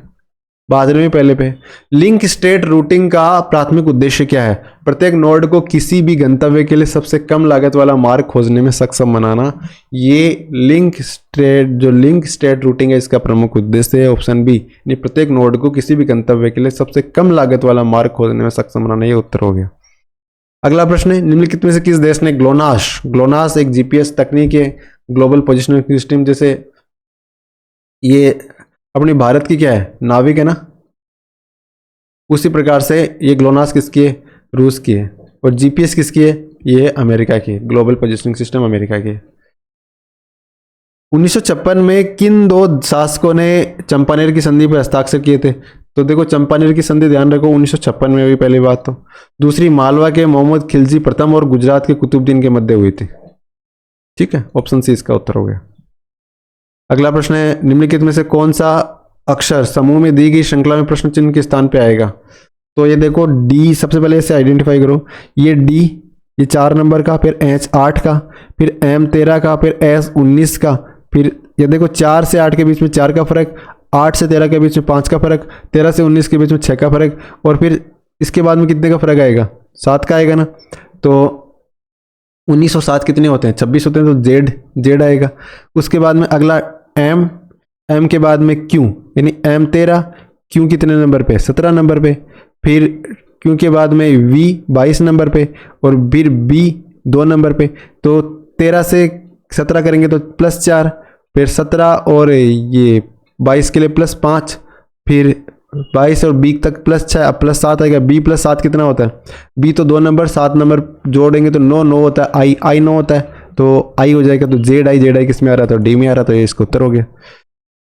Speaker 1: बाजरे में पहले पे। लिंक स्टेट रूटिंग का प्राथमिक उद्देश्य क्या है? प्रत्येक नोड को किसी भी गंतव्य के लिए सबसे कम लागत वाला मार्ग खोजने में सक्षम बनाना। ये लिंक स्टेट रूटिंग है, इसका प्रमुख उद्देश्य है, ऑप्शन बी। प्रत्येक नोड को किसी भी गंतव्य के लिए सबसे कम लागत वाला मार्ग खोजने में सक्षम बनाना, ये उत्तर हो गया। अगला प्रश्न है, निम्नलिखित में से किस देश ने ग्लोनास एक जीपीएस तकनीक है, ग्लोबल पोजिशनिंग सिस्टम, जैसे ये अपनी भारत की क्या है, नाविक है ना, उसी प्रकार से ये ग्लोनास किसकी है? रूस की है। और जीपीएस किसकी है? ये अमेरिका की, ग्लोबल पोजिशनिंग सिस्टम अमेरिका की है। 1956 में किन दो शासकों ने चंपानेर की संधि पर हस्ताक्षर किए थे? तो देखो, चंपानेर की संधि ध्यान रखो 1956 में हुई, पहली बात तो। दूसरी, मालवा के मोहम्मद खिलजी प्रथम और गुजरात के कुतुबुद्दीन के मध्य हुई थी। ठीक है, ऑप्शन सी इसका उत्तर हो गया। अगला प्रश्न है, निम्नलिखित में से कौन सा अक्षर समूह में दी गई श्रृंखला में प्रश्न चिन्ह के स्थान पे आएगा? तो ये देखो, डी, सबसे पहले इसे आइडेंटिफाई करो। ये डी, ये 4 नंबर का, फिर एच 8 का, फिर एम 13 का, फिर एस 19 का, फिर ये देखो 4 से 8 के बीच में 4 का फर्क, 8 से 13 के बीच में 5 का फर्क, 13 से 19 के बीच में 6 का फर्क, और फिर इसके बाद में कितने का फर्क आएगा? 7 का आएगा ना। तो 1907 कितने होते हैं? 26 होते हैं, तो जेड आएगा। उसके बाद में अगला एम के बाद में क्यू, यानी एम 13, क्यू कितने नंबर पे? 17 नंबर पे। फिर क्यू के बाद में वी 22 नंबर पे, और फिर बी 2 नंबर पे। तो 13 से 17 करेंगे तो +4, फिर 17 और ये 22 के लिए +5, फिर 22 और बी तक +6, अब +7 आएगा। बी +7 कितना होता है? बी तो 2 नंबर, 7 नंबर जोड़ेंगे तो 9 होता है, आई 9 होता है, तो आई हो जाएगा। तो जेड आई किस में आ रहा था? डी में आ रहा था, ये इसका उत्तर हो गया।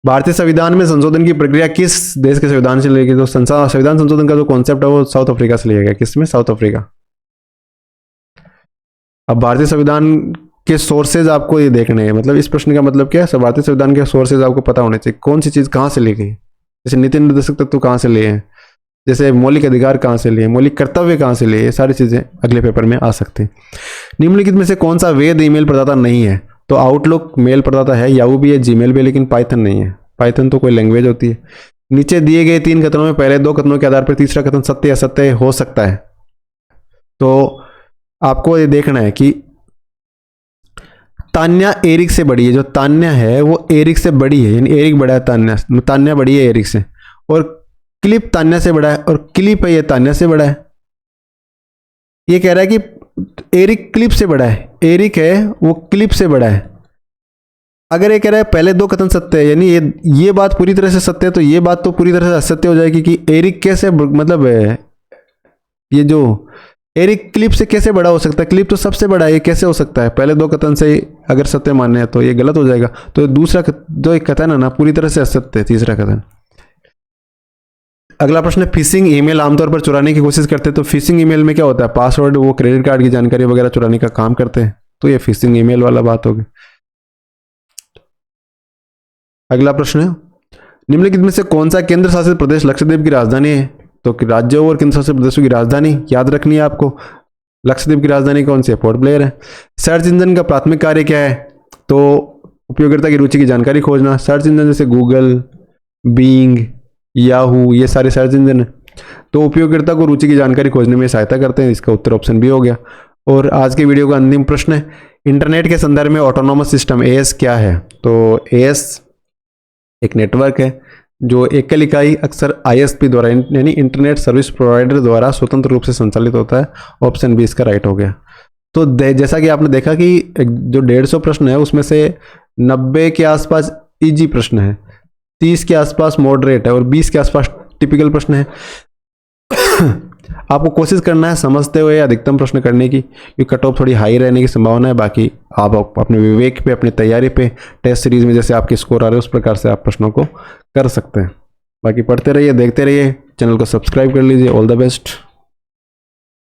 Speaker 1: भारतीय संविधान में संशोधन की प्रक्रिया किस देश के संविधान से लेगी? तो संविधान संशोधन का जो कॉन्सेप्ट है वो साउथ अफ्रीका से लिया गया। किसमें? South Africa. अब भारतीय संविधान के सोर्सेज आपको ये देखने हैं, मतलब इस प्रश्न का मतलब क्या है? भारतीय संविधान के सोर्सेज आपको पता होने चाहिए, कौन सी चीज कहाँ से ली गई। जैसे नीति निर्देशक तत्व कहाँ से लिए हैं, जैसे मौलिक अधिकार कहाँ से लिए, मौलिक कर्तव्य कहाँ से लिए, ये सारी चीजें अगले पेपर में आ सकती हैं। निम्नलिखित में से कौन सा वेद ईमेल प्रदाता नहीं है? तो आउटलुक मेल प्रदाता है, याहू भी है, जीमेल भी है, लेकिन पाइथन नहीं है। पाइथन तो कोई लैंग्वेज होती है। नीचे दिए गए 3 कथनों में पहले 2 कथनों के आधार पर तीसरा कथन सत्य या असत्य हो सकता है। तो आपको ये देखना है कि तान्या एरिक से बड़ी है, जो तान्या है वो एरिक से बड़ी है, यानी एरिक बड़ा है तान्या बड़ी है एरिक से, और क्लिप तान्या से बड़ा है, और क्लिप है ये तान्या से बड़ा है। ये कह रहा है कि एरिक क्लिप से बड़ा है, एरिक है वो क्लिप से बड़ा है। अगर ये कह रहा है पहले 2 कथन सत्य है, यानी ये बात पूरी तरह से सत्य है, तो ये बात तो पूरी तरह से असत्य हो जाएगी कि एरिक कैसे, मतलब ये जो एरिक क्लिप से कैसे बड़ा हो सकता है? क्लिप तो सबसे बड़ा है, ये कैसे हो सकता है? पहले 2 कथन से अगर सत्य मानने हैं तो ये गलत हो जाएगा। तो दूसरा जो एक कथन है ना, पूरी तरह से असत्य है, तीसरा कथन। अगला प्रश्न है, फिशिंग ईमेल आमतौर पर चुराने की कोशिश करते हैं। तो फिशिंग ईमेल में क्या होता है? पासवर्ड, वो क्रेडिट कार्ड की जानकारी वगैरह चुराने का काम करते हैं, तो ये फिशिंग ईमेल वाला बात होगी। अगला प्रश्न है, निम्नलिखित में से कौन सा केंद्र शासित प्रदेश लक्षद्वीप की राजधानी है? तो राज्यों और केंद्र शासित प्रदेशों की राजधानी याद रखनी है आपको। लक्षद्वीप की राजधानी कौन सी है? पोर्ट ब्लेयर है। सर्च इंजन का प्राथमिक कार्य क्या है? तो उपयोगकर्ता की रुचि की जानकारी खोजना। सर्च इंजन जैसे गूगल, बीइंग, याहू, ये सारे सर्च इंजन है, तो उपयोगकर्ता को रुचि की जानकारी खोजने में सहायता करते हैं। इसका उत्तर ऑप्शन बी हो गया। और आज के वीडियो का अंतिम प्रश्न है, इंटरनेट के संदर्भ में ऑटोनोमस सिस्टम एएस क्या है? तो एएस एक नेटवर्क है जो एकल इकाई अक्सर आईएसपी द्वारा, यानी इंटरनेट सर्विस प्रोवाइडर द्वारा स्वतंत्र रूप से संचालित होता है। ऑप्शन बी इसका राइट हो गया। तो जैसा कि आपने देखा कि जो 150 प्रश्न है उसमें से 90 के आसपास इजी प्रश्न है, 30 के आसपास मॉडरेट है, और 20 के आसपास टिपिकल प्रश्न है। आपको कोशिश करना है समझते हुए अधिकतम प्रश्न करने की, क्योंकि कट ऑफ थोड़ी हाई रहने की संभावना है। बाकी आप अपने विवेक पे, अपनी तैयारी पे, टेस्ट सीरीज में जैसे आपके स्कोर आ रहे हैं उस प्रकार से आप प्रश्नों को कर सकते हैं। बाकी पढ़ते रहिए, देखते रहिए, चैनल को सब्सक्राइब कर लीजिए। All the best.